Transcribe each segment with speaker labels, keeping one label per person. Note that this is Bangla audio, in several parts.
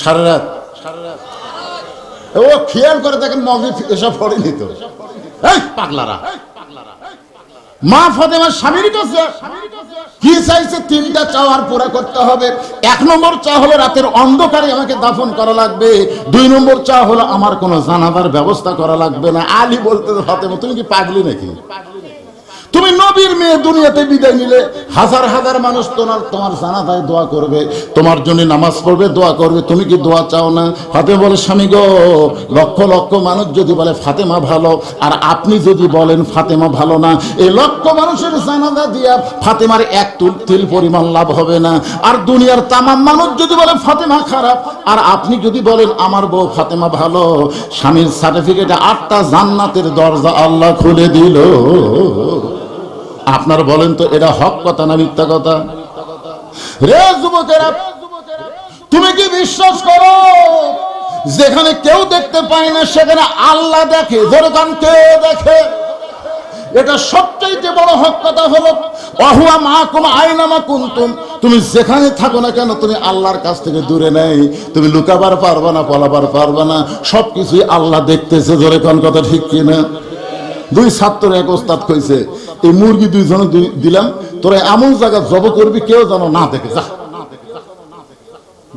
Speaker 1: সারা রাত ও খেয়াল করে দেখেন মগরিব এসব পড়েনি তো। এই পাগলারা, মা ফাতেমার স্বামীর কাছে কি চাইছে? 3টা চাওয়ার পুরা করতে হবে। 1 নম্বর চা হলো রাতের অন্ধকারে আমাকে দাফন করা লাগবে। 2 নম্বর চা হলো আমার কোনো জানাজার ব্যবস্থা করা লাগবে না। আলী বলতে, ফাতেমা তুমি কি পাগলি নাকি? তুমি নবীর মেয়ে, দুনিয়াতে বিদায় নিলে হাজার হাজার মানুষ তোমার জানাজায় দোয়া করবে, তোমার জন্য নামাজ পড়বে, দোয়া করবে, তুমি কি দোয়া চাও না? ফাতেমা বলে, স্বামী গো, লক্ষ লক্ষ মানুষ যদি বলে ফাতেমা ভালো, আর আপনি যদি বলেন ফাতেমা ভালো না, এই লক্ষ মানুষের জানাজা দিয়া ফাতেমার এক তিল পরিমাণ লাভ হবে না। আর দুনিয়ার তামাম মানুষ যদি বলে ফাতেমা খারাপ, আর আপনি যদি বলেন আমার বউ ফাতেমা ভালো, স্বামীর সার্টিফিকেটে 8টা জান্নাতের দরজা আল্লাহ খুলে দিল। আপনার বলেন তো এটা হক কথা না মিথ্যা কথা? রে যুবকেরা, তুমি কি বিশ্বাস করো যেখানে কেউ দেখতে পায় না সেখানে আল্লাহ দেখে? যেরকম কেউ দেখে। এটা সবচাইতে বড় হক কথা হলো ওয়াহুয়া মাকুম আইনামা কুনতুম। তুমি যেখানে থাকো না কেন, তুমি আল্লাহর কাছ থেকে দূরে নেই। তুমি লুকাবার পারবা না, পলাবার পারবা না, সবকিছুই আল্লাহ দেখতেছে। যেরকম কথা ঠিক কিনা? 2 ছাত্র এক ওস্তাদ কইছে, এই মুরগি 2 জন দিলাম, তোরা এমন জায়গা জব করবি কেউ যেন না দেখে। যা,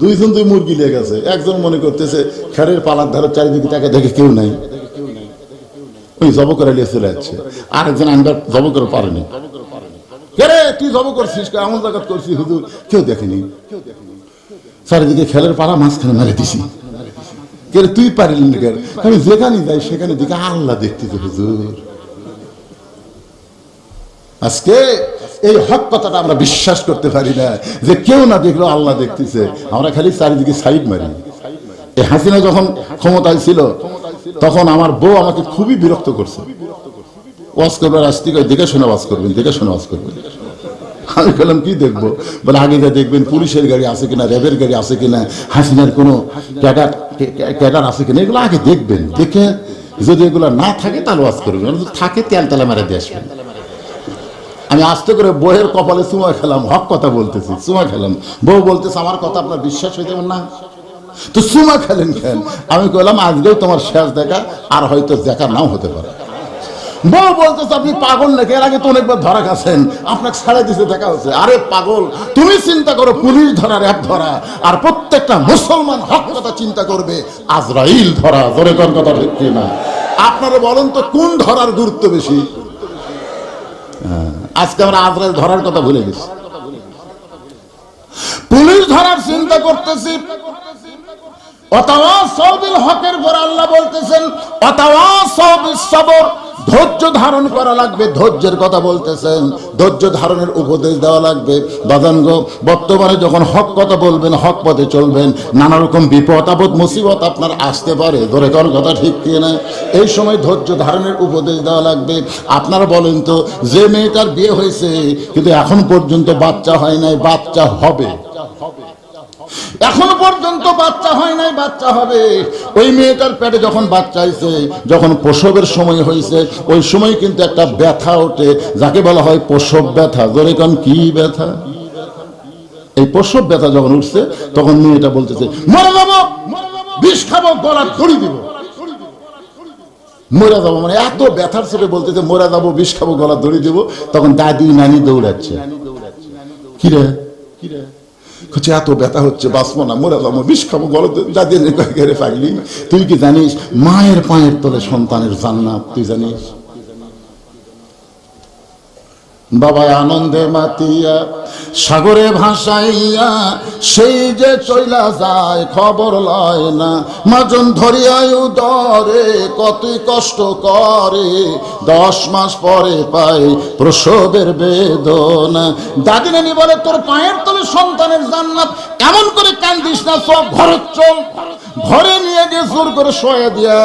Speaker 1: 2 জন 2 মুরগি লেগে গেছে। একজন মনে করতেছে খেরের পালার ধারে চারিদিকে তাকে দেখে কেউ নাই, ওই জব করে নিয়ে চলে যাচ্ছে। আরেকজন আনবার জব করে পারেনি। রে তুই জব করছিস, এমন জায়গা করছিস হুজুর কেউ দেখেনি, চারিদিকে খেলের পালা মাঝখানে মেরে দিছি। তুই পারিলি না? আমি যেখানে যাই সেখানে দিকে আল্লাহ দেখতেছে হুজুর। আজকে এই হক কথাটা আমরা বিশ্বাস করতে পারি না যে কেউ না দেখলো আল্লাহ দেখতেছে। আমরা খালি চারিদিকে সাইড মারি। এই হাসিনা যখন ক্ষমতায় ছিল তখন আমার বউ আমাকে খুবই বিরক্ত করছে। ওয়াজ করবার আসতে দেখে শুনে ওয়াজ করবেন, দেখে শুনে ওয়াজ করবেন। আমি বললাম কি দেখবো? বলে আগে যা দেখবেন পুলিশের গাড়ি আছে কিনা, র্যাবের গাড়ি আছে কিনা, হাসিনার কোনো ক্যাডার আছে কিনা, এগুলো আগে দেখবেন। দেখে যদি এগুলো না থাকে তাহলে ওয়াজ করবেন, থাকে তেল তেলা মেরে দিয়ে আসবেন। আমি আস্তে করে বউয়ের কপালে চুমা খেলাম, হক কথা বলতেছি, চুমা খেলাম। বউ বলতেছে আমার কথা আপনার বিশ্বাস হইতে না, তো চুমা খেলেন কেন? আমি কইলাম আজকেও তোমার শেষ দেখা, আর হয়তো দেখা নাও হতে পারে। বউ বলতেছে আপনি পাগল নাকি? এর আগে তো অনেকবার ধরা গেছেন, আপনাকে ছাড়া দিতে দেখা হচ্ছে। আরে পাগল, তুমি চিন্তা করো পুলিশ ধরা, র‍্যাব ধরা, আর প্রত্যেকটা মুসলমান হক কথা চিন্তা করবে আজরাইল ধরা। জোরে কোন কথা ঠিক না? আপনারা বলেন তো কোন ধরার গুরুত্ব বেশি? আজকে আমরা আজরাইল ধরার কথা ভুলে গেছি, পুলিশ ধরার চিন্তা করতেছি। ওয়াতাওয়াসাউ বিল হকের পর আল্লাহ বলতেছেন ওয়াতাওয়াসাউ বিস সবর, ধৈর্য ধারণ করা লাগবে। ধৈর্যের কথা বলতেছেন, ধৈর্য ধারণের উপদেশ দেওয়া লাগবে। বাজানগ, বর্তমানে যখন হক কথা বলবেন, হক পথে চলবেন, নানা রকম বিপদ আপদ মুসিবত আপনার আসতে পারে। ধরে কোন কথা ঠিক কিনা? এই সময় ধৈর্য ধারণের উপদেশ দেওয়া লাগবে। আপনারা বলেন তো, যে মেয়েটার বিয়ে হয়েছে কিন্তু এখন পর্যন্ত বাচ্চা হয় নাই, বাচ্চা হবে, এখনো পর্যন্ত বাচ্চা হয় নাই, বাচ্চা হবে। ওই মেয়েটার পেটে যখন বাচ্চা হয়েছে, যখন প্রসবের সময় হয়েছে, ওই সময় কিন্তু একটা ব্যথা ওঠে, যাকে বলা হয় প্রসব ব্যথা। ধরে কোন কি ব্যথা? এই প্রসব ব্যথা যখন উঠছে তখন মেয়েটা বলতেছে মরে যাবো, বিষ খাবো, গলা ধরি দিব, মরে যাবো। মানে এত ব্যথার সাথে বলতেছে মরে যাবো, বিষ খাবো, গলা ধরি দেবো। তখন দাদি নানি দৌড়াচ্ছে, কিরে কিরে এত ব্যথা হচ্ছে, বাঁচবো না, মরে যাবো, বিষ খাবো, গলা দাদি ঘেরে পাগলি। তুই কি জানিস মায়ের পায়ের তলে সন্তানের জান্নাত? তুই জানিস? বাবা আনন্দে মাতিয়া সাগরে ভাসাইয়া সেই যে চইলা যায় খবর লয় না, মাজন ধরিয়াই উদরে কতই কষ্ট করে, 10 মাস পরে পায় প্রসবের বেদনা। দাদি নানি বলে তোর পায়ের তলে সন্তানের জান্নাত, এমন করে কান্দিস না, সব ঘরে চল। ঘরে নিয়ে গিয়ে জোর করে শোয়া দিয়া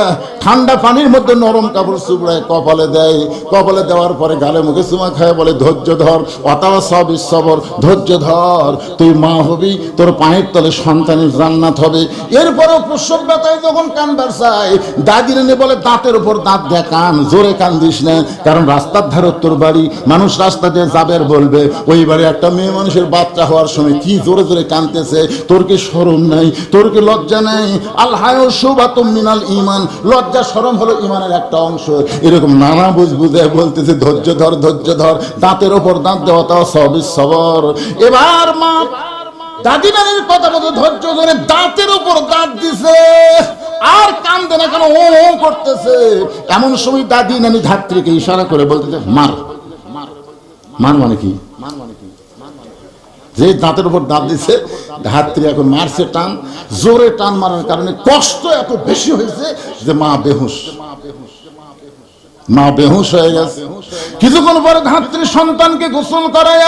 Speaker 1: ঠান্ডা পানির মধ্যে নরম কাপড় চুবড়ায় কপালে দেয়। কপালে দেওয়ার পরে গালে মুখে চুমা খায়, বলে ধৈর্য ধর, ওয়াতাওয়াসাউ বিস সবর, ধৈর্য ধর, তুই মা হবি, তোর পায়ের তলে সন্তানের জান্নাত হবে। এরপরেও প্রসব ব্যথায় যখন কানবার চায়, দাদি নানি বলে দাঁতের উপর দাঁত দিয়ে কান, জোরে কান্দিস না, কারণ রাস্তার ধারে তোর বাড়ি, মানুষ রাস্তা দিয়ে যাবে আর বলবে ওই বাড়ি একটা মেয়ে মানুষের বাচ্চা হওয়ার সময় কি জোরে জোরে কানতেছে। বলতেছে তোর কি শরম নাই, তোর কি লজ্জা নাই? আল হায়া শুবাতুম মিনাল ঈমান, লজ্জা শরম হলো ঈমানের একটা অংশ। এরকম নানা বুঝে বলতেছে ধৈর্য ধর, ধৈর্য ধর, দাঁতের ওপর দাঁত দেওয়া, তাও সবিস সবর। এবার মা দাদি নানির কথা মতো ধৈর্য ধরে দাঁতের উপর দাঁত দিছে, আর কান্দে না কেন, ও ও করতেছে। এমন সময় দাদি নানি ধাত্রীকে ইশারা করে বলতেছে মার। মার মানে কি? যে দাঁতের উপর দাঁত দিছে, ধাত্রী এখন মারছে টান, জোরে টান মারার কারণে কষ্ট এত বেশি হয়েছে যে মা বেহুশ, মা বেহুশ হয়ে গেছে। কিছুক্ষণ পরে ধাত্রী সন্তানকে গোসল করায়,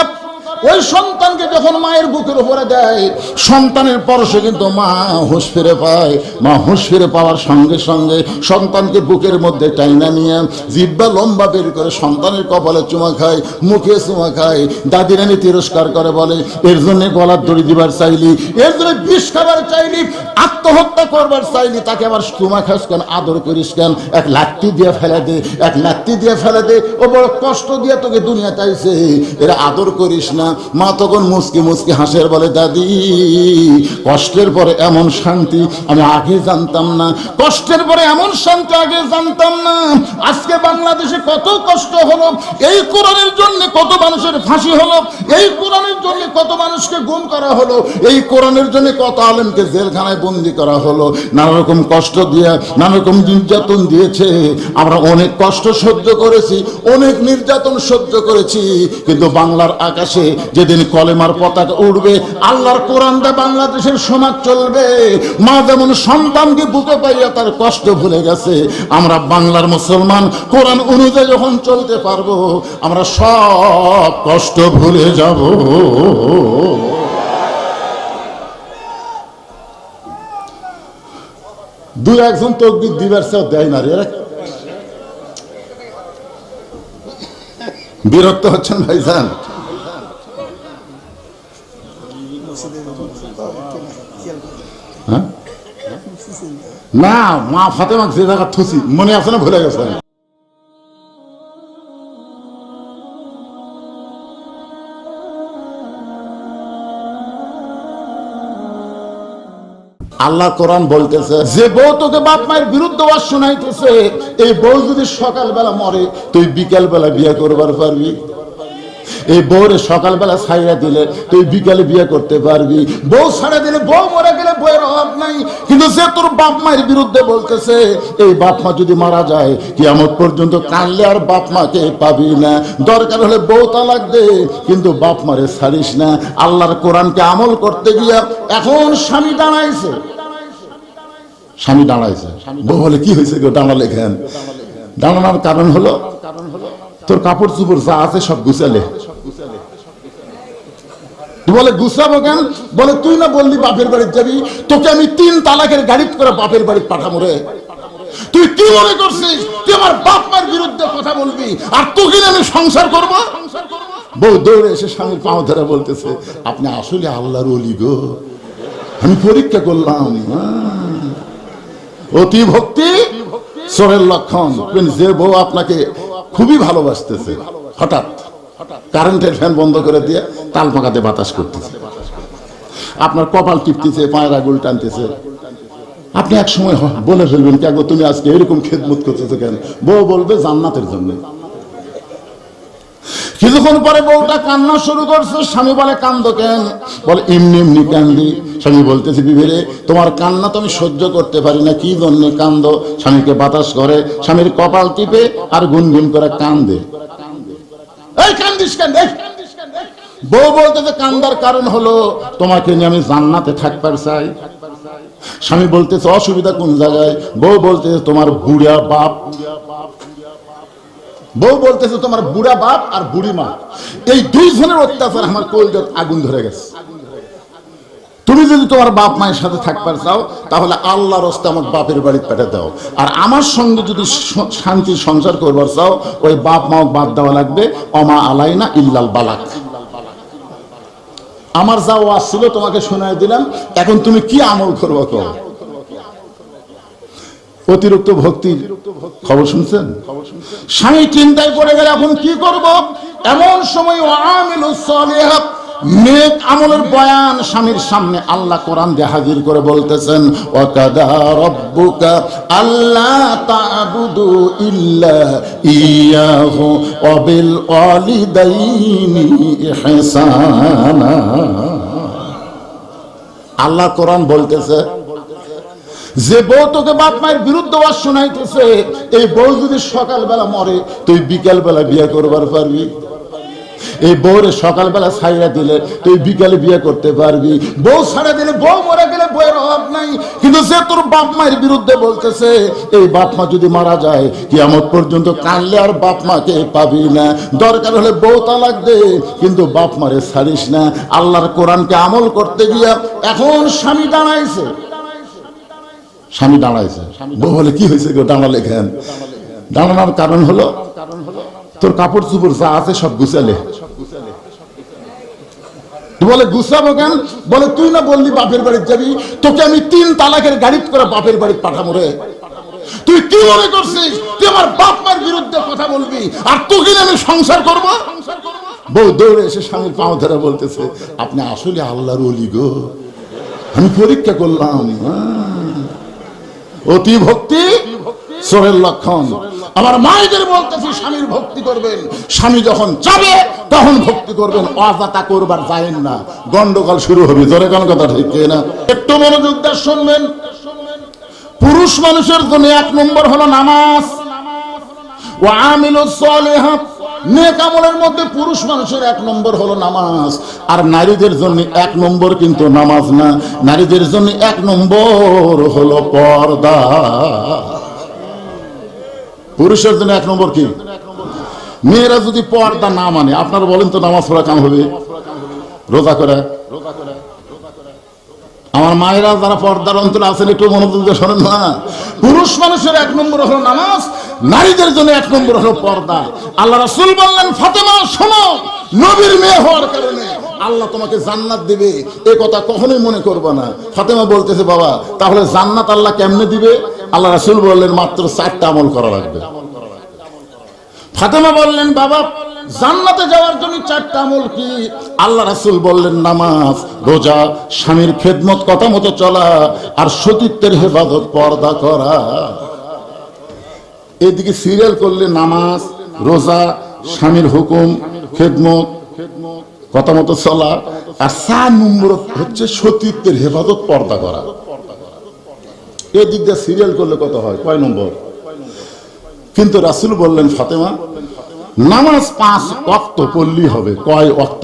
Speaker 1: ওই সন্তানকে যখন মায়ের বুকের উপরে দেয়, সন্তানের পরশে কিন্তু মা হুঁশ ফিরে পায়। মা হুঁশ ফিরে পাওয়ার সঙ্গে সঙ্গে সন্তানকে বুকের মধ্যে টাইনা নিয়ে জিহ্বা লম্বা বের করে সন্তানের কপালে চুমা খায়, মুখে চুমা খায়। দাদি রানী তিরস্কার করে বলে এর জন্য গলার দড়ি দিবার চাইলি, এর জন্য বিষ খাবার চাইলি, আত্মহত্যা করবার চাইলি, তাকে আবার চুমা খাস কেন, আদর করিস কেন? এক লাত্তি দিয়ে ফেলে দে, এক লাত্তি দিয়ে ফেলে দে, ও বড় কষ্ট দিয়ে তোকে দুনিয়া চাইছে, এরা আদর করিস না। মা তখন মুচকি মুচকি হাসের বলে দাদি কষ্টের পরে এমন শান্তি আমি আগে জানতাম না, কষ্টের পরে এমন শান্তি আগে জানতাম না। আজকে বাংলাদেশে কত কষ্ট হলো, এই কোরআনের জন্য কত মানুষের ফাঁসি হলো, এই কোরআনের জন্য কত মানুষকে গুম করা হলো, এই কোরআনের জন্য কত আলেমকে জেলখানায় বন্দি করা হলো, নানা রকম কষ্ট দিয়ে নানা রকম নির্যাতন দিয়েছে। আমরা অনেক কষ্ট সহ্য করেছি, অনেক নির্যাতন সহ্য করেছি, কিন্তু বাংলার আকাশে যেদিন কলেমার পতাকা উঠবে, আল্লাহর কোরআন দিয়ে বাংলাদেশের সমাজ চলবে। মা যেমন সন্তানকে বুকে পাইয়া তার কষ্ট ভুলে গেছে, আমরা বাংলার মুসলমান কোরআন অনুযায়ী যখন চলতে পারবো, আমরা সব কষ্ট ভুলে যাব। দুই একজন তকবীর দিবার চেয়েও দেয় না রে। বিরক্ত হচ্ছেন ভাইজান? না, মা ফাতেমা যে জায়গা থুসি মনে আছে না, ভুলে গেছে? আল্লাহ কোরআন বলতেছে যে বউ তোকে বাপ মায়ের বিরুদ্ধে ওয়াজ শোনাইতেছে, এই বউ যদি সকালবেলা মরে তুই বিকেল বেলা বিয়ে করবার পারবি। এই বউরে সকালবেলা ছাইড়া দিলে তুই বিকালে বিয়ে করতে পারবি। বউ ছাড়া দিলে, বউ মরে গেলে বউয়ের অভাব নাই। কিন্তু যে তোর বাপ মায়ের বিরুদ্ধে বলতেছে, এই বাপ মা যদি মারা যায় কিয়ামত পর্যন্ত কানলে আর বাপ মাকে পাবি না। দরকার হলে বউ তালাক দে, কিন্তু বাপ মারে ছাড়িস না। আল্লাহর কোরআনকে আমল করতে গিয়া এখন স্বামী দাঁড়াইছে, স্বামী দাঁড়াইছে, বউ বলে কি হয়েছে কেউ দাঁড়ালে কেন? দাঁড়ানোর কারণ হলো তোর কাপড় চুপড় যা আছে সব গুছালে। বলে গুছাবো কেন? বলে তুই না বললি বাপের বাড়ি যাবি, তোকে আমি 3 তালাকের গাড়ি করে বাপের বাড়ি পাঠাবো রে। তুই কি মনে করছিস তুই আমার বাপ মার বিরুদ্ধে কথা বলবি আর তোকে আমি সংসার করবো? বউ দৌড়ে এসে স্বামীর পাও ধরে বলতেছে আপনি আসলে আল্লাহর ওলি গো, আমি পরীক্ষা করলাম। অতি ভক্তি চোরের লক্ষণ। যে বউ আপনাকে খুবই ভালোবাসতেছে, হঠাৎ কারেন্টের ফ্যান বন্ধ করে দিয়ে তাল পাকাতে বাতাস করতেছে, আপনার কপাল টিপতেছে, পায়ের আঙুল টানতেছে, আপনি এক সময় বলে ফেলবেন কে গো তুমি আজকে এরকম খেদমত করতেছো কেন? বউ বলবে জান্নাতের জন্য। কিছুক্ষণ পরে বউটা কান্না শুরু করছে, স্বামী বলে কান্দো কেন? বলে এমনি এমনি কান্দি। স্বামী বলতেছে বিবেরে তোমার কান্না তো আমি সহ্য করতে পারি না, কি জন্য কান্দো? স্বামীকে বাতাস করে, স্বামীর কপাল টিপে আর গুনগুন করে কান্দে। এই কান্দিস কেন? বউ বলতেছে কান্দার কারণ হলো তোমাকে নিয়ে আমি জান্নাতে থাকবার চাই। স্বামী বলতেছে অসুবিধা কোন জায়গায়? বউ বলতেছে তোমার বুড়া বাপ, বউ বলতেছে তোমার বুড়া বাপ আর বুড়ি মা, এই 2 জনের অত্যাচার আমার কলিজায় আগুন ধরে গেছে। তুমি যদি তোমার বাপ মায়ের সাথে থাকবার চাও তাহলে আল্লাহর রাস্তে আমার বাপের বাড়ি পেটে দাও, আর আমার সঙ্গে যদি শান্তির সংসার করবার চাও ওই বাপ মাও বাদ দেওয়া লাগবে। অমা আলাইনা ইল্লাল বালাক। আমার যা ওয়াজ ছিল তোমাকে শোনায় দিলাম, এখন তুমি কি আমল করবো কও? অতিরিক্ত ভক্তির খবর শুনছেন? স্বামী চিন্তায় পড়ে গেলে এখন কি করব? এমন সময় আমিলুস সালিহাত নেক আমলের বয়ান স্বামীর সামনে আল্লাহ কোরআন দিয়ে হাজির করে বলতেছেন ওয়াকাদা রাব্বুকা আল্লা তা'বুদু ইল্লা ইয়াহু ওয়া বিল ওয়ালিদাইনি ইহসানা। আল্লাহ কোরআন বলতেছে যে বউ তোকে বাপ মায়ের বিরুদ্ধে ওয়াজ শোনাইতেছে, এই বউ যদি সকালবেলা মরে তুই বিকেলবেলা বিয়ে করবার পারবি? এই বউরে সকালবেলা ছাইড়া দিলে তুই বিকালে বিয়ে করতে পারবি? বউ ছাড়া দিলে, বউ মরে গেলে বউয়ের অভাব নাই। কিন্তু যে তোর বাপ মায়ের বিরুদ্ধে বলতেছে, এই বাপ মা যদি মারা যায় কিয়ামত পর্যন্ত কানলে আর বাপ মাকে পাবি না। দরকার হলে বউ তালাক দে, কিন্তু বাপ মারে ছাড়িস না। আল্লাহর কোরআনকে আমল করতে গিয়া এখন স্বামী দাঁড়াইছে, স্বামী দাঁড়াইছে। বউ বলে কি হয়েছে গো দাঁড়ালে কেন? দাঁড়ানোর কারণ হলো তোর কাপড় চুপড় যা আছে সব গুছালে। বলে গুছাবো কেন? বলে তুই না বললি বাপের বাড়ি যাবি, তোকে আমি 3 তালাকের গাড়ি করে বাপের বাড়ি পাঠাবো রে। তুই কি মনে করছিস তুই আমার বাপ মার বিরুদ্ধে কথা বলবি আর তোকে আমি সংসার করব? বউ দৌড়ে এসে স্বামীর পাও ধরে বলতেছে আপনি আসলে আল্লাহর ওলি গো, আমি পরীক্ষা করলাম। অতি ভক্তি চোরের লক্ষণ। আমার মায়েদের বলতেছি স্বামীর ভক্তি করবেন, স্বামী যখন চাবে তখন ভক্তি করবেন, অজাতা করবার যায়েন না, গন্ডগোল শুরু হবে। জোরে কোন কথা ঠিক না? একটু মনোযোগ দিয়ে শুনবেন। পুরুষ মানুষের জন্য 1 নম্বর হলো নামাজ। ওয়া আমিলুস সালিহাত, নেক আমলের মধ্যে পুরুষ মানুষের 1 নম্বর হলো নামাজ। আর নারীদের জন্য 1 নম্বর কিন্তু নামাজ না, নারীদের জন্য 1 নম্বর হলো পর্দা। পুরুষের জন্য 1 নম্বর কি? মেয়েরা যদি পর্দা না মানে, আপনারা বলেন তো নামাজ পড়া কাম হবে? রোজা করে। আমার মায়েরা যারা পর্দার অন্তরে আছেন একটু মনোযোগ দিয়ে শোনেন না। পুরুষ মানুষের 1 নম্বর হলো নামাজ, নারীদের জন্য 1 নম্বর হলো পর্দা। আল্লাহ রাসূল বললেন ফাতেমা শোনো, নবীর মেয়ে হওয়ার কারণে আল্লাহ তোমাকে জান্নাত দিবে, এই কথা কখনোই মনে করবে না। ফাতেমা বলতেছে বাবা তাহলে জান্নাত আল্লাহ কেমনে দিবে? আল্লাহ রাসূল বললেন মাত্র 4টা আমল করা লাগবে। ফাতেমা বললেন বাবা জান্নাতে যাওয়ার জন্য 4টা আমল কি? আল্লাহ রাসূল বললেন নামাজ, রোজা, স্বামীর খেদমত কথা মতো চলা, আর সতীত্বের হেফাজত পর্দা করা। এদিকে সিরিয়াল করলে নামাজ, রোজা, স্বামীর হুকুম, খেদমত কথা মতো চলা, আর 4 নম্বর হচ্ছে সতীত্বের হেফাজত পর্দা করা। এদিক দিয়ে সিরিয়াল করলে কত হয়? কয় নম্বর? কিন্তু রাসূল বললেন ফাতেমা নামাজ 5 ওয়াক্ত পড়লেই হবে। কয় ওয়াক্ত?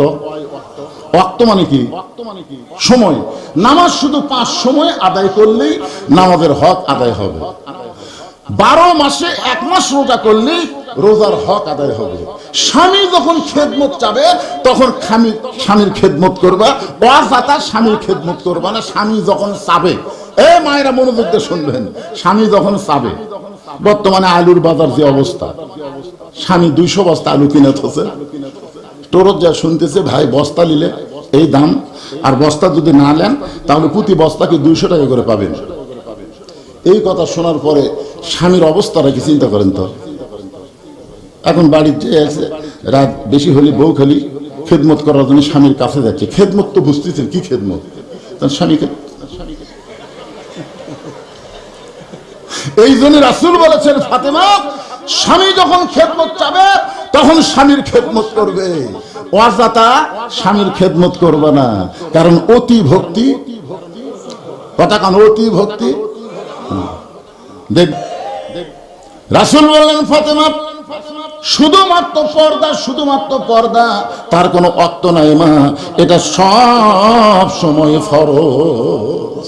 Speaker 1: ওয়াক্ত মানে কি? সময়। নামাজ শুধু 5 সময় আদায় করলেই নামাজের হক আদায় হবে। 12 মাসে 1 মাস রোজা করলেই রোজার হক আদায় হবে। স্বামী যখন খেদমত চাবে তখন স্বামীর খেদমত করবা, অজাতা স্বামীর খেদমত করবা না। স্বামী যখন চাবে, এ মায়েরা মনোযোগ দিয়ে শুনবেন, স্বামী যখন চাবে। বর্তমানে আলুর বাজার যে অবস্থা, স্বামী 200 বস্তা আলু কিনে থছে, টোরত যা শুনতেছে ভাই বস্তা নিলে এই দাম, আর বস্তা যদি না নেন তাহলে প্রতি বস্তাকে 200 টাকা করে পাবেন। এই কথা শোনার পরে স্বামীর অবস্থাটা কি চিন্তা করেন তো। এখন বাড়িতে আছে রাত বেশি হলে বউ খালি খেদমত করার জন্য স্বামীর কাছে যাচ্ছে। খেদমত তো বুঝতেছেন কি খেদমত? স্বামীকে এই জন্য রাসূল বলেছেন ফাতেমা স্বামী যখন খেদমত চাবে তখন স্বামীর খেদমত করবে, অজাতা স্বামীর খেদমত করবে না। কারণ অতি ভক্তি, কথা কান, অতি ভক্তি। রাসূল বললেন ফাতেমা শুধুমাত্র পর্দা, শুধুমাত্র পর্দা, তার কোনো ওয়াক্ত নাই মা, এটা সব সময় ফরজ।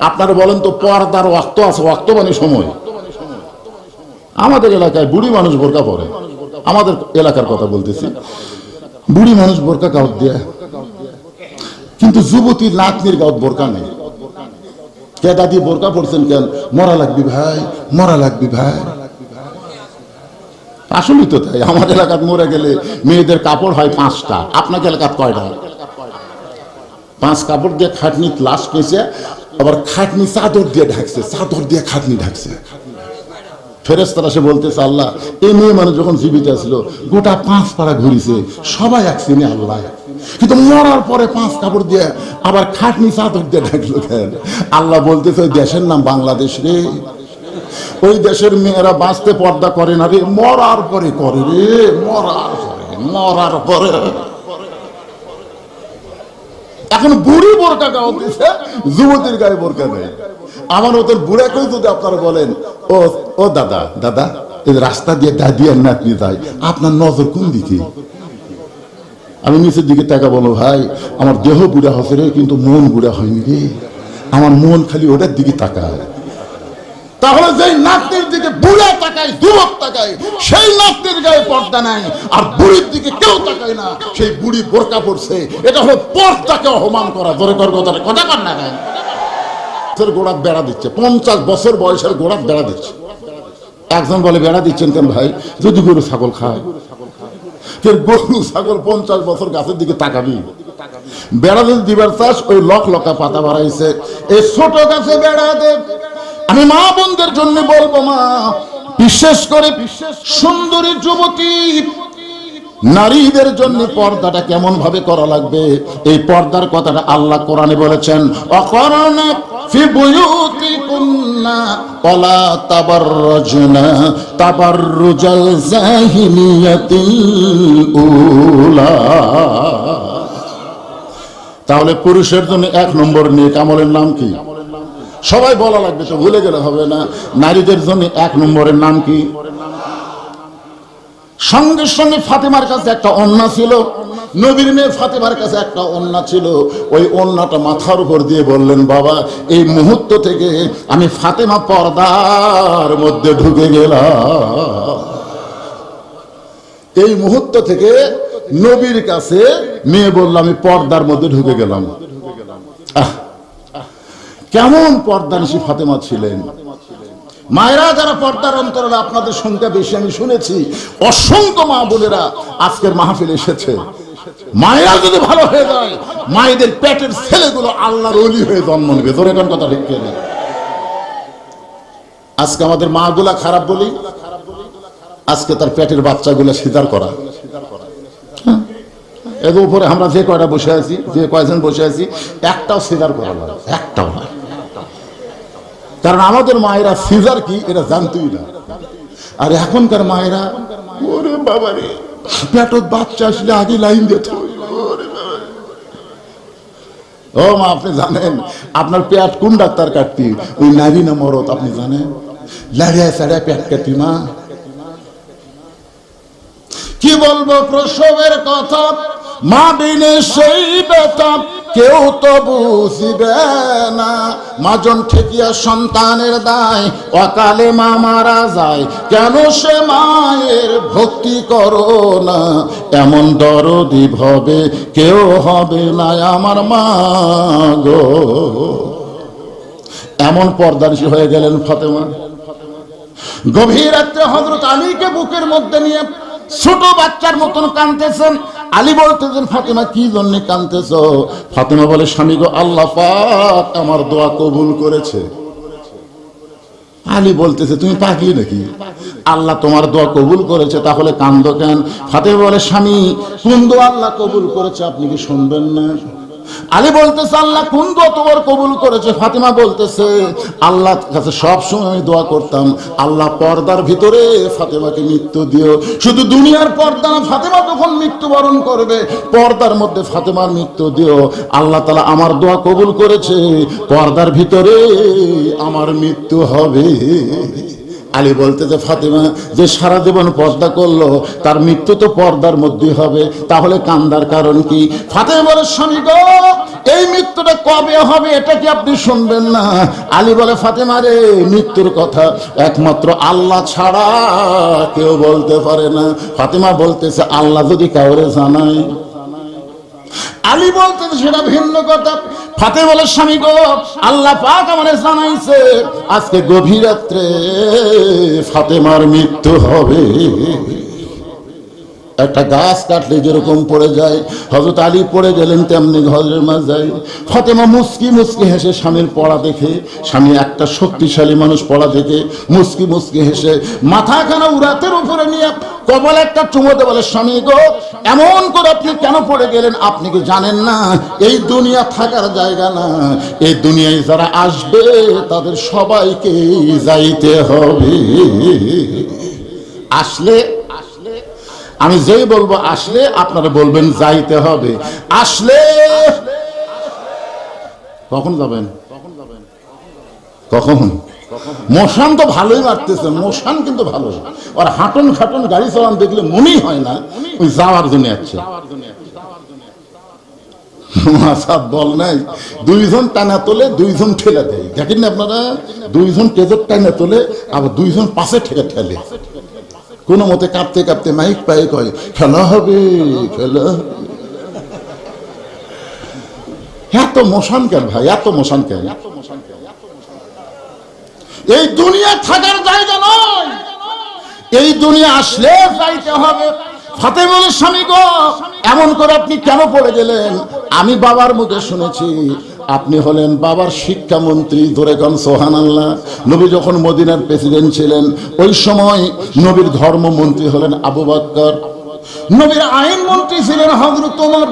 Speaker 1: আপনারা বলেন তো পর্দার ওয়াক্ত আছে? ওয়াক্ত মানে সময়। আমাদের এলাকায় বুড়ি মানুষ বোরকা পরে, আমাদের এলাকার কথা বলতেছি, বুড়ি মানুষ বোরকা গাউত দেয়, কিন্তু যুবতীর নাতনির গাউত বোরকা নেই। কে দাদি বোরকা পড়ছেন কেন? মরা লাগবি ভাই, মরা লাগবি ভাই। আসলেই তো তাই। আমার এলাকাত মরে গেলে মেয়েদের কাপড় হয় 5টা, আপনার এলাকাত কয়টা? 5 কাপড় দিয়ে খাটনি লাশ নিয়েছে, আবার খাটনি চাদর দিয়ে ঢাকছে, চাদর দিয়ে খাটনি ঢাকছে। ফেরেশতারা সে বলতেছে আল্লাহ এই মেয়ে মানুষ যখন জীবিত ছিল গোটা 5 পাড়া ঘুরিছে, সবাই একসিনে আল্লাহ কিন্তু মরার পরে 5 কাপড় দিয়ে আবার খাটনি চাদর দিয়ে ঢাকলো কেন? আল্লাহ বলতেছে ওই দেশের নাম বাংলাদেশ রে, ওই দেশের মেয়েরা বাঁচতে পর্দা করে না রে, মরার পরে করে রে, মরার পরে। এখন বুড়ি বোরকা গাও দিছে, যুবতীর গায়ে বোরকা নেই। আমার ওদের বুড়াকেও যদি আপনারা বলেন ও দাদা দাদা এই রাস্তা দিয়ে দাদি আর নাতনি যায়, আপনার নজর কোন দিকে? আমি নিচের দিকে তাকা বলো, ভাই আমার দেহ বুড়া হচ্ছে রে, কিন্তু মন বুড়া হয়নি রে, আমার মন খালি ওটার দিকে তাকায়। তাহলে যেই নাতনির দিকে বুড়া তাকায়, যুবক তাকায়, সেই নাতনির গায়ে পর্দা নাই, আর বুড়ির দিকে কেউ তাকায় না, সেই বুড়ি বোরকা পড়ছে, এটা হলো পর্দাকে অপমান করা। ধরে কর কথা কর না কেন? গোড়া বেড়া দিচ্ছে, 50 বছর বয়সের গোড়া বেড়া দিচ্ছে। একজন বলে বেড়া দিচ্ছেন কেন ভাই? যদি গরু ছাগল খায়, গরু ছাগল 50 বছর গাছের দিকে তাকাবি? বেড়া যদি দিবার চাষ, ওই লকা পাতা বাড়াইছে, এই ছোট গাছে বেড়া দে। আমি মা বোনদের জন্য বলবো, মা বিশেষ করে সুন্দরী যুবতী নারীদের জন্য পর্দাটা কেমন ভাবে করা লাগবে, এই পর্দার কথাটা আল্লাহ কোরআনে বলেছেন, অকরনা ফি বুয়ুতিকুন্না ওয়ালা তাবাররুজনা তাবাররুজাল জাহিলিয়াতিল উলা। তাহলে পুরুষের জন্য 1 নম্বর নেক আমলের নাম কি? সবাই বলা লাগবে, তো ভুলে গেলে হবে না। নারীদের জন্য 1 নম্বরের নাম কি? সঙ্গে সঙ্গে ফাতেমার কাছে একটা ওড়না ছিল, নবীর মেয়ে ফাতেমার কাছে একটা ওড়না ছিল। ওই ওড়নাটা মাথার উপর দিয়ে বললেন, বাবা এই মুহূর্ত থেকে আমি ফাতেমা পর্দার মধ্যে ঢুকে গেলাম। এই মুহূর্ত থেকে নবীর কাছে মেয়ে বলল, আমি পর্দার মধ্যে ঢুকে গেলাম। কেমন পর্দানিশী ফাতেমা ছিলেন। মায়েরা যারা পর্দার অন্তরালে, আপনাদের সংখ্যা বেশি আমি শুনেছি, অসংখ্য মা বোনেরা আজকের মাহফিলে এসেছে। মায়েরা যদি ভালো হয়ে যায়, মায়েদের পেটের ছেলেগুলো আল্লাহর ওলি হয়ে জন্ম নেবে। ধরে কোন কথা ঠিক না? আজকে আমাদের মা গুলা খারাপ বলি, আজকে তার পেটের বাচ্চাগুলো সিজার করা। এর উপরে আমরা যে কয়টা বসে আছি, যে কয়জন বসে আছি, একটাও সিজার করা নয়, একটাও নয়। কারণ আমাদের মায়েরা সিজার কি এটা জানতই না। আর এখনকার মায়েরা, ওরে বাবা রে, পেটত বাচ্চা আসলে আগে লাইন দিত। ও মা, আপনি জানেন আপনার পেট কোন ডাক্তার কাটতি? ওই নারী না মরদ আপনি জানেন? লাড়িয়া সাড়িয়া পেট কাটি মা। কি বলবো প্রসবের কথা, মা বিনে সেই ব্যথা কেউ তো বুঝিবে না। মাজন ঠেকিয়া সন্তানের দায়, অকালে মা মারা যায়, কেন সে মায়ের ভক্তি করো না। এমন দরদি ভবে কেউ হবে না আমার মা গো। এমন পর্দানিশী হয়ে গেলেন ফাতেমা। গভীর রাত্রে হযরত আলীকে বুকের মধ্যে নিয়ে ছোট বাচ্চার মতন কাঁদতেছেন। আলী বলতেছেন, ফাতেমা কি জন্য কাঁদতেছ? ফাতেমা বলে, স্বামী গো, আল্লাহ পাক আমার দোয়া কবুল করেছে। আলী বলতেছে, তুমি পাগলি নাকি? আল্লাহ তোমার দোয়া কবুল করেছে, তাহলে কান্দো কেন? ফাতেমা বলে, স্বামী কোন দোয়া আল্লাহ কবুল করেছে আপনি কি শুনবেন না? আলী বলতেছে, আল্লাহ কোন দোয়া তোমার কবুল করেছে? ফাতেমা বলতেছে, আল্লাহর কাছে সব সময় আমি দোয়া করতাম, আল্লাহ পর্দার ভিতরে ফাতেমাকে মৃত্যু দিও। শুধু দুনিয়ার পর্দা না, ফাতেমা যখন মৃত্যুবরণ করবে পর্দার মধ্যে ফাতেমার মৃত্যু দিও। আল্লাহ তাআলা আমার দোয়া কবুল করেছে, পর্দার ভিতরে আমার মৃত্যু হবে। আলী বলতেছে, ফাতেমা যে সারা জীবন পর্দা করলো, তার মৃত্যু তো পর্দার মধ্যে হবে, তাহলে কান্দার কারণ কি? ফাতেমা বলে, স্বামী গো, এই মৃত্যুটা কবে হবে এটা কি আপনি শুনবেন না? আলী বলে, ফাতেমা রে, মৃত্যুর কথা একমাত্র আল্লাহ ছাড়া কেউ বলতে পারে না। ফাতেমা বলতেছে, আল্লাহ যদি কাউরে জানায়। আলী বলতেছে, সেটা ভিন্ন কথা। ফাতেমা বলে, স্বামী গো, আল্লাহ পাক আমারে জানাইছে আজকে গভীর রাত্রে ফাতেমার মৃত্যু হবে। একটা গাছ কাটলে যেরকম পড়ে যায়, হযরত আলী পড়ে গেলেন তেমনি ঘরের মাঝে। ফাতেমা মুস্কি মুস্কি হেসে স্বামীর পড়া দেখে, স্বামী একটা শক্তিশালী মানুষ পড়া দেখে মুস্কি মুস্কি হেসে মাথাখানা উরাতের উপরে নিয়ে কপালে একটা চুমোতে বলে, স্বামী গো এমন করে আপনি কেন পড়ে গেলেন? আপনি কি জানেন না এই দুনিয়া থাকার জায়গা না, এই দুনিয়ায় যারা আসবে তাদের সবাইকে যাইতে হবে। আসলে আমি যেই বলবো আসলে আপনারা বলবেন যাইতে হবে। আসলে কখন যাবেন? কখন? মশান তো ভালোই মারতেছে, মশান কিন্তু ভালো, আর হাঁটন খাটন গাড়ি চালান দেখলে মনেই হয় না ওই যাওয়ার জন্য আছে। বল নাই, দুইজন টানা তোলে দুইজন ঠেলে দেয়, দেখেন না আপনারা? দুইজন কেজর টানা তোলে আবার দুইজন পাশে ঠেকে ঠেলে, কোন মতে কাঁপতে কাঁপতে মাইক পায়ে কয় খেলা হবে, খেলা। এত মশান কেন ভাই, এত মশান কেন? এই দুনিয়া থাকার জায়গা নয়, এই দুনিয়া আসলে যাইতে হবে। ফাতেমার স্বামী গো এমন করে আপনি কেন পড়ে গেলেন? আমি বাবার মুখে শুনেছি আপনি হলেন বাবার শিক্ষামন্ত্রী। ধরে কোন সুবহানাল্লাহ। নবী যখন মদিনার প্রেসিডেন্ট ছিলেন ওই সময় নবীর ধর্মমন্ত্রী হলেন আবু বকর, নবীর আইন মন্ত্রী ছিলেন হযরত ওমর,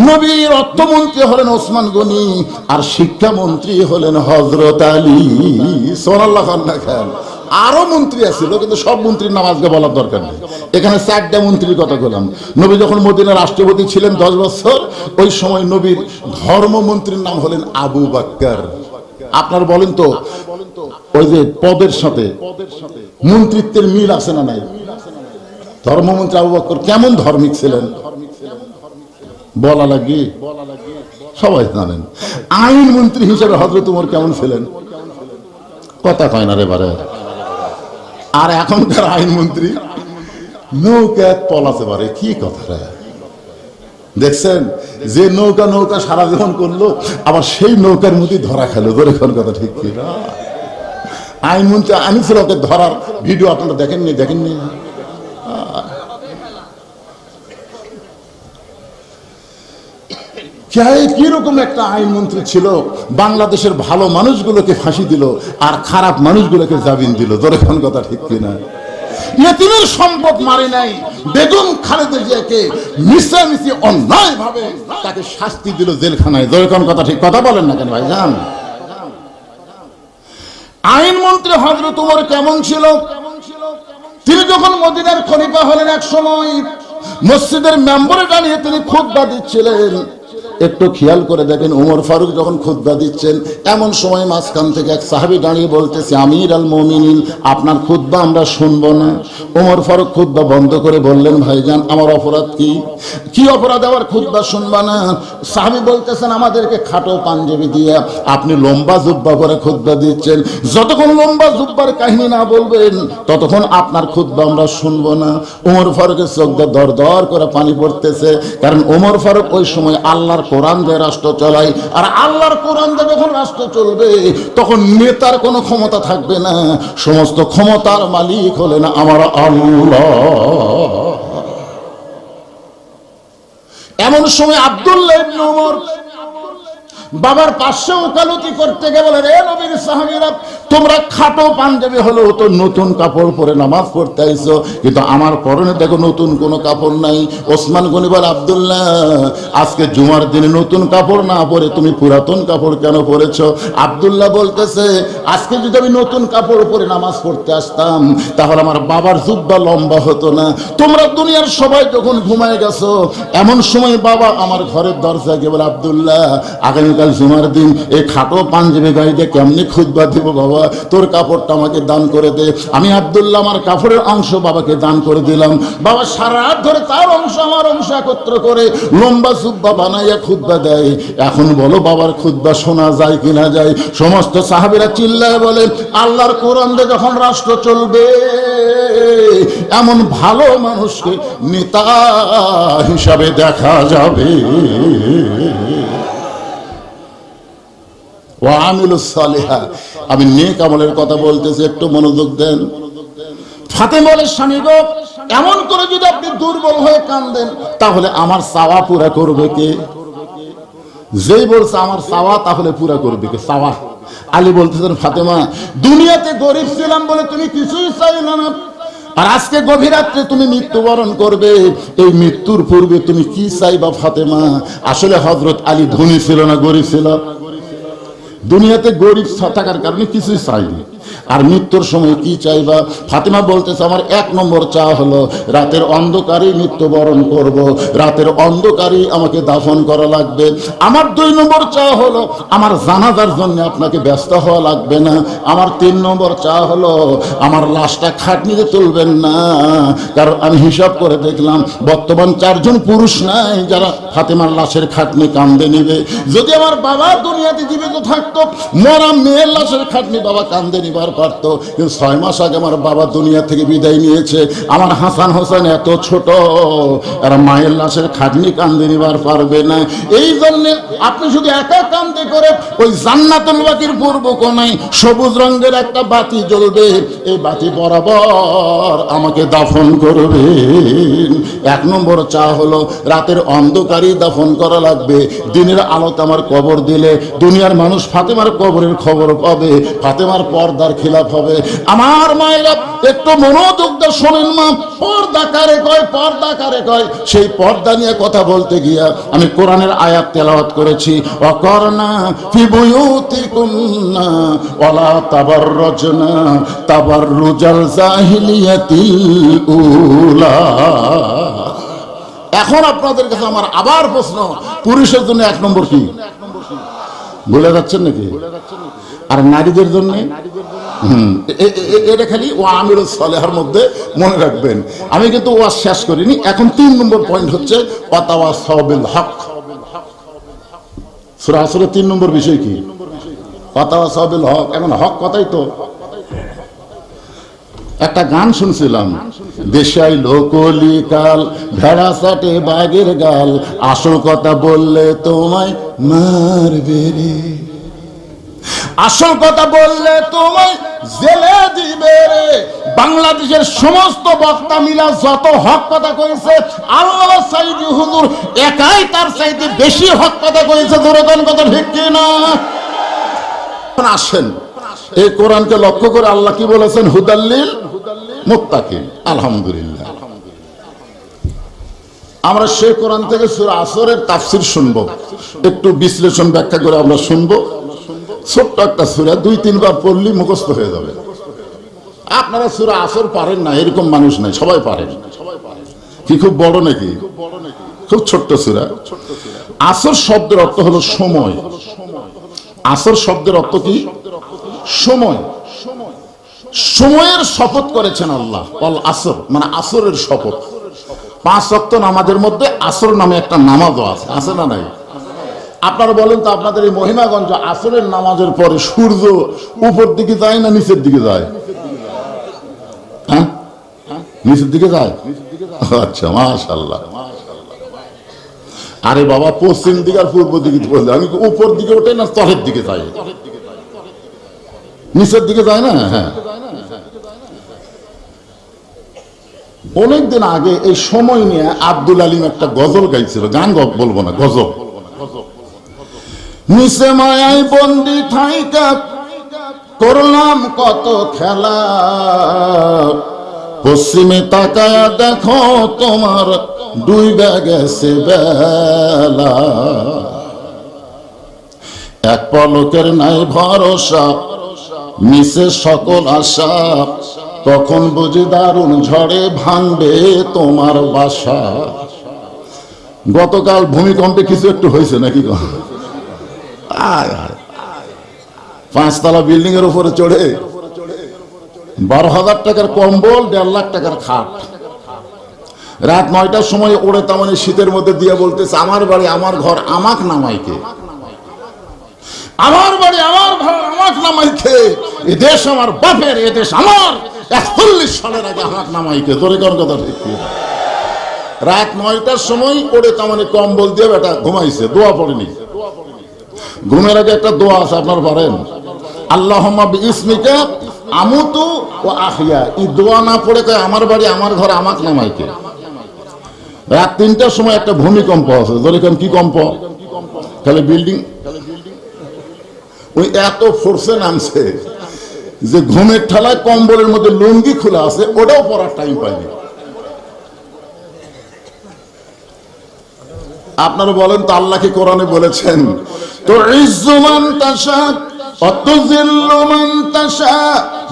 Speaker 1: নবীর অর্থমন্ত্রী হলেন ওসমান গনি, আর শিক্ষামন্ত্রী হলেন হযরত আলী। সুবহানাল্লাহ খান। আরো মন্ত্রী আছিল, কিন্তু সব মন্ত্রীর নাম আজকে বলার দরকার নেই। এখানে 4টা মন্ত্রীর কথা বললাম। নবী যখন মদিনার রাষ্ট্রপতি ছিলেন 10 বছর, ওই সময় নবীর ধর্মমন্ত্রীর নাম হলেন আবু বকর। আপনার বলেন তো ওই যে পদের সাথে মন্ত্রিত্বের মিল আছে না নাই? ধর্মমন্ত্রী আবু বকর কেমন ধার্মিক ছিলেন বলা লাগে, সবাই জানেন। আইন মন্ত্রী হিসেবে হযরত ওমর কেমন ছিলেন? কথা কয় না রে বারে। আর এখনকার আইনমন্ত্রী নৌকা পলাতে পারে, কি কথা দেখছেন? যে নৌকা নৌকা সারা জীবন করলো, আবার সেই নৌকার মধ্যে ধরা খেলো। ধরে কথা ঠিক কি না? আইনমন্ত্রী আনিছিল ওকে ধরার ভিডিও, আপনারা দেখেননি? দেখেননি? কিরকম একটা আইনমন্ত্রী ছিল, বাংলাদেশের ভালো মানুষগুলোকে ফাঁসি দিল আর খারাপ মানুষগুলোকে জামিন দিল। ধরে কথা ঠিক কিনা? ইয়েতিমের সম্পদ মারে নাই, বেগম খালেদা জিয়াকে মিশামিশি অন্যায় ভাবে তাকে শাস্তি দিল জেলখানায়। ধরে কথা ঠিক কথা বলেন না কেন ভাইজান? আইনমন্ত্রী হযরত ওমর কেমন ছিল? তিনি যখন মদিনার খলিফা হলেন, এক সময় মসজিদের মেম্বরে দাঁড়িয়ে তিনি খুতবা দিচ্ছিলেন। একটু খেয়াল করে দেখেন, ওমর ফারুক যখন খুতবা দিচ্ছেন, এমন সময় মাঝখান থেকে এক সাহাবী দাঁড়িয়ে বলতেছে, আমির আল মুমিনিন আপনার খুতবা আমরা শুনবো না। ওমর ফারুক খুতবা বন্ধ করে বললেন, ভাইজান আমার অপরাধ কি? কি অপরাধ আবার খুতবা শুনবা না? সাহাবী বলতেছেন, আমাদেরকে খাটো পাঞ্জাবি দিয়ে আপনি লম্বা জুব্বা করে খুতবা দিচ্ছেন, যতক্ষণ লম্বা জুব্বার কাহিনী না বলবেন ততক্ষণ আপনার খুতবা আমরা শুনবো না। ওমর ফারুকের চোখ দিয়ে দর দর করে পানি পড়তেছে, কারণ ওমর ফারুক ওই সময় আল্লাহর কোরআন দিয়ে রাষ্ট্র চালায়, আর আল্লাহর কোরআন দিয়ে যখন রাষ্ট্র চলবে তখন নেতার কোনো ক্ষমতা থাকবে না, সমস্ত ক্ষমতার মালিক হলেন আমার আল্লাহ। এমন সময় আব্দুল্লাহ ইবনে ওমর বাবার পাশে ওকালতি করতে গিয়ে বলে, রে নবীর সাহাবীরা তোমরা খাটো পাঞ্জাবি হলেও তো নতুন কাপড় পরে নামাজ পড়তে আইছো, কিন্তু আমার পরনে দেখো নতুন কোনো কাপড় নাই। ওসমান গনি বলে, আব্দুল্লাহ আজকে জুমার দিনে নতুন কাপড় না পরে তুমি পুরাতন কাপড় কেন পরেছো? আব্দুল্লাহ বলতেছে, আজকে যদি আমি নতুন কাপড় পরে নামাজ পড়তে আসতাম তাহলে আমার বাবার জুব্বা লম্বা হতো না। তোমরা দুনিয়ার সবাই যখন ঘুমায় গেছো, এমন সময় বাবা আমার ঘরের দরজায় গিয়ে বলে, আব্দুল্লাহ আগামীকাল জুমার দিন এই খাটো পাঞ্জাবি গায়ে দিয়ে কেমনি খুতবা দিব বাবা, তোর কাপড়টা আমাকে দান করে দে। আমি আব্দুল্লাহ আমার কাপড়ের অংশ বাবাকে দান করে দিলাম। বাবা সারা রাত ধরে তার অংশ আমার অংশ একত্র করে লম্বা জুব্বা বানাইয়া খুতবা দেয়। এখন বলো বাবার খুতবা শোনা যায় কিনা যায়? সমস্ত সাহাবীরা চিল্লায় বলে, আল্লাহর কোরআন দিয়ে যখন রাষ্ট্র চলবে এমন ভালো মানুষকে নেতা হিসাবে দেখা যাবে। আমি নেক আমলের কথা বলতেছি, একটু মনোযোগ দেন। ফাতেমা বলে, স্বামী গো এমন করে যদি আপনি দুর্বল হয়ে কাঁদেন তাহলে আমার চাওয়া পুরা করবে কে? যেই বলছে আমার চাওয়া তাহলে পুরা করবে কে? চাওয়া। আলী বলতেছেন, ফাতেমা দুনিয়াতে গরিব ছিলাম বলে তুমি কিছুই চাইলে না, আর আজকে গভীর রাত্রে তুমি মৃত্যুবরণ করবে, এই মৃত্যুর পূর্বে তুমি কি চাইবা ফাতেমা? আসলে হযরত আলী ধনী ছিল না গরিব ছিল? দুনিয়াতে গরিব থাকার কারণে কিছুই চাইনি। আর মৃত্যুর সময় কি চাইবা? ফাতেমা বলতেছে আমার 1 নম্বর চা হলো রাতের অন্ধকারেই মৃত্যুবরণ করব, রাতের অন্ধকারেই আমাকে দাফন করা লাগবে। আমার 2 নম্বর চা হলো আমার জানাজার জন্য আপনাকে ব্যস্ত হওয়া লাগবে না। আমার 3 নম্বর চা হলো আমার লাশটা খাটনিতে তুলবেন না, কারণ আমি হিসাব করে দেখলাম বর্তমান 4 জন পুরুষ নাই যারা ফাতেমার লাশের খাটনি কান্দে নিবে। যদি আমার বাবা দুনিয়াতে জীবিত থাকতো, মরা মেয়ের লাশের খাটনি বাবা কান্দে নিবার পারতো, কিন্তু 6 মাস আগে আমার বাবা দুনিয়া থেকে বিদায় নিয়েছে। আমার হাসান হোসেন এত ছোট, আর মায়ের লাশের খাটনি কান্দে নিবার পারবে না। এই জন্য আপনি শুধু একা কান্দে করে ওই জান্নাতুল বাকির পূর্ব কোণায় সবুজ রঙের একটা বাতি জ্বলবে, এই বাতি বরাবর আমাকে দাফন করবেন। 1 নম্বর চা হলো রাতের অন্ধকারই দাফন করা লাগবে। দিনের আলোতে আমার কবর দিলে দুনিয়ার মানুষ ফাতেমার কবরের খবর পাবে, ফাতেমার পর্দার খিলাফ হবে। আমার মায়েরা একটু মনোযোগ দিয়ে শোনেন মা, পর্দা কারে কয়, পর্দা কারে কয়? সেই পর্দা নিয়ে কথা বলতে গিয়া আমি কোরআনের আয়াত তেলাওয়াত করেছি, ওয়াকরনা ফি বুয়ুতিকুন্না ওয়ালা তাবাররুজনা তাবাররুজাল জাহিলিয়াতিল উলা। এখন আপনাদের কাছে আমার আবার প্রশ্ন, পুরুষের জন্য 1 নম্বর কি বলে যাচ্ছেন নাকি? আর নারীদের জন্য এটা খালি ও আমিরুস সালেহার মধ্যে মনে রাখবেন। আমি কিন্তু ওয়াজ শেষ করিনি। এখন 3 নম্বর পয়েন্ট হচ্ছে ওয়াতাওয়াসাউ বিল হক। সূরা আসরের 3 নম্বর বিষয় কি? ওয়াতাওয়াসাউ বিল হক। এখন হক কথাই তো। একটা গান শুনছিলাম, দেশাই লোকলি কাল ভেড়া সাটে বাঘের গাল, আসল কথা বললে তোমায় মারবে রে, আসল কথা বললে তোমায় জেলে দিবে রে। বাংলাদেশের সমস্ত বক্তা মিলা যত হক কথা কইছে, আল্লাহ সাইদি হুজুর একাই তার চাইতে বেশি হক কথা কইছে। দুরকম কথা ঠিক কি না? আসেন এই কোরআনকে লক্ষ্য করে আল্লাহ কি বলেছেন? হুদাল্লিল মুত্তাকিন। আলহামদুলিল্লাহ, আমরা সেই কোরআন থেকে সূরা আসরের তাফসীর শুনবো, একটু বিশ্লেষণ ব্যাখ্যা করে আমরা শুনবো। ছোট্ট একটা সূরা 2-3 বার পড়লেই মুখস্থ হয়ে যাবে। আপনারা সূরা আসর পারেন না এরকম মানুষ নাই, সবাই পারেন। কি খুব বড় নাকি? খুব ছোট্ট সূরা। আসর শব্দের অর্থ হলো সময়। আসর শব্দের অর্থ কি? সময়। সময়ের শপথ করেছেন আল্লাহ। অল আসর মানে আসরের শপথ। 5 ওয়াক্ত নামাজের মধ্যে আসর নামে একটা নামাজও আছে, আছে না নাই? আপনারা বলেন তো, আপনাদের এই মহিমাগঞ্জ আসরের নামাজের পরে সূর্য উপর দিকে যায় না নিচের দিকে যায়? হ্যাঁ, নিচের দিকে যায়। আচ্ছা, মাশাআল্লাহ। আরে বাবা, পশ্চিম দিকে আর পূর্ব দিকে বললে আমি উপর দিকে ওঠে না তলের দিকে যাই? নিচের দিকে যায় না? হ্যাঁ। অনেকদিন আগে এই সময় নিয়ে আব্দুল আলিম একটা গজল গাইছিল, গান বলবো না, গজল। নিচে মায়াই বন্দি থাইকা করলাম কত খেলা, পশ্চিমে তাকায়া দেখো তোমার ডুইবা গেছে বেলা, এক পলকের নাই ভরসা মিশে সকল আশা, তখন বুঝি দারুণ ঝড়ে ভাঙবে তোমার বাসা। গতকাল ভূমিকম্পে কিছু একটু হয়েছে নাকি? 5 তলা বিল্ডিং এর উপরে চড়ে 12,000 টাকার কম্বল, 1.5 লাখ টাকার খাট, রাত 9টার সময় ওড়ে তামানে শীতের মধ্যে দিয়ে বলতেছে আমার বাড়ি আমার ঘর আমাক নামাইকে, আমার বাড়ি আমার ঘর আমাক নামাইকে, এ দেশ আমার বাপের, এ দেশ আমার, 41 সালের আগে আমাক নামাইকে। তোরে কোন কথা ঠিক? রাত 9টার সময় ওড়ে তামানে কম্বল দিয়ে বেটা ঘুমাইছে, দোয়া পড়েনি। ঘুমের আগে একটা দোয়া আছে, আপনার পারেন? আল্লাহুম্মা বিইসমিকা আমুতু ওয়া আহইয়া। এই দোয়া না পড়ে কয় আমার বাড়ি আমার ঘর আমাক নামাইকে। রাত 3টার সময় একটা ভূমিকম্প আছে। যেরকম কি কম্প? খালি বিল্ডিং ওই এত ফোর্সে নামছে, যে ঘুমের ঠেলায় কম্বলের মধ্যে লুঙ্গি খোলা আছে ওটাও পরার টাইম পাইনি। আপনারা বলেন তো আল্লাহ কি কোরআনে বলেছেন তো ইজ্জু মান তাশা ওয়া তুযিল্লু মান তাশা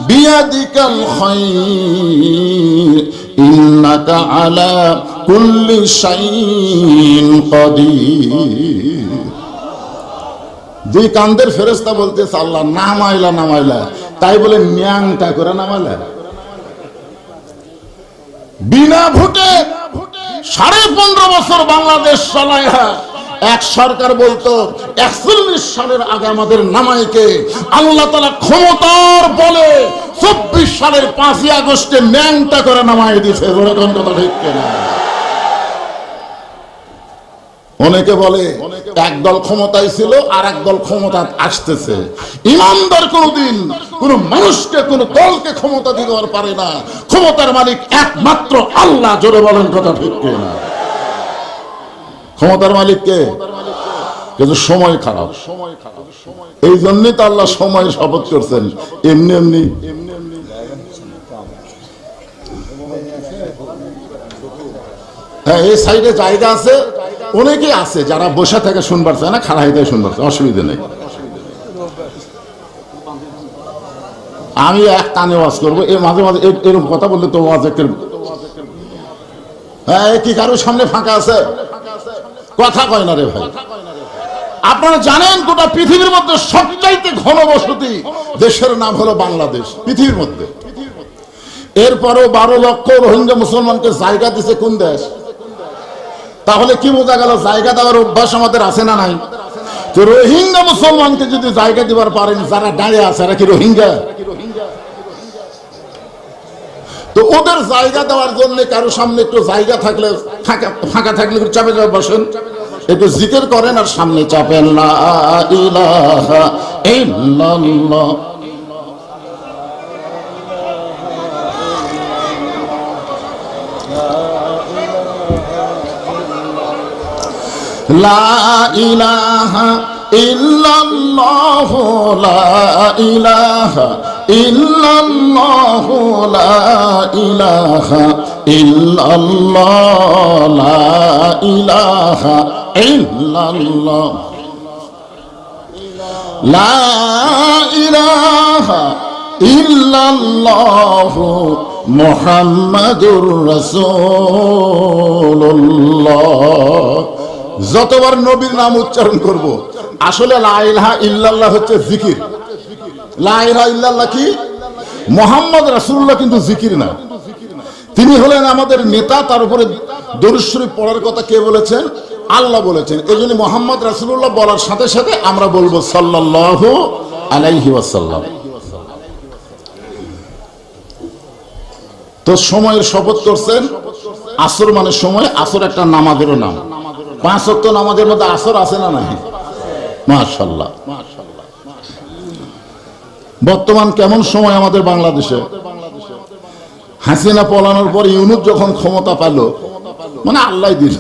Speaker 1: বিয়াদিকাল খায়র ইন্নাকা আলা কুল্লি শাইইন কাদির। যে কান্দের ফেরেশতা বলতেছে আল্লাহ নামাইলা তাই বলে ন্যাংটা করে নামাইলা বিনা ভোটে 15.5 বছর বাংলাদেশ চালায় এক সরকার বলতো 41 সালের আগে আমাদের নামাইকে আল্লাহ তাআলা ক্ষমতার বলে 24 সালের 5ই আগস্টে ন্যাংটা করে নামাই দিয়েছে। এরকম কথা ঠিক কিনা? অনেকে বলে একদল ক্ষমতায় ছিল আর একদল ক্ষমতা আসতেছে। ইমানদার কোনদিন কোন মানুষকে কোন দলকে ক্ষমতা দিতে পারে না। ক্ষমতার মালিক একমাত্র আল্লাহ। জোরে বলেন কথা ঠিক কিনা? ক্ষমতার মালিক কে? কিন্তু সময় খারাপ। এই জন্যই তো আল্লাহ সময় শপথ করছেন। এমনি হ্যাঁ, এই সাইডে জায়গা আছে, অনেকে আছে যারা বসে থেকে শুনবার চায় না, খাড়া হইতে শুনবার চায়, অসুবিধা নেই। আমি এক কানে ওয়াজ করবো, এর মাঝে মাঝে এরকম কথা বললে তো ওয়াজ একটা হ্যাঁ কি কারোর সামনে ফাঁকা আছে? কথা কয় না রে ভাই। আপনারা জানেন গোটা পৃথিবীর মধ্যে সবচাইতে ঘনবসতি দেশের নাম হলো বাংলাদেশ পৃথিবীর মধ্যে। এরপরও 12 লক্ষ রোহিঙ্গা মুসলমানকে জায়গা দিছে কোন দেশ? তাহলে কি বোঝা গেল জায়গা দেওয়ার অভ্যাস আমাদের আছে না নাই? তো রোহিঙ্গা মুসলমানকে যদি জায়গা দিবার পারেন, যারা দাঁড়িয়ে আছে এরা কি রোহিঙ্গা? তো ওদের জায়গা দেওয়ার জন্য কারো সামনে একটু জায়গা থাকলে ফাঁকা থাকলে চাপে যাবে বসেন, একটু জিকির করেন আর সামনে চাপেন লা ইলাহা ইল্লাল্লাহ লা ইলাহা ইল্লাল্লাহ লা ইলাহা ইল্লাল্লাহ লা ইলাহা ইল্লাল্লাহ লা ইলাহা ইল্লাল্লাহ লা ইলাহা ইল্লাল্লাহ মুহাম্মাদুর রাসূলুল্লাহ। যতবার নবীর নাম উচ্চারণ করব, আসলে লা ইলাহা ইল্লাল্লাহ হচ্ছে জিকির। লা ইলাহা ইল্লাল্লাহ কি? মুহাম্মদ রাসূলুল্লাহ কিন্তু জিকির না। তিনি হলেন আমাদের নেতা, তার উপরে দরুদ শরীফ পড়ার কথা কে বলেছেন? আল্লাহ বলেছেন। এজন্য মুহাম্মদ রাসূলুল্লাহ বলার সাথে সাথে আমরা বলবো সাল্লাল্লাহু আলাইহি ওয়াসাল্লাম। তো সময়ের শপথ করছেন, আসর মানে সময়, আসর একটা নামাজেরও নাম। 5 ওয়াক্ত নামাজের মধ্যে আসর আছে না নাই? মাশাআল্লাহ। বর্তমান কেমন সময় আমাদের বাংলাদেশে? হাসিনা পলানোর পর ইউনূস যখন ক্ষমতা পেল, মানে আল্লাহ দিল,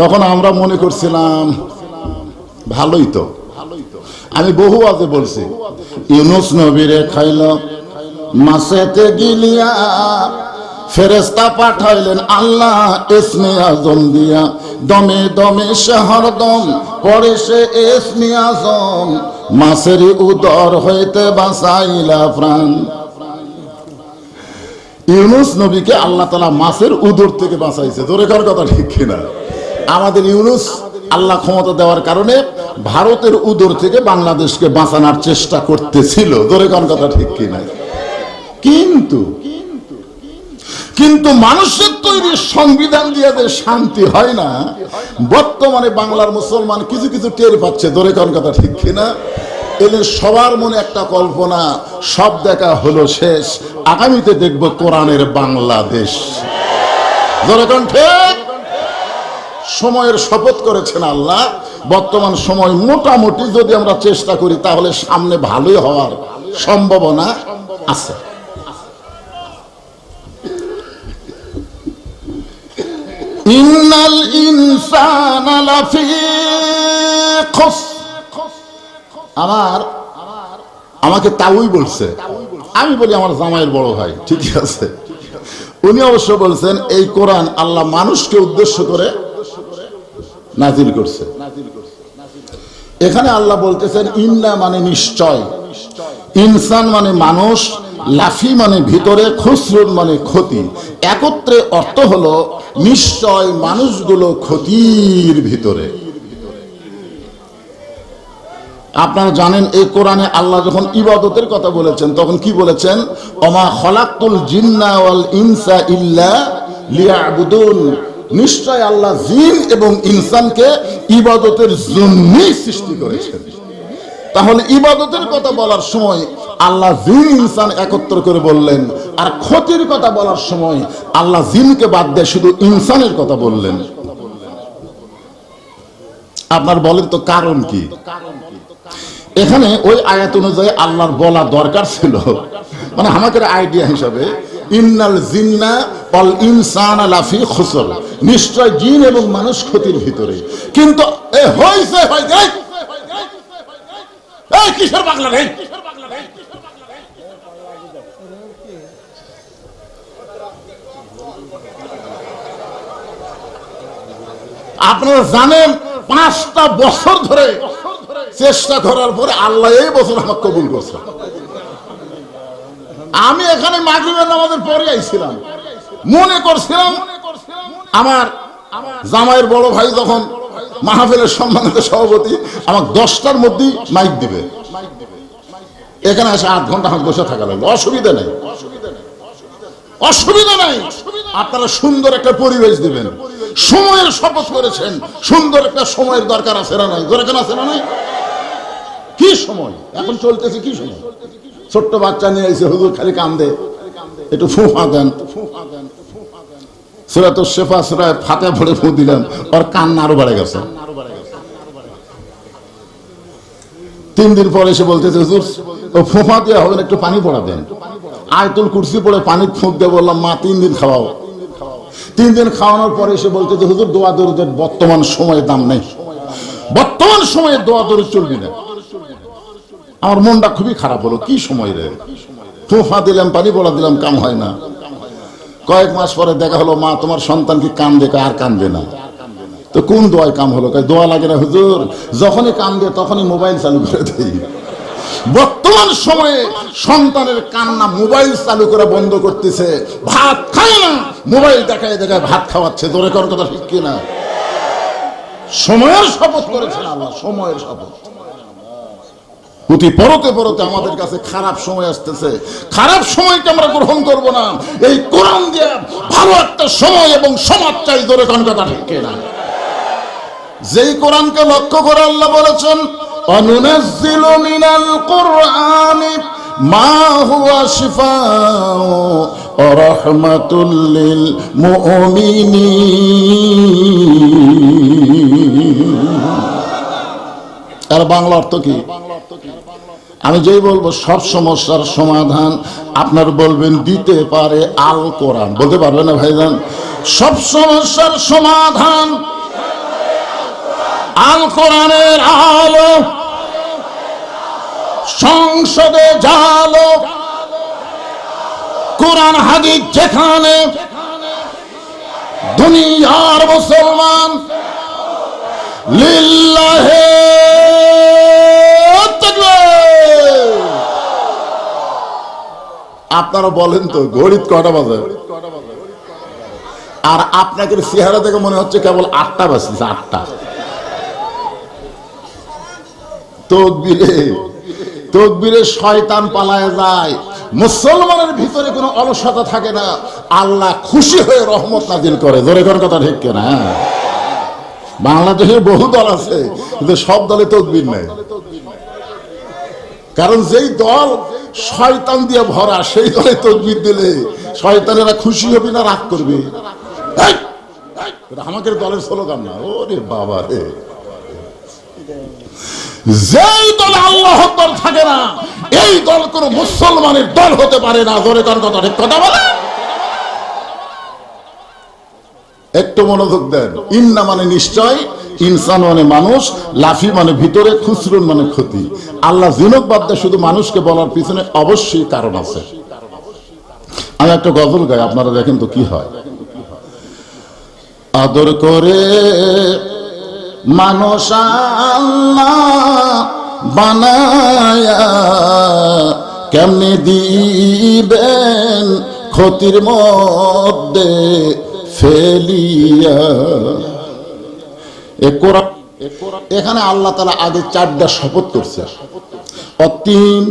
Speaker 1: তখন আমরা মনে করছিলাম ভালোই তো। আমি বহু আগে বলছি, ইউনূস নবীরে খাইল মাছেতে গিলিয়া, ফেরেশতা পাঠাইলেন আল্লাহ ইসমে আজম দিয়া, দমে দমে শহর দম পড়ে সে ইসমে আজম, মাছের উদর হইতে বাঁচাইলা প্রাণ। ইউনূস নবীকে আল্লাহ তাআলা মাছের উদর থেকে বাঁচাইছে। ধরে কার কথা ঠিক কিনা? আমাদের ইউনূস আল্লাহ ক্ষমতা দেওয়ার কারণে ভারতের উদর থেকে বাংলাদেশকে বাঁচানোর চেষ্টা করতেছিল। ধরে কার কথা ঠিক কিনা? কিন্তু মানুষের তৈরি সংবিধান দিয়ে যে শান্তি হয় না, বর্তমানে বাংলার মুসলমান কিছু কিছু টের পাচ্ছে। ধরে কোন কথা ঠিক কিনা? এদের সবার মনে একটা কল্পনা, সব দেখা হলো শেষ, আগামীতে দেখব কোরআনের বাংলাদেশ। ধরে কোন ঠিক? সময়ের শপথ করেছেন আল্লাহ। বর্তমান সময় মোটামুটি যদি আমরা চেষ্টা করি তাহলে সামনে ভালোই হওয়ার সম্ভাবনা আছে। ইন্নাল ইনসানা লাফি খুসর। আমাকে তাওই বলছে, আমি বলি আমার জামাইয়ের বড় ভাই, ঠিক আছে। উনি অবশ্য বলছেন এই কোরআন আল্লাহ মানুষকে উদ্দেশ্য করে নাজিল করছে। এখানে আল্লাহ বলতেছেন ইন্না মানে নিশ্চয়, ইনসান মানে মানুষ, লাফি মানে ভিতরে, খুসরুন মানে ক্ষতি। একত্রে অর্থ হলো নিশ্চয় মানুষগুলো ক্ষতির ভিতরে। আপনারা জানেন এই কোরআনে আল্লাহ যখন ইবাদতের কথা বলেছেন তখন কি বলেছেন? ওমা খলাকতুল জিন্না ওয়াল ইনসা ইল্লা লিয়াবুদুন। নিশ্চয় আল্লাহ জিন এবং ইনসানকে ইবাদতের জন্যই সৃষ্টি করেছেন। তাহলে ইবাদতের কথা বলার সময় আল্লাহ জিন ইনসান একত্র করে বললেন, আর ক্ষতির কথা বলার সময় আল্লাহ জিনকে বাদ দিয়ে শুধু ইনসানের কথা বললেন। আপনার বলেন তো কারণ কি? এখানে ওই আয়াত অনুযায়ী আল্লাহর বলা দরকার ছিল, মানে আমাদের আইডিয়া হিসাবে, ইন্নাল জিন্না ওয়াল ইনসানা লাফি খুসর, নিশ্চয় জিন এবং মানুষ ক্ষতির ভিতরে। কিন্তু এ হইছে এই কিশোর পাগলা রে, আপনারা জানেন 5টা বছর ধরে চেষ্টা করার পরে আল্লাহ এই বছর আমাকে কবুল করছে। আমি এখানে মাগরিবের নামাজের পরে আইছিলাম, মনে করছিলাম আমার জামাইয়ের বড় ভাই যখন মাহফিলের সম্মানিত সভাপতি আমাকে 10টার মধ্যেই মাইক দিবে, এখানে এসে 8 ঘন্টা হাত বসে থাকা লাগলো। অসুবিধা নেই, অসুবিধা নাই। আপনারা সুন্দর একটা পরিবেশ দিবেন, সময়ের শপথ করেছেন, সুন্দর একটা সময়ের দরকার আছে না নাই? দরকার আছে না নাই? কি সময় এখন চলতেছে? কি সময়? ছোট্ট বাচ্চা নিয়ে এসে হুজুর খালি কান্দে, একটু ফুফা দেন। সূরাতুশ শিফা সূরা ফাতিহা পড়ে ফু দিলাম, ওর কান্না আরো বেড়ে গেছে। 3 দিন পরে এসে বলতেছে হুজুর ও ফুফা দিয়ে হবে না, একটু পানি পড়া দেন। আয়াতুল কুরসি পড়ে পানি ফুঁক দিয়ে বললাম মা 3 দিন খাওয়াও। 3 দিন খাওয়ানোর পরে এসে বলতেছে হুজুর দোয়া দরুদের বর্তমান সময়ে দাম নেই, বর্তমান সময়ে দোয়া দরুদ চলবি না। আমার মনটা খুবই খারাপ হলো। কি সময় রে, ফুফা দিলাম, পানি পড়া দিলাম, কাম হয় না। কয়েক মাস পরে দেখা হলো মা তোমার সন্তান কি কান্দে? আর কান্দে না। তো কোন দোয়ায় কাম হলো? দোয়া লাগে না হুজুর, যখনই কান্দে তখনই মোবাইল চালু করে দেই। বর্তমান সময়ে সন্তানের কান্না মোবাইল চালু করে বন্ধ করতেছে, ভাত খায় না, মোবাইল দেখায় দেখায় ভাত খাওয়াচ্ছে। দূরে কর কথা ঠিক কিনা? সময়ের শপথ করেছেন আল্লাহ, সময়ের শপথ। প্রতি পরতে পরতে আমাদের কাছে খারাপ সময় আসতেছে, খারাপ সময়কে আমরা গ্রহণ করব না। এই কোরআন দিয়ে ভালো একটা সময় এবং সমাজ চাই। দূরে কোন কথা ঠিক কিনা? যেই কোরআনকে লক্ষ্য করে আল্লাহ বলেছেন অনুনাজ্জিলু মিনাল কুরআনি মা হুয়া শিফাউ ওয়া রাহমাতুল লিল মুমিনিন। আর বাংলা অর্থ কি? আমি যেই বলবো সব সমস্যার সমাধান আপনার বলবেন দিতে পারে আল কোরআন। বলতে পারবেন না ভাইজান? সব সমস্যার সমাধান আল কোরআনের আলো, সংসদে জালো, কোরআন হাদিস যেখানে, দুনিয়ার মুসলমান লিল্লাহে তাকবীর। আপনারা বলেন তো ঘড়িতে কটা বাজে? আর আপনাকে চেহারা দেখে মনে হচ্ছে কেবল 8টা বাজছে। 8টা। তকবীরে শয়তান পালায় যায়, মুসলমানের ভিতরে কোনো অলসতা থাকে না। আল্লাহ খুশি হয়ে রহমত নাজিল করে। জোরে কোন কথা ঠিক কিনা? বাংলাদেশে বহু দল আছে কিন্তু সব দলে তকবীর নেই, কারণ যেই দল শয়তান দিয়ে ভরা সেই দলে তকবীর দিলে শয়তানেরা খুশি হবে না রাগ করবে? আমাদের দলের স্লোগান না। ওরে বাবা রে, যেই দল আল্লাহ আকবার থাকে না এই দল কোন মুসলমানের দল হতে পারে না। জোরে কোন কথা ঠিক কথা বলে? একটু মনোযোগ দেন। ইন্না মানে নিশ্চয়, ইনসান মানে মানুষ, লাফি মানে ভিতরে, খুসরুন মানে ক্ষতি। আল্লাহ জিনক বাদ দিয়ে শুধু মানুষকে বলার পিছনে অবশ্যই কারণ আছে। আমি একটা গজল গাই, আপনারা দেখেন তো কি হয়। আদর করে মানুষ আল্লাহ বানায়া কেমনে দিবেন ক্ষতির মধ্যে ফেলিয়া। এখানে আল্লাহ তাআলা আগে 4টা শপথ করছে, অতীন,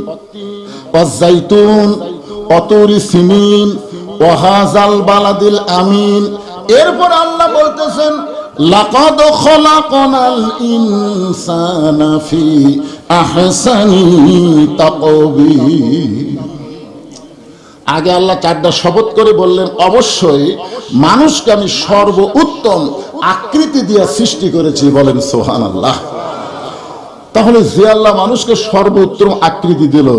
Speaker 1: ওয়াজাইতুন, ওয়াতুরি সিনিন, ওয়াহাজাল বালাদিল আমিন। এরপর আল্লাহ বলতেছেন লাকাদ খলাকনাল ইনসানা ফি আহসানি তাকওয়িম। আগে আল্লাহ 4টা শপথ করে বললেন অবশ্যই মানুষকে আমি সর্বোত্তম আকৃতি দিয়ে সৃষ্টি করেছি, বলেন সুবহানাল্লাহ। তাহলে যে আল্লাহ মানুষকে সর্বোত্তম আকৃতি দিল,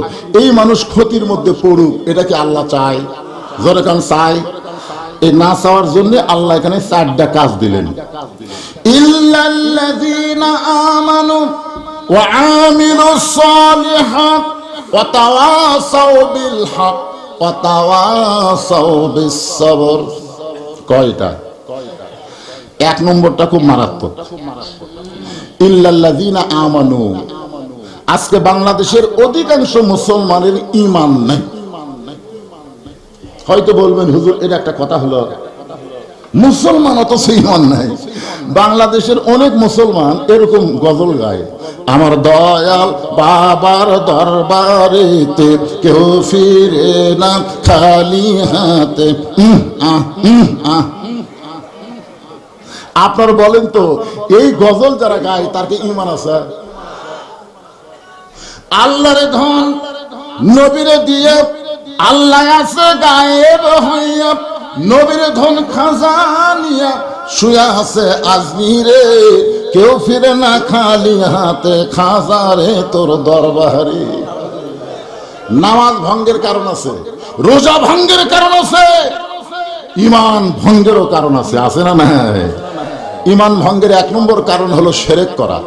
Speaker 1: এই মানুষ ক্ষতির মধ্যে পড়ুক, এটা কি আল্লাহ চায়? জোরে কান চায়? এই না চাওয়ার জন্য আল্লাহ এখানে 4টা কাজ দিলেন। ইল্লাল্লাযীনা আমানু ওয়া আমিলুস সালিহাত ওয়া তাওয়াসাউ বিল হক ওয়া তাওয়াসাউ বিস সবর। কয়টা? 1 নম্বরটা খুব মারাত্মক, ইল্লাল্লাযীনা আমানু। আজকে বাংলাদেশের অধিকাংশ মুসলমানের ঈমান নাই। হয়তো বলবেন হুজুর এটা একটা কথা হলো, মুসলমান অথচ ঈমান নাই। বাংলাদেশের অনেক মুসলমান এরকম গজল গায়, আমার দয়াল বাবার দরবারেতে কেউ ফিরে না খালি হাতে। আপনার বলেন তো এই গজল যারা গায় তার কি ঈমান আছে? আল্লাহরে ধন নবীরে দিয়ে আল্লাহ আছে গায়েব হইয়া, নবীর ধন খাজানিয়া শুয়া আছে আজমিরে, কেউ ফিরে না খালি হাতে খাজারে তোর দরবারে। নামাজ ভঙ্গের কারণ আছে, রোজা ভঙ্গের কারণ আছে, ঈমান ভঙ্গেরও কারণ আছে, আছে না? না, ঈমান ভঙ্গের 1 নম্বর কারণ হলো শিরক করা।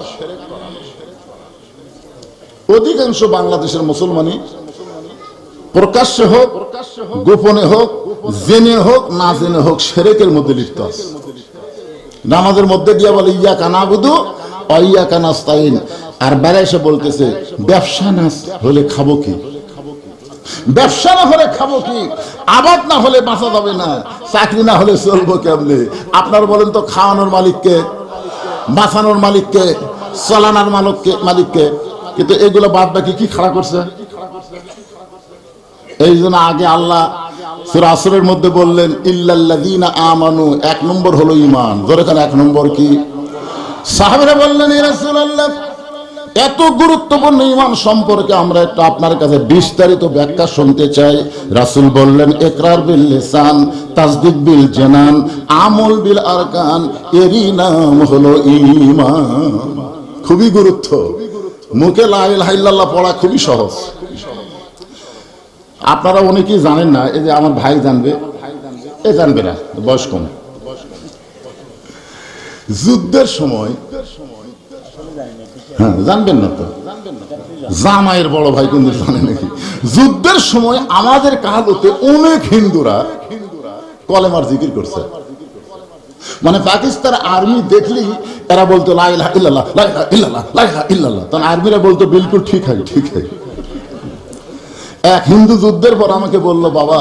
Speaker 1: অধিকাংশ বাংলাদেশের মুসলমানই প্রকাশ্যে হোক গোপনে হোক জেনে হোক না জেনে হোক শিরকের মধ্যে লিপ্ত আছে। নামাজের মধ্যে দিয়ে বলে ইয়াকা নাবুদু ওয়া ইয়াকা নাস্তাইন, আর বাইরে এসে বলতেছে ব্যবসা না হলে খাবো কি, ব্যবসা না হলে খাবো কি, আবাদ না হলে বাঁচা যাবে না, চাকরি না হলে চলবো কেমনে। আপনার বলেন তো খাওয়ানোর মালিককে, বাঁচানোর মালিককে, চলানোর মালিককে। কিন্তু এগুলো বাদ বাকি কি খাড়া করছে? এই জন্য আগে আল্লাহ সূরা আসরের মধ্যে বললেন ইল্লাল্লাযীনা আমানু, 1 নম্বর হলো ঈমান। জোরে কান 1 নম্বর কি? সাহাবীরা বললেন ইয়া রাসূলুল্লাহ এত গুরুত্বপূর্ণ ঈমান সম্পর্কে আমরা একটু আপনার কাছে বিস্তারিত ব্যাখ্যা শুনতে চাই। রাসূল বললেন ইকরার বিল লিসান, তাসদীক বিল জানান, আমল বিল আরকান, এরই নাম হলো ঈমান। খুবই গুরুত্ব। মুখে লা ইলাহা ইল্লাল্লাহ পড়া খুবই সহজ। আপনারা অনেকেই জানেন না, এই যে আমার ভাই জানবে, এ জানবে না, বয়স কম। যুদ্ধের সময়, হ্যাঁ জানবেন না তো, জামাইয়ের বড় ভাই কিন্তু জানে নাকি? যুদ্ধের সময় আমাদের কাহালতে অনেক হিন্দুরা কলেমার জিকির করছে। মানে পাকিস্তান আর্মি দেখলি এরা বলতো লা ইলাহা ইল্লাল্লাহ, লা ইলাহা ইল্লাল্লাহ, লা ইলাহা ইল্লাল্লাহ। তখন আর্মিরা বলতো বিলকুল ঠিক হয়, ঠিক হয়। এক হিন্দু যুদ্ধের পর আমাকে বলল বাবা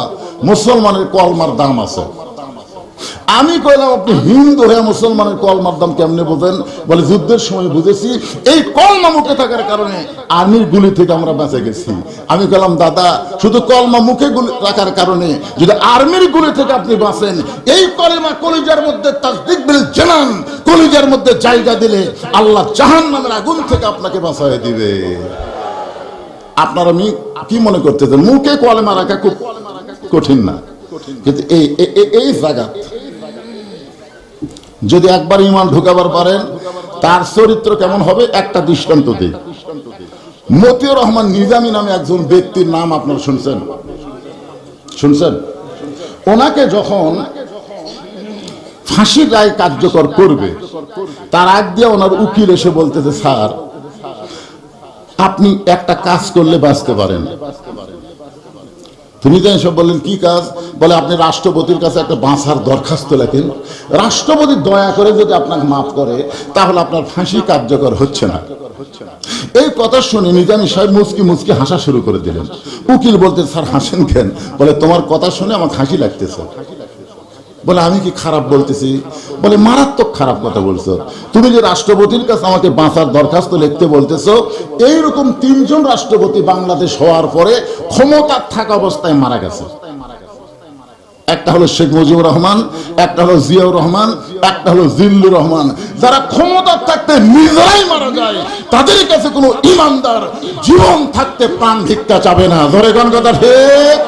Speaker 1: মুসলমানের কলমার দাম আছে। আমি কইলাম আপনি হিন্দু হয়ে মুসলমানের কলমার দাম কেমনে বোঝেন? বলে যুদ্ধের সময় বুঝেছি, এই কলমা মুখে থাকার কারণে আর্মির গুলি থেকে আমরা বেঁচে গেছি। আমি বললাম দাদা শুধু কলমা মুখে রাখার কারণে যদি আর্মির গুলি থেকে আপনি বাঁচেন, এই কলমা কলিজার মধ্যে তাসদীক বিল জানান, কলিজার মধ্যে জায়গা দিলে আল্লাহ জাহান্নামের আগুন থেকে আপনাকে বাঁচায় দিবে। আপনারা কি মনে করতেছেন মুখে কলমা রাখা খুব কঠিন না? কিন্তু এই জায়গা যদি একবার ঈমান ঢুকাবার পারেন তার চরিত্র কেমন হবে একটা দৃষ্টান্ত দিই। মতিউর রহমান নিজামী নামে একজন ব্যক্তির নাম আপনারা শুনছেন? ওনাকে যখন ফাঁসির রায় কার্যকর করবে, তার আগ দিয়ে ওনার উকিল এসে বলতেছে, স্যার আপনি একটা কাজ করলে বাঁচতে পারেন। তিনি জানেন সব বললেন, কি কাজ? বলে আপনি রাষ্ট্রপতির কাছে একটা বাঁচার দরখাস্ত লেখেন, রাষ্ট্রপতি দয়া করে যদি আপনাকে মাফ করে তাহলে আপনার ফাঁসি কার্যকর হচ্ছে না। এই কথা শুনে নিজামী সাহেব মুচকি মুচকি হাসা শুরু করে দিলেন। উকিল বলতে, স্যার হাসেন কেন? বলে তোমার কথা শুনে আমার হাসি লাগতেছে। বলে আমি কি খারাপ বলতেছি? বলে মারাত্মক খারাপ কথা বলছো। তুমি যে রাষ্ট্রপতির কাছে আমাকে বাঁচার দরখাস্ত লিখতে বলতেছো, এইরকম 3 জন রাষ্ট্রপতি বাংলাদেশ হওয়ার পরে ক্ষমতা থাকা অবস্থায় মারা গেছে। একটা হলো শেখ মুজিবুর রহমান, একটা হলো জিয়াউর রহমান, একটা হলো জিল্লুর রহমান। যারা ক্ষমতা থাকতে নিজেরাই মারা যায়, তাদের কাছে কোনো ইমানদার জীবন থাকতে প্রাণ ভিক্ষা চাবে না। ধরে কোন কথা ঠিক?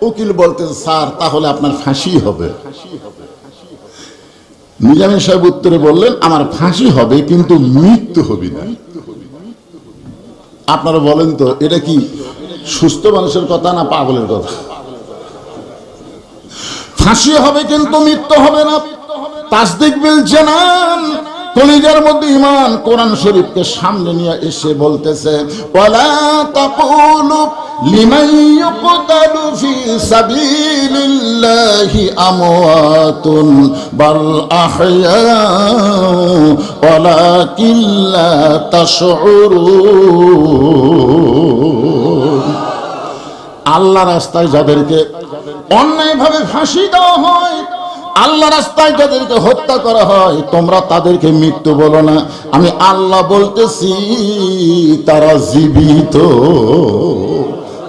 Speaker 1: উকিল বলতে, স্যার তাহলে আপনার ফাঁসি হবে। নিজামী সাহেব উত্তরে বললেন, আমার ফাঁসি হবে কিন্তু মৃত্যু হবে না। আপনারা বলেন তো, এটা কি সুস্থ মানুষের কথা না পাগলের কথা? ফাঁসি হবে কিন্তু মৃত্যু হবে না। তাসদিক বিল জানান, কলিজার মধ্যে ঈমান। কোরআন শরীফকে সামনে নিয়ে এসে বলতেছে, ওয়ালা তাকুলু লিমান ইউকতালু ফি সাবিলিল্লাহি আমওয়াতুন বাল আহইয়া ওয়ালাকিন লা তাশউরুন। আল্লাহ রাস্তায় যাদেরকে অন্যায়ভাবে ফাঁসি দেওয়া হয়, আল্লাহ রাস্তায় যাদেরকে হত্যা করা হয়, তোমরা তাদেরকে মৃত্যু বলো না, আমি আল্লাহ বলতেছি তারা জীবিত।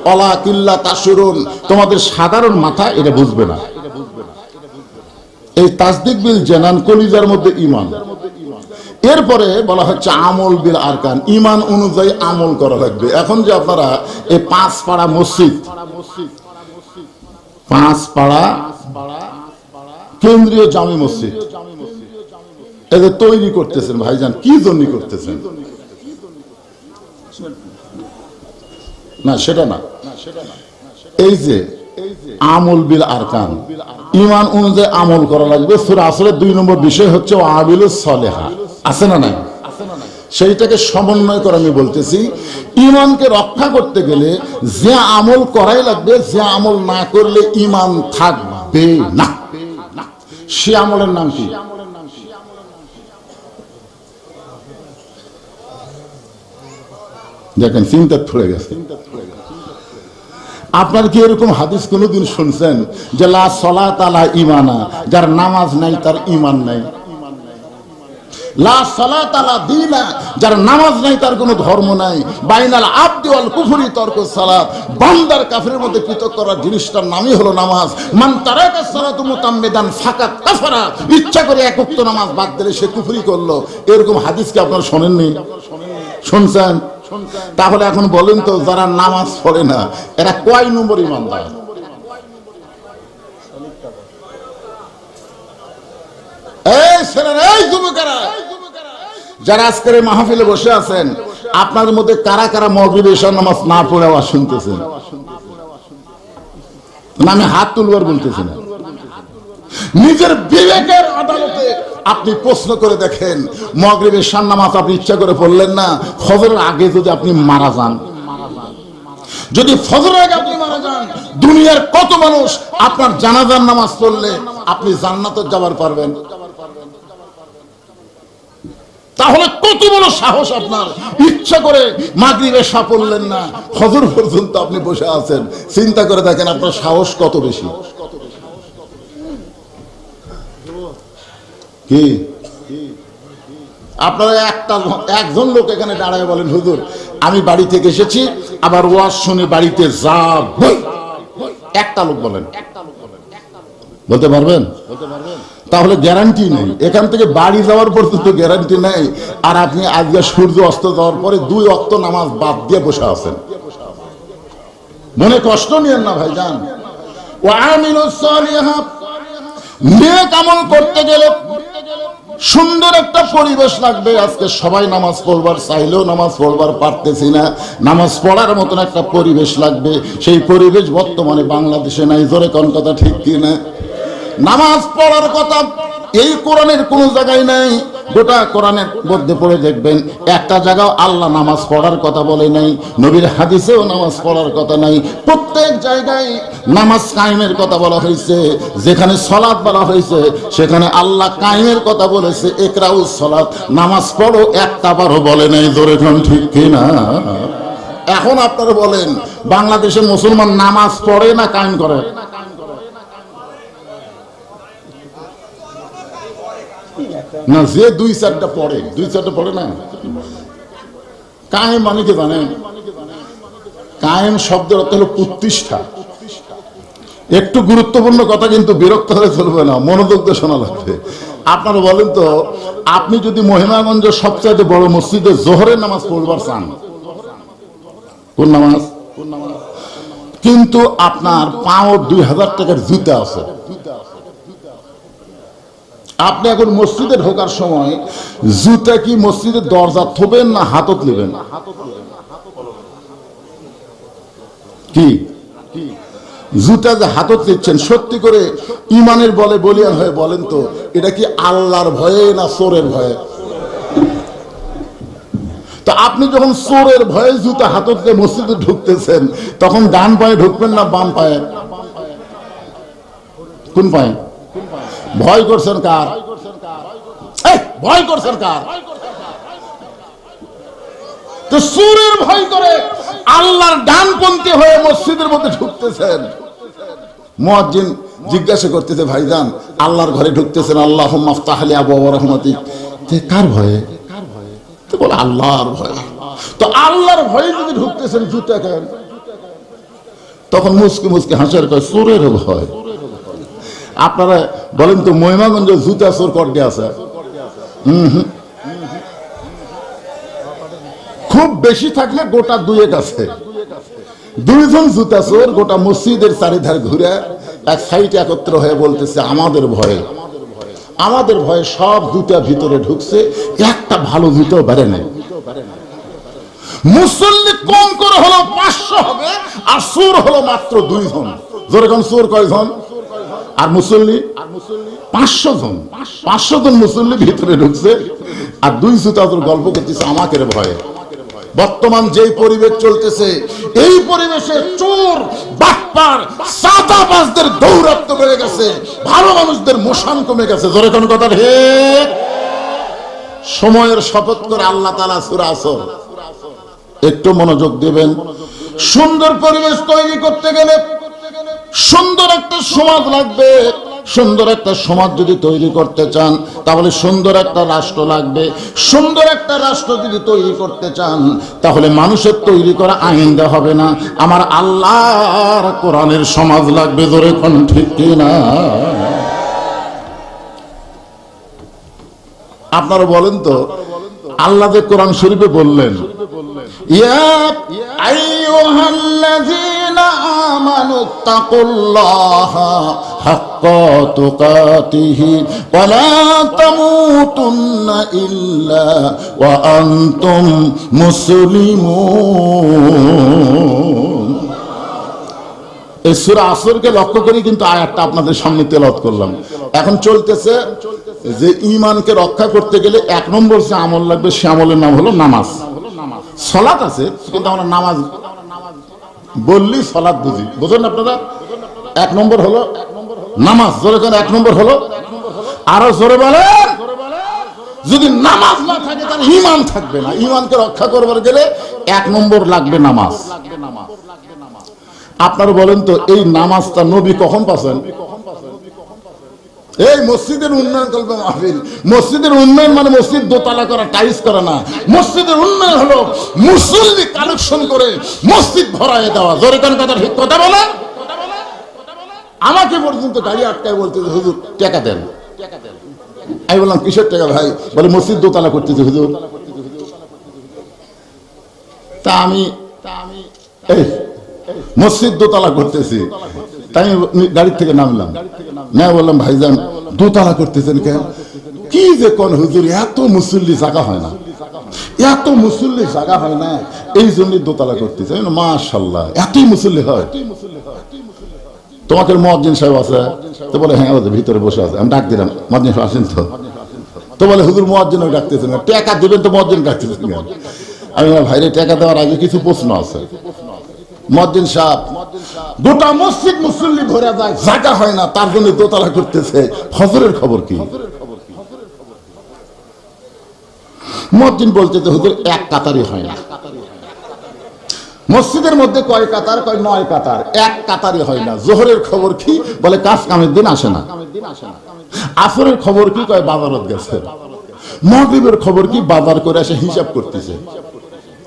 Speaker 1: ওয়ালাকিল্লা তাশউরুন, তোমাদের সাধারণ মাথা এটা বুঝবে না। এই তাসদিক বিল জানান, কলিজার মধ্যে ঈমান। এরপরে বলা হচ্ছে আমল বিল আরকান, ঈমান অনুযায়ী আমল করা লাগবে। এখন যে আপনারা এই 5 পাড়া মসজিদ, 5 পাড়া কেন্দ্রীয় জামি মসজিদ এদের তৈরি করতেছেন, ভাইজান কি জন্য করতেছেন? না সেটা না, এই যে আমল বিল আরকান, ঈমান অনুযায়ী আমল করা লাগবে। সূরা আসরের 2 নম্বর বিষয় হচ্ছে ওয়াবিলুস সলিহা, আছে না নাই? সেইটাকে সমন্বয় করে আমি বলতেছি, ঈমানকে রক্ষা করতে গেলে যে আমল করাই লাগবে, যে আমল না করলে ঈমান থাকবে না। সে আমলের নাম কি? দেখেন চিন্তা পড়ে গেছে। আপনার কি এরকম হাদিস কোনদিন শুনছেন যে লা সালাত আলা ঈমানা, যার নামাজ নাই তার ঈমান নাই? লা সালাত আলা দীনা, যার নামাজ নাই তার কোনো ধর্ম নাই। বাইনাল আবদি ওয়াল কুফরি তরকুস সালাত, বান্দার কাফিরের মধ্যে পৃথক করার জিনিসটার নামই হলো নামাজ। মান তারাকা সালাতু মুতাম্মিদান ফাকাত কাফারা, ইচ্ছা করে এক ওয়াক্ত নামাজ বাদ দিলে সে কুফরি করলো। এরকম হাদিস কি আপনারা শোনেননি? শুনছেন? তাহলে এখন বলেন তো, যারা নামাজ পড়ে না এরা কয় নম্বর ঈমানদার? এই ছেলেরা, এই যুবকেরা যারা আজকের এই মাহফিলে বসে আছেন, আপনাদের মধ্যে কারা কারা মাগরিব এশার নামাজ না পড়ে আওয়াজ শুনতেছেন? না আমি হাত তুলবার বলতেছি না, নিজের বিবেকের আদালতে আপনি প্রশ্ন করে দেখেন, মাগরিব এশার নামাজ আপনি ইচ্ছা করে পড়লেন না, ফজরের আগে যদি আপনি মারা যান, যদি ফজরের আগে আপনি মারা যান, দুনিয়ার কত মানুষ আপনার জানাজার নামাজ পড়লে আপনি জান্নাতে যাবার পারবেন? তাহলে কত বড় সাহস আপনার, ইচ্ছা করে মাগরিব এশা পড়লেন না, ফজর পর্যন্ত আপনি বসে আছেন। চিন্তা করে দেখেন আপনার সাহস কত বেশি। কি আপনারা একজন লোক এখানে দাঁড়ায় বলেন, হুজুর আমি বাড়ি থেকে এসেছি, আবার ওয়াজ শুনে বাড়িতে যাব, একটা লোক বলেন? বলতে পারবেন? তাহলে গ্যারান্টি নেই, এখান থেকে বাড়ি যাওয়ার পর্যন্ত গ্যারান্টি নেই। আর আপনি আজকে সূর্য অস্ত যাওয়ার পরে 2 ওয়াক্ত নামাজ বাদ দিয়ে বসে আছেন। মনে কষ্ট নিয়েন না ভাইজান। ওয়ামিলুস সালিহাত, নেক আমল করতে গেলে সুন্দর একটা পরিবেশ লাগবে। আজকে সবাই নামাজ পড়বার চাইলেও নামাজ পড়বার পারতেছি না, নামাজ পড়ার মতন একটা পরিবেশ লাগবে। সেই পরিবেশ বর্তমানে বাংলাদেশে নাই। জোরে কোন কথা ঠিক কি না? নামাজ পড়ার কথা এই কোরআনের কোন জায়গায় নাই। গোটা কোরআনের মধ্যে পড়ে দেখবেন একটা জায়গাও আল্লাহ নামাজ পড়ার কথা বলে নাই, নবীর হাদিসেও নামাজ পড়ার কথা নাই। প্রত্যেক জায়গায় নামাজ কায়েমের কথা বলা হয়েছে। যেখানে সালাত বলা হয়েছে সেখানে আল্লাহ কায়েমের কথা বলেছে, ইকরাউস সালাত, নামাজ পড়ো, একটা বারও বলে নাই। জোরে কোন ঠিক কিনা? এখন আপনারা বলেন বাংলাদেশে মুসলমান নামাজ পড়ে না কায়েম করে? না, যে দুই চারটা পড়ে না। কায়েম মানে কি জানেন? কায়েম শব্দের অর্থ হলো প্রতিষ্ঠা। একটু গুরুত্বপূর্ণ কথা, কিন্তু বিরক্ত হলে চলবে না, মনোযোগ দিয়ে শোনা লাগবে। আপনারা বলেন তো, আপনি যদি মহিমাগঞ্জ সবচাইতে বড় মসজিদে জোহরের নামাজ পড়বার চান, কোন নামাজ? কিন্তু আপনার পাও 2000 টাকার জুতা আছে, আপনি এখন মসজিদে ঢোকার সময় জুতা কি মসজিদের দরজা থবেন না হাতত নেবেন? কি জুতা যে হাতত নিচ্ছেন, সত্যি করে ইমানের বলে বলিয়ান হয়ে বলেন তো, এটা কি আল্লাহর ভয়ে না চোরের ভয়ে? তো আপনি যখন চোরের ভয়ে জুতা হাতত দিয়ে মসজিদে ঢুকতেছেন, তখন ডান পায়ে ঢুকবেন না বাম পায়ে? কোন পায়ে? ভয় করছেন কার? ভয় করছেন কার? তো চোরের ভয় করে আল্লাহর ডানপন্থী হয়ে মসজিদের মধ্যে ঢুকতেছেন। মুয়াজ্জিন জিজ্ঞাসা করতেছে, ভাইজান আল্লাহর ঘরে ঢুকতেছেন, আল্লাহুম্মা আফতাহ লি আবওয়াব রাহমাতিক, কার ভয়ে? তো বলে আল্লাহর ভয়ে। তো আল্লাহর ভয়ে যদি ঢুকতেছেন, জুতা কেন? তখন মুসকি মুসকি হাসার কয় চোরের ভয়। আপনারা বলেন তো, মহিমাগঞ্জ জুতা চোর কটে আছে? খুব বেশি থাকলে গোটা দুয়েক আছে। দুইজন জুতা চোর গোটা মসজিদের চারিধার ঘুরে এক সাইডে একত্র হয়ে বলতেছে, আমাদের ভয়ে সব জুতা ভিতরে ঢুকছে, একটা ভালো জুতো বেড়ে নেই। মুসল্লি কম করে হলো 500 হবে, আর চোর হলো মাত্র 2 জন। যেরকম চোর কয়জন আর মুসল্লি 500 জন। 500 জন মুসল্লি ভিতরে ঢুকছে, আর 2 জুতা তোর গল্প করতেছে আমাকে ভয়ে। বর্তমান যেই পরিবেশ চলতেছে, এই পরিবেশে চোর, বাটপার, চাঁদাবাজদের দৌরাত্ম্য বেড়ে গেছে, ভালো মানুষদের মোশান কমে গেছে। জোরে কোন কথা ঠিক? সময়ের শপথ করে আল্লাহ তাআলা সূরা আসর, একটু মনোযোগ দিবেন। সুন্দর পরিবেশ তৈরি করতে গেলে সুন্দর একটা সমাজ লাগবে। সুন্দর একটা সমাজ যদি তৈরি করতে চান, তাহলে সুন্দর একটা রাষ্ট্র লাগবে। সুন্দর একটা রাষ্ট্র যদি তৈরি করতে চান, তাহলে মানুষের তৈরি করা আইন দেওয়া হবে না, আমার আল্লাহর কোরআনের সমাজ লাগবে। জোরে কোন ঠিক কিনা? আপনারা বলেন তো, আল্লাহ যে কোরআন শরীফে বললেন, ইয়া আইয়ুহাল্লাযীনা আমানুত্তাকুল্লাহা হাক্কা তুকাতিহি ওয়া লা তামুতুন্না ইল্লা ওয়া আনতুম মুসলিমুন। এই সূরা আসরকে লক্ষ্য করে কিন্তু আয়াতটা আপনাদের সামনে তেলাওয়াত করলাম। এখন চলতেছে যে ইমানকে রক্ষা করতে গেলে 1 নম্বর যে আমল লাগবে, সে আমলের নাম হলো নামাজ। সালাত আছে, কিন্তু আমরা নামাজ বললি সালাত বুঝি, বুঝেন আপনারা? 1 নম্বর হলো নামাজ। জোরে করে 1 নম্বর হলো, আরো জোরে বলেন। যদি নামাজ না থাকে তাহলে ঈমান থাকবে না। ঈমানকে রক্ষা করবার গেলে 1 নম্বর লাগবে নামাজ। আপনারা বলেন তো, এই নামাজটা নবী কখন পাচ্ছেন? এই মসজিদের উন্নয়ন করবে মাহফিল। মসজিদের উন্নয়ন মানে মসজিদ দোতলা করা, টাইলস করা না। মসজিদের উন্নয়ন হলো মুসল্লি কালেকশন করে মসজিদ ভরায় দেওয়া। জোরে কোন কথা ঠিক? কথা বলেন। আমাকে পর্যন্ত গাড়ি আটকায় বলতেছে, হুজুর টাকা দেন। আমি বললাম কিসের টাকা ভাই? বলে মসজিদ দোতলা করতেছে হুজুর। তা আমি এই মসজিদ দোতলা করতেছি, তাই গাড়ি থেকে নামলাম। না বললাম, ভাইজান দোতলা করতেছেন কেন? কি যে কোন হুজুর, এত মুসল্লি জায়গা হয় না, এত মুসল্লি জায়গা হয় না, এই জন্য দোতলা করতেছে। মাশাআল্লাহ, এতই মুসল্লি হয়। তোমাকে মুয়াজ্জিন সাহেব আছে? তো বলে হ্যাঁ ওদের ভিতরে বসে আছে। আমি ডাক দিলাম, মুয়াজ্জিন সাহেব আসেন তো? তো বলে হুজুর মুয়াজ্জিন ডাকতেছেন না, টাকা দেবেন তো মুয়াজ্জিন ডাকতেছেন কেন? আমি বললাম ভাইরে টাকা দেওয়ার আগে কিছু প্রশ্ন আছে। মুয়াজ্জিন সাহেব গোটা মসজিদ মুসল্লি ভরে যায়, জায়গা হয় না, তার জন্য দোতলা করতেছে, ফজরের খবর কি? মুয়াজ্জিন বলতেছে হুজুর এক কাতারই হয় না। মসজিদের মধ্যে কয় কাতার? কয় 9 কাতার, এক কাতারই হয় না। জোহরের খবর কি? বলে কাজ কামের দিন আসে না। আসরের খবর কি? কয় বাজারত গেছে। মাগরিবের খবর কি? বাজার করে এসে হিসাব করতেছে।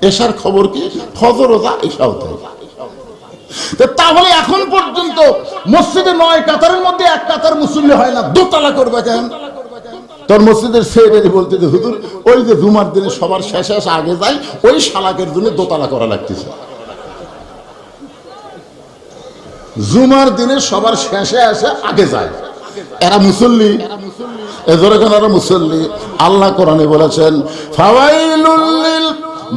Speaker 1: এশার খবর কি? ফজর ওজা এশাও তাই। তাহলে এখন পর্যন্ত মসজিদে 9 কাতারের মধ্যে এক কাতার মুসল্লি হয় না, দোতলা করবে কেন? তোর মসজিদের সেবেরি বলতে যে হুজুর ওই যে জুমার দিনে সবার শেষে এসে আগে যায়, ওই শালাকের জন্য দোতলা করা লাগতেছে। জুমার দিনে সবার শেষে এসে আগে যায়, এরা মুসল্লি, এরা মুসল্লি। আল্লাহ কোরআনে বলেছেন ফাওয়াইলুল লিল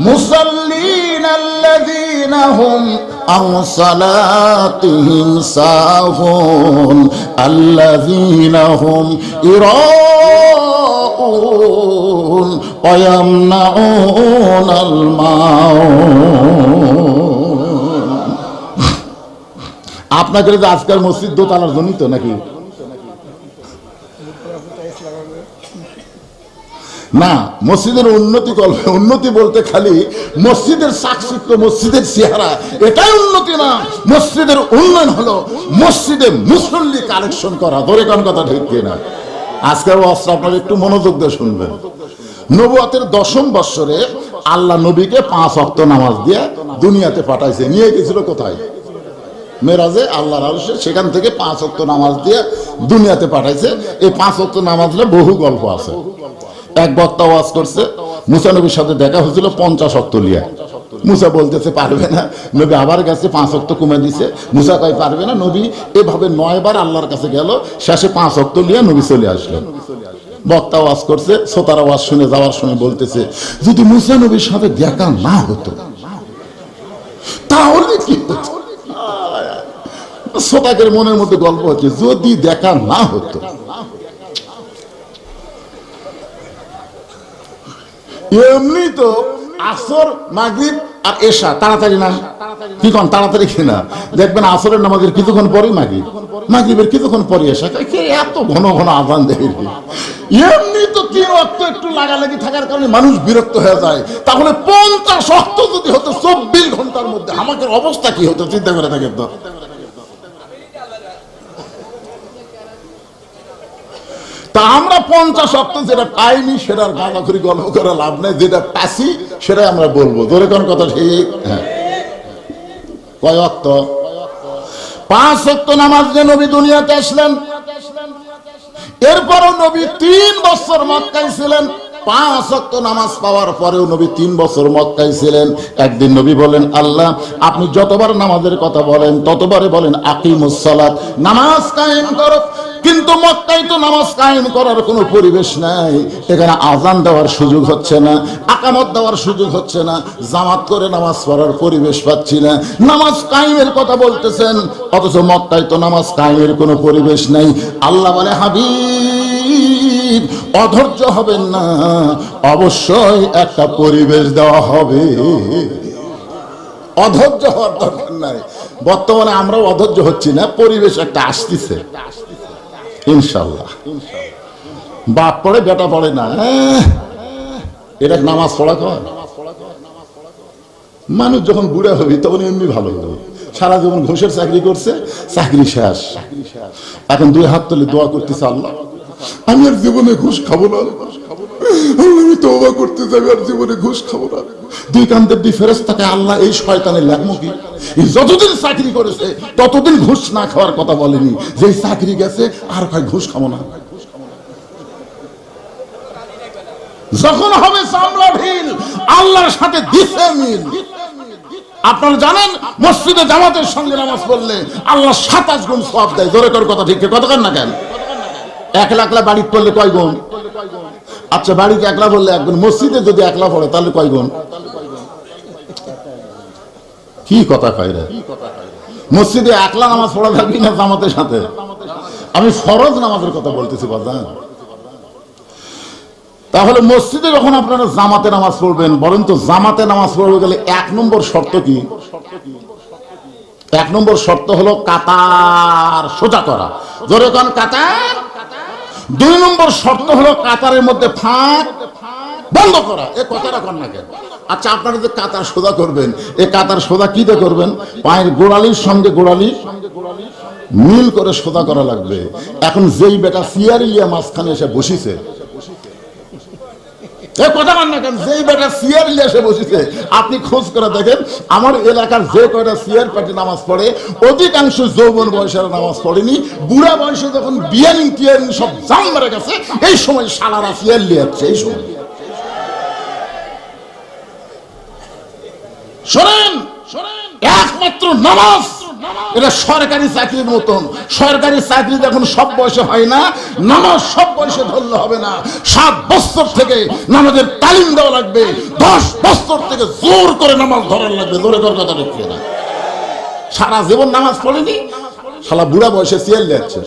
Speaker 1: মুসাল্লিন আল্লাযীনা হুম আন সালাতিহিম সাহুন আল্লাযীনা হুম ইরাউন ওয়া ইয়ামনাউনাল মাউন। আপনাকে যে আজকাল মসজিদ দোতলার জন্য তো নাকি না, মসজিদের উন্নতি করবে। উন্নতি বলতে খালি মসজিদের চাকচিক্য, মসজিদের চেহারা, এটাই উন্নতি না। মসজিদের উন্নয়ন হলো মসজিদে মুসল্লি কালেকশন করা। ধরে কোন কথা ঠিক কিনা? আজকের অস্ত্র আপনারা একটু মনোযোগ দিয়ে শুনবেন। নবুয়তের 10ম বৎসরে আল্লাহ নবীকে 5 ওয়াক্ত নামাজ দিয়ে দুনিয়াতে পাঠাইছে। নিয়ে গেছিল কোথায়? মেরাজে, আল্লাহর আরশে। সেখান থেকে 5 ওয়াক্ত নামাজ দিয়ে দুনিয়াতে পাঠাইছে। এই 5 ওয়াক্ত নামাজে বহু গল্প আছে। এক বক্তা ওয়াজ করছে, মুসা নবীর সাথে দেখা হয়েছিল 50 ওয়াক্ত লিয়া। মুসা বলতেছে পারবে না, নবী আবার গেছে 5 ওয়াক্ত কমে দিছে। মুসা কয় পারবে না। নবী এভাবে 9 বার আল্লাহর কাছে গেল, শেষে 5 ওয়াক্ত লিয়া নবী চলে আসলেন। বক্তা ওয়াজ করছে, শ্রোতারা ওয়াজ শুনে যাওয়ার সময় বলতেছে যদি মুসা নবীর সাথে দেখা না হতো তাহলে কি হতো? শ্রোতাদের মনের মধ্যে গল্প হচ্ছে যদি দেখা না হতো। এমনি তো আসর, মাগরিব আর এশা তাড়াতাড়ি না, কি কোন তাড়াতাড়ি কিনা? দেখবেন আসরের নামাজের কিছুক্ষণ পরেই মাগরিব, মাগরিবের কিছুক্ষণ পরে এশা। এত ঘন ঘন আযান দেয়। এমনি তো 3 ওয়াক্ত একটু লাগালাগি থাকার কারণে মানুষ বিরক্ত হয়ে যায়। তাহলে 50 ওয়াক্ত যদি হতো 24 ঘন্টার মধ্যে, আমাদের অবস্থা কি হতো চিন্তা করে থাকেন তো। তা আমরা 50 ওয়াক্ত যেটা পাইনি সেটার গাঁজাখুরি গল্প করে লাভ নেই, যেটা পাইছি সেটাই আমরা বলবো। ধরে কোন কথা ঠিক? হ্যাঁ। কয় ওয়াক্ত? 5 ওয়াক্ত নামাজ দিয়ে নবী দুনিয়াতে আসলেন। এরপরও নবী 3 বছর মক্কায় ছিলেন। 5 ওয়াক্ত নামাজ পাওয়ার পরেও নবী 3 বছর মক্কায় ছিলেন। একদিন নবী বলেন আল্লাহ আপনি যতবার নামাজের কথা বলেন ততবারে বলেন আকিমুস সালাত, নামাজ কায়েম করো। কিন্তু মক্কায় তো নামাজ কায়েম করার কোনো পরিবেশ নাই। এখানে আযান দেওয়ার সুযোগ হচ্ছে না, আকামত দেওয়ার সুযোগ হচ্ছে না, জামাত করে নামাজ পড়ার পরিবেশ পাচ্ছি না। নামাজ কায়েমের কথা বলতেছেন, অথচ মক্কায় তো নামাজ কায়েমের কোনো পরিবেশ নাই। আল্লাহ বলে হাবিব অধৈর্য হবেন না, অবশ্যই একটা পরিবেশ দেওয়া হবে। অধৈর্য হওয়ার দরকার নাই। বর্তমানে আমরাও অধৈর্য হচ্ছি না, পরিবেশ একটা আসতেছে ইনশাআল্লাহ। বাপ পড়ে বেটা পড়ে না, এটা নামাজ পড়া কর। মানুষ যখন বুড়া হবি তখন এমনি ভালো হবে। সারা জীবন ঘুষের চাকরি করছে, চাকরি শেষ। এখন 2 হাত তুলে দোয়া করতেছে আল্লাহ আমি আর জীবনে ঘুষ খাবো না, আমি তওবা করতে যাবি, আর জীবনে ঘুষ খাবো না। 2 কান্দের 2 ফেরেশতাকে আল্লাহ এই শয়তানের লাগমু কি? যতদিন চাকরি করেছে ততদিন ঘুষ না খাওয়ার কথা বলেনি, যে চাকরি গেছে আর কয় ঘুষ খাবো না। যখন হবে চামড়া ঢিল, আল্লাহর সাথে দিছে মিল। আপনারা জানেন মসজিদে জামাতের সঙ্গে নামাজ পড়লে আল্লাহ 27 গুণ সওয়াব দেয়। জোরে করে কথা ঠিক কতক্ষণ না কেন? একলা একলা বাড়ি পড়লে কয় গুণ? আচ্ছা বাড়িতে একলা পড়লে 1 গুণ, মসজিদে যদি একলা পড়ে তাহলে কয় গুণ? কি কথা কয় রে? মসজিদে একলা নামাজ পড়া লাগবে না জামাতের সাথে? আমি ফরজ নামাজের কথা বলতেছি বাজান। তাহলে মসজিদে যখন আপনারা জামাতে নামাজ পড়বেন, বলেন তো জামাতে নামাজ পড়বে গেলে 1 নম্বর শর্ত কি? 1 নম্বর শর্ত হলো কাতার সোজা করা, জোরে কোন কাতার। 2 নম্বর শর্ত হলো কাতারের মধ্যে ফাঁক বন্ধ করা। এ কথাটা কর না কেন? আচ্ছা, আপনারা যে কাতার সোজা করবেন, এই কাতার সোজা কি দিয়ে করবেন? পায়ের গোড়ালির সঙ্গে গোড়ালি মিল করে সোজা করা লাগবে। এখন যেই বেটা সিয়ারি লিয়া মাঝখানে এসে বসিছে, কথা মান না কেন, যেই বেটা সিয়ার লিয়ে এসে বসেছে, আপনি খোঁজ করে দেখেন আমার এলাকার যে কয়টা সিয়ার পার্টি নামাজ পড়ে অধিকাংশ যৌবন বয়সের নামাজ পড়েনি। বুড়া বয়সে যখন বিয়ারিং টিয়ারিং সব জাম মেরে গেছে, এই সময় সালারা সিয়ার লিয়ে যাচ্ছে। এই সময় শোনেন, একমাত্র নামাজ এটা সরকারি চাকরির মতন। সরকারি চাকরি যখন সব বয়সে হয় না, নামাজ সব বয়সে ধরলে হবে না। 7 বছর থেকে নামাজের তালিম দেওয়া লাগবে, 10 বছর থেকে জোর করে নামাজ ধরার লাগবে। জোরে কর কথা দেখছে না, সারা জীবন নামাজ পড়েনি, শালা বুড়া বয়সে সিয়াল যাচ্ছে।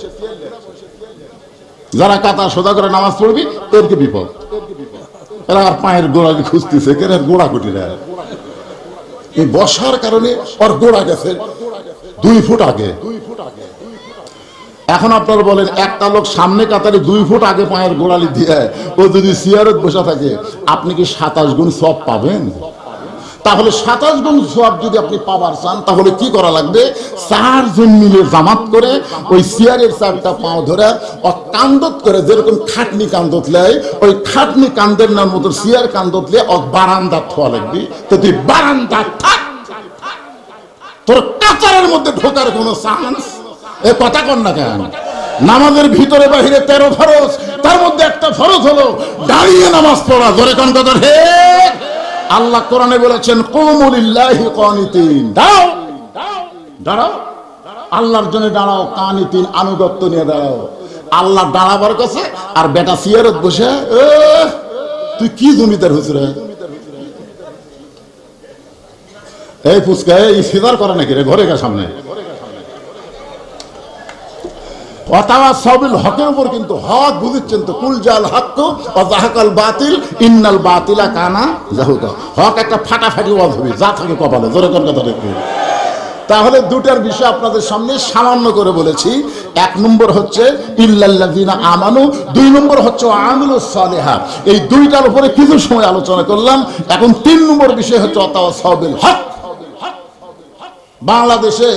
Speaker 1: যারা কাতার সোজা করে নামাজ পড়বি এর কি বিপদ? এরা আর পায়ের গোড়া খুঁজতেছে, কেন গোড়া কুটিরা এই বসার কারণে ওর গোড়া গেছে 2 ফুট আগে। এখন আপনারা বলেন, একটা লোক সামনে কাতারে 2 ফুট আগে পায়ের গোড়ালি দিয়ে ও যদি সিয়ারত বসে থাকে, আপনি কি 27 গুণ সওয়াব পাবেন? তাহলে 27 গুণ সওয়াব যদি আপনি পাবার চান, তাহলে কি করা লাগবে? 4 জন মিলে জামাত করে ওই সিয়ারের 4টা পাও ধরে ও কান্দত করে, যেরকম খাটনি কান্দত লেয়, ওই খাটনি কান্দের নাম মতো সিয়ার কান্দত লে ও বারান্দা থোয়া লাগবে। তো তুই বারান্দা থাক, তোর কাতারের মধ্যে ঢোকার কোনো চান্স। এ কথা কর না কেন? নামাজের ভিতরে বাহিরে 13 ফরজ, তার মধ্যে একটা ফরজ হলো দাঁড়িয়ে নামাজ পড়া। ধরে কোন কথা? হে আল্লাহ কোরআনে বলেছেন, কুমু লিল্লাহি কানিতিন, দাঁড়াও দাঁড়াও আল্লাহর জন্য দাঁড়াও, কানিতিন আনুগত্য নিয়ে দাঁড়াও। আল্লাহ দাঁড়াবার কাছে আর বেটা সিয়ারত বসে, তুই কি জমিদার হুজুর? এই ফুসকা এই সিদার করে নাকি রে? ঘরে গা সামনে ওয়াতাওয়া সাবিল হকের উপর কিন্তু হক বুঝছেন তো, কুল জাল হক ওয়া যাহাকাল বাতিল ইন্নাল বাতিলা কানা যাহুকা। হক একটা ফাটাফাটি ওয়াজ হবে, যা থাকে কপালে। জোরে কোন কথা দেখবে। তাহলে দুটার বিষয় আপনাদের সামনে সামান্য করে বলেছি। 1 নম্বর হচ্ছে ইল্লাল্লাযিনা আমানু, 2 নম্বর হচ্ছে আমিলুস সালিহাত। এই দুইটার উপরে কিছু সময় আলোচনা করলাম। এখন 3 নম্বর বিষয় হচ্ছে ওয়াতাওয়া সাবিল হক। বাংলাদেশে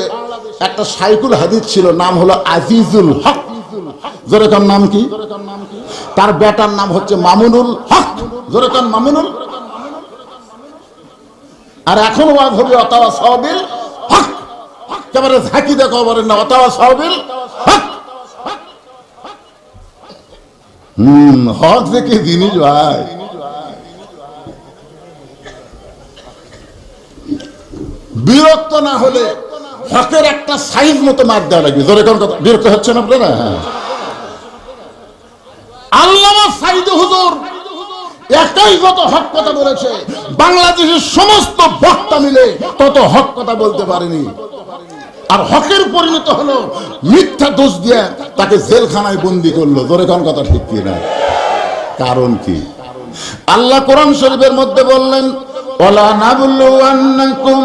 Speaker 1: একটা সাইকুল হাদিস ছিল, নাম হলো আজিজুল হক। জোরেকার নাম কি? তার বেটার নাম হচ্ছে মামুনুল হক। জোরেকার মামুনুল। আর এখন ওয়াজ হবে ওয়াতাওয়া সাবিল হক। একেবারে ঝাঁকি দেখো বলেন না, ওয়াতাওয়া সাবিল হক। হক যে কি জিনিস ভাই! বিরক্ত না হলে হকের একটা সাইজ মতো মার দেওয়া লাগবে। জোরে কোন কথা? বিরক্ত হচ্ছেন আপনারা? হ্যাঁ, আল্লামা সাইদি হুজুর একাই যত হক কথা বলেছে, বাংলাদেশের সমস্ত বক্তা মিলে তত হক কথা বলতে পারেনি। আর হকের পরিণত হলো মিথ্যা দোষ দিয়ে তাকে জেলখানায় বন্দি করলো। জোরে কোন কথা ঠিক কি না? কারণ কি? আল্লাহ কোরআন শরীফের মধ্যে বললেন, ওয়ালা নাবলুওয়ান্নাকুম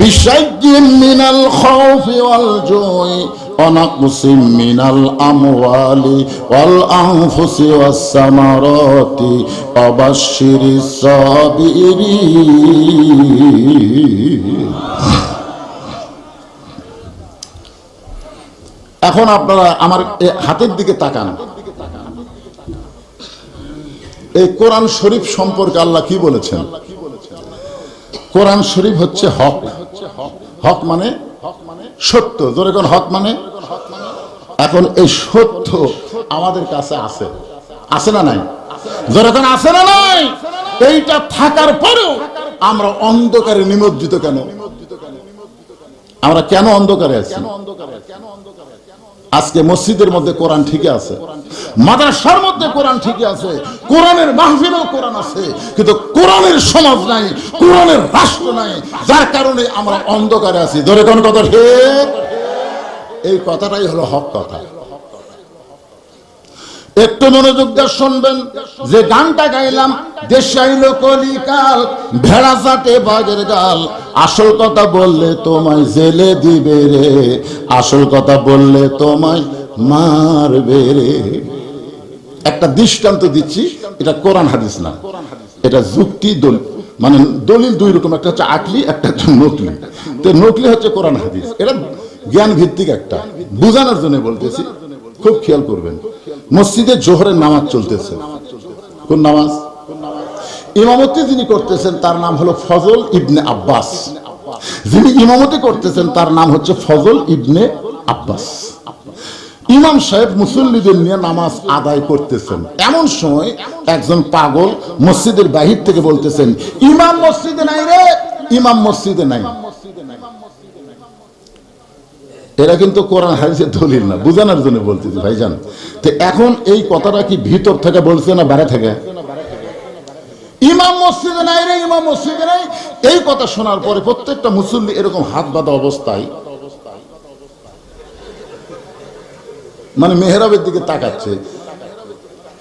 Speaker 1: বিশাইয়্যিন মিনাল খাউফি ওয়াল জুই ওয়া নাকসিম মিনাল আমওয়ালি ওয়াল আনফুসি ওয়াস সামারাতি ওয়া বাশশিরিস সাবিরিন। এখন আপনারা আমার হাতের দিকে তাকান। এই কোরআন শরীফ সম্পর্কে আল্লাহ কি বলেছেন? কোরআন শরীফ হচ্ছে হক। হক মানে সত্য। জোরে কোন হক মানে? এখন এই সত্য আমাদের কাছে আছে, আছে না নাই? জোরে কোন আছে না নাই? এইটা থাকার পরেও আমরা অন্ধকারে নিমজ্জিত কেন? আমরা কেন অন্ধকারে আছি? আজকে মসজিদের মধ্যে কোরআন ঠিকই আছে, মাদ্রাসার মধ্যে কোরআন ঠিকই আছে, কোরআনের মাহফিলেও কোরআন আছে, কিন্তু কোরআনের সমাজ নাই, কোরআনের রাষ্ট্র নাই, যার কারণে আমরা অন্ধকারে আছি। ধরে কোন কথা ঠিক, এই কথাটাই হলো হক কথা। একটু মনোযোগ দিয়ে শুনবেন, যে গানটা গাইলাম, দেশে আইলো কলিকাল, ভেড়া চাটে বাঘের গাল, আসল কথা বললে তোমায় জেলে দিবে রে, আসল কথা বললে তোমায় মারবে রে। একটা দৃষ্টান্ত দিচ্ছি, এটা কোরআন হাদিস না, এটা যুক্তি দলিল, মানে দলিল দুই রকম, একটা হচ্ছে আকলি, একটা হচ্ছে নকলি। তো নকলি হচ্ছে কোরআন হাদিস, এটা জ্ঞান ভিত্তিক, একটা বোঝানোর জন্য বলতেছি, খুব খেয়াল করবেন। মসজিদে জোহরের নামাজ চলতেছে, কোন নামাজ? ইমামতি যিনি করতেছেন তার নাম হলো ফজল ইবনে আব্বাস, যিনি ইমামতি করতেছেন তার নাম হচ্ছে ফজল ইবনে আব্বাস। ইমাম সাহেব মুসল্লিদের নিয়ে নামাজ আদায় করতেছেন, এমন সময় একজন পাগল মসজিদের বাহির থেকে বলতেছেন, ইমাম মসজিদে নাই রে, ইমাম মসজিদে নাই। এরা কিন্তু কোরআন হাদিসের দলিল না, বোঝানোর জন্য বলতেছি ভাইজান। তো এখন এই কথাটা কি ভিতর থেকে বলছে না বাইরে থেকে? ইমাম মসজিদে নাই রে, ইমাম মসজিদে নাই, এই কথা শোনার পরে প্রত্যেকটা মুসল্লি এরকম হাত বাঁধা অবস্থায় মানে মেহরাবের দিকে তাকাচ্ছে।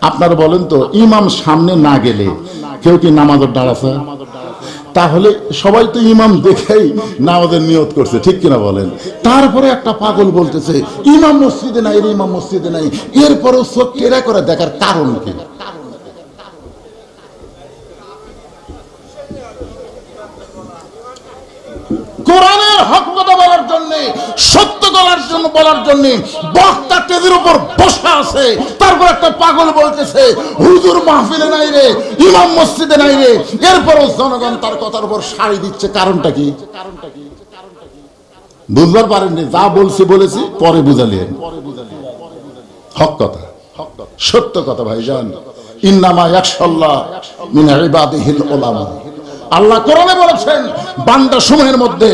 Speaker 1: আপনারা বলেন তো, ইমাম সামনে না গেলে কেউ কি নামাজের দাঁড়াছে? তাহলে সবাই তো ইমাম দেখেই নামাজের নিয়ত করছে, ঠিক কিনা বলেন? তারপরে একটা পাগল বলতেছে ইমাম মসজিদে নাই রে, ইমাম মসজিদে নাই, এরপরেও চোখ টেরা করে দেখার কারণ কি? কোরআনের হক কথা বলার জন্য, সত্য বলার জন্য বক্তা টেজের উপর বসা আছে, তারপর একটা পাগল বলতেছে হুজুর মাহফিলে নাই রে, ইমাম মসজিদে নাই রে, এরপরও জনগণ তার কথার উপর সাড়ি দিচ্ছে। কারণটা কি? বুঝবার পারেননি? যা বলছি বলেছি, পরে বুঝালেন। হক কথা, সত্য কথা ভাইজান। ইন্নামা ইয়াখশাল্লাহ মিন ইবাদিহিল উলামা। আল্লাহ কোরআনে বলেছেন, বান্দা সমূহের মধ্যে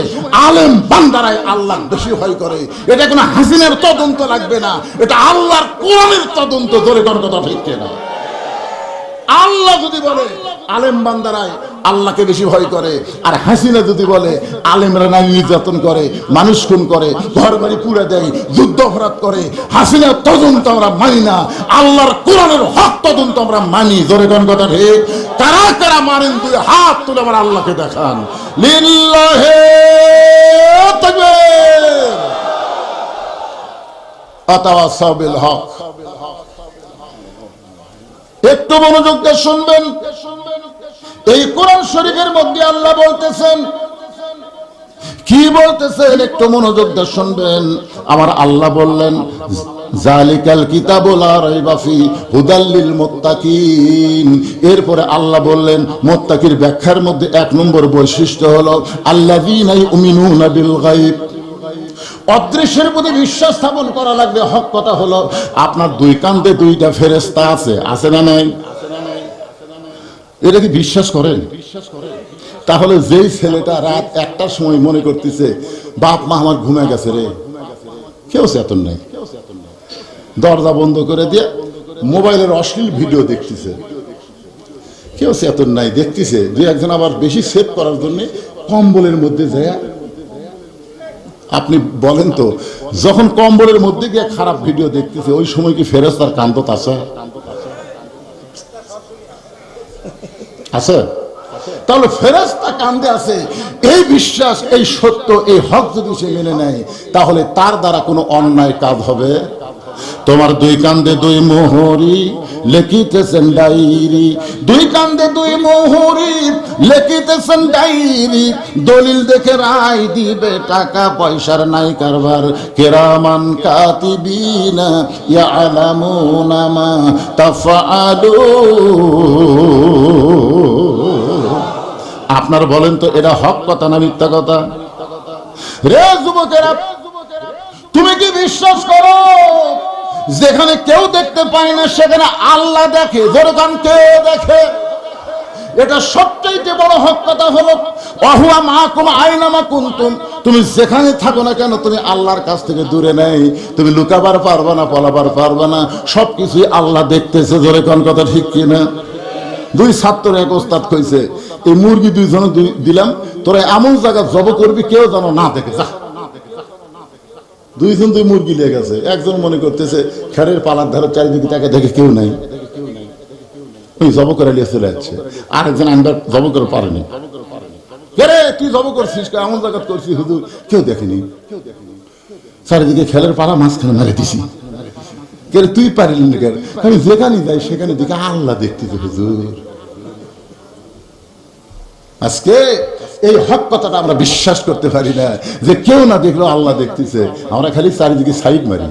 Speaker 1: আলেম বান্দারাই আল্লাহ বেশি ভয় করে। এটা কোনো হাসিনের তদন্ত লাগবে না, এটা আল্লাহর কোরআনের তদন্ত। ধরে কোন কথা ঠিক কিনা? আল্লাহ যদি বলে আলেম বান্দারাই আল্লাহকে বেশি ভয় করে, আর হাসিনা যদি বলে আলেমরা নারী নির্যাতন করে, মানুষ খুন করে, ঘর বাড়ি পুড়ে দেয়, যুদ্ধ অপরাধ করে, হাসিনার তদন্ত আমরা মানি না, আল্লাহর কোরআনের হক তদন্ত আমরা মানি। জোরে কোন কথা ঠিক? কারা কারা মানেন দুই হাত তুলে আমার আল্লাহকে দেখান। লিল্লাহি তাকবীর। আতাওয়াসাউ বিল হক। একটু মনোযোগ দিয়ে শুনবেন, এই কোরআন শরীফের মধ্যে আল্লাহ বলতেছেন, কি বলতেছেন একটু মনোযোগ দিয়ে শুনবেন। আমার আল্লাহ বললেন, জালিকাল কিতাবু লা রাইবা ফি হুদাল লিল মুত্তাকিন। এরপরে আল্লাহ বললেন, মুত্তাকির ব্যাখ্যার মধ্যে এক নম্বর বৈশিষ্ট্য হলো আল্লাযীনা ইউমিনুনা বিল গায়ব। অদৃশ্যের প্রতি বিশ্বাস স্থাপন করা লাগবে। হক কথা হলো, আপনার দুই কাঁধে দুইটা ফেরেশতা আছে, আছে না নাই? এটা কি বিশ্বাস করেন? তাহলে যেই ছেলেটা রাত 1টার সময় মনে করতেছে বাপ মা আমার ঘুমে গেছে রে, কেউ চেতন নাই, দরজা বন্ধ করে দিয়ে মোবাইলের অশ্লীল ভিডিও দেখতেছে, কেউ চেতন নাই, দেখতেছে। দুই একজন আবার বেশি সেভ করার জন্য কম্বলের মধ্যে যায়। আপনি বলেন তো, যখন কম্বলের মধ্যে গিয়ে খারাপ ভিডিও দেখতেছে, ওই সময় কি ফেরেশতার কান্দত আছে? আছে? তাহলে ফেরেশতা কান্দে আছে। এই বিশ্বাস, এই সত্য, এই হক যদি সে মেনে নেয়, তাহলে তার দ্বারা কোনো অন্যায় কাজ হবে। তোমার দুই কান্দে দুই মোহরি লিখিতেছেন ডায়েরি, দুই কান্দে দুই মোহরি লিখিতেছেন ডায়েরি, দলিল দেখে রায় দিবে, টাকা পয়সার নাই কারবার, কিরামান কাতিবিনা ইয়ালামুনা মা তাফআলুন। আপনার বলেন তো, এটা হক কথা না মিথ্যা কথা? রে যুবকেরা, তুমি কি বিশ্বাস করো যেখানে কেউ দেখতে পায় না সেখানে আল্লাহ দেখে? যেরকম কে দেখে? এটা সবচেয়ে বড় হক কথা হলো ওয়াহুয়া মাকুম আইনামা কুনতুম, তুমি যেখানে থাকো না কেন তুমি আল্লাহর কাছ থেকে দূরে নেই, তুমি লুকাবার পারবে না, পলাবার পারবে না, সবকিছুই আল্লাহ দেখতেছে। জোরে কোন কথা ঠিক কিনা? দুই ছাত্র এক ওস্তাদ কইছে, এই মুরগি দুইজন দিলাম, তোরা এমন জায়গা জব করবি কেউ যেন না দেখে, যা। দুইজন দুই মুরগি লেগে গেছে, একজন মনে করতেছে খেরের পালার ধারে চারিদিকে তাকে দেখে কেউ নাই, ওই জব করে নিয়ে চলে যাচ্ছে। আরেকজন আনবার জব করে পারেনি, রে তুই জব করছিস, এমন জায়গা করছিস হুজুর কেউ দেখেনি, চারিদিকে খেলের পালা মাঝখানে মেরে দিছি, কে তুই পারিলি না কেন? আমি যেখানে যাই সেখানে দেখে আল্লাহ দেখতেছি হুজুর। আজকে এই হক কথাটা আমরা বিশ্বাস করতে পারি না যে কেউ না দেখলেও আল্লাহ দেখতেছে, আমরা খালি চারিদিকে সাইড মারি।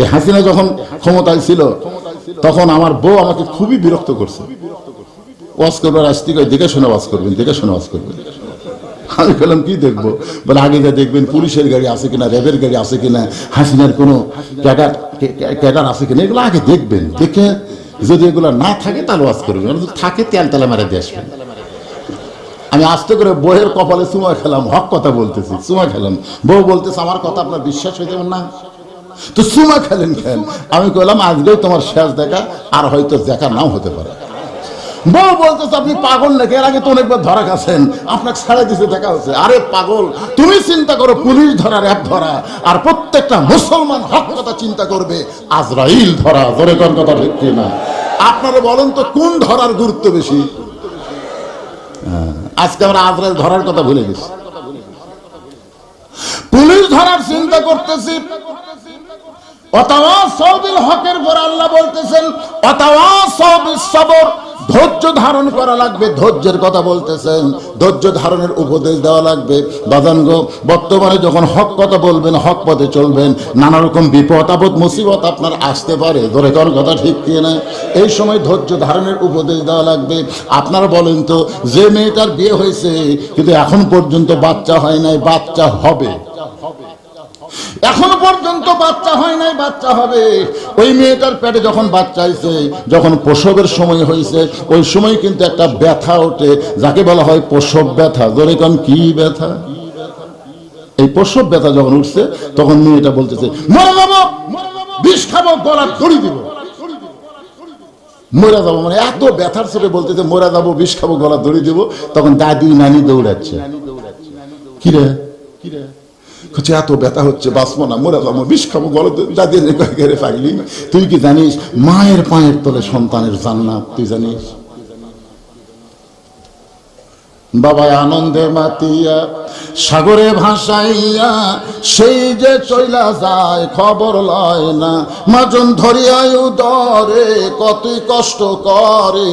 Speaker 1: এই হাসিনা যখন ক্ষমতায় ছিল তখন আমার বউ আমাকে খুবই বিরক্ত করছে, ওয়াজ করবার আসতে দেখে শুনে ওয়াজ করবেন, দেখে শুনে ওয়াজ করবেন। আমি বললাম কি দেখবো? বলে আগে যা দেখবেন পুলিশের গাড়ি আছে কিনা, র্যাবের গাড়ি আছে কিনা, হাসিনার কোনো ক্যাডার আছে কিনা, এগুলো আগে দেখবেন, দেখে যদি এগুলো না থাকে তাহলে ওয়াজ করবেন, থাকে তেল তেলা মেরে দিয়ে আসবেন। আমি আস্তে করে বইয়ের কপালে চুমা খেলাম, হক কথা বলতেছি, চুমা খেলাম। বউ বলতেছে আমার কথা আপনার বিশ্বাস হয়ে যাবেন না, তো চুমা খেলেন খেন। আমি কইলাম আজকেই তোমার শেষ দেখা, আর হয়তো দেখা নাও হতে পারে। বউ বলতেছে আপনি পাগল নাকি, এর আগে তো অনেকবার ধরা গেছেন, আপনাকে ছাড়া দিতে দেখা হচ্ছে। আরে পাগল, তুমি চিন্তা করো পুলিশ ধরা, র্যাব ধরা, আর প্রত্যেকটা মুসলমান হক কথা চিন্তা করবে আজরাইল ধরা। ধরে কোন কথা ঠিক কিনা? আপনারা বলেন তো কোন ধরার গুরুত্ব বেশি? আজকে আমরা আজরাইল ধরার কথা ভুলে গেছি, পুলিশ ধরার চিন্তা করতেছি। ওয়াতাওয়াসাউ বিল হকের পর আল্লাহ বলতেছেন ওয়াতাওয়াসাউ বিস সবর, ধৈর্য ধারণ করা লাগবে, ধৈর্যের কথা বলতেছেন, ধৈর্য ধারণের উপদেশ দেওয়া লাগবে। বাজানগো, বর্তমানে যখন হক কথা বলবেন, হক পথে চলবেন, নানা রকম বিপদ আপদ মুসিবত আপনার আসতে পারে, ধরে কোন কথা ঠিক কিনা? এই সময় ধৈর্য ধারণের উপদেশ দেওয়া লাগবে। আপনারা বলেন তো, যে মেয়েটার বিয়ে হয়েছে কিন্তু এখন পর্যন্ত বাচ্চা হয় নাই, বাচ্চা হবে, এখনো পর্যন্ত বাচ্চা হয় নাই, বাচ্চা হবে, ওই মেয়েটার পেটে যখন বাচ্চা হয়েছে, যখন প্রসবের সময় হয়েছে, ওই সময় কিন্তু একটা ব্যথা ওঠে, যাকে বলা হয় প্রসব ব্যথা। ধরে কোন কি ব্যথা? এই প্রসব ব্যথা যখন উঠছে তখন মেয়েটা বলতেছে মরে যাবো, বিষ খাবো, গলা দড়ি দিব, মরে যাবো, মানে এত ব্যথার সাথে বলতেছে মরে যাবো, বিষ খাবো, গলা দড়ি দিব। তখন দাদি নানি দৌড়াচ্ছে, কিরে কিরে এত ব্যথা হচ্ছে, বাঁচবো না, মরে যাবো, বিষ খাবো, গলা দাদি ঘেরে পাগলি। তুই কি জানিস মায়ের পায়ের তলে সন্তানের জান্নাত? তুই জানিস? বাবা আনন্দে মাতিয়া সাগরে ভাসাইয়া সেই যে চইলা যায়, খবর লয় না, মাজন ধরিয়াই উদরে কতই কষ্ট করে,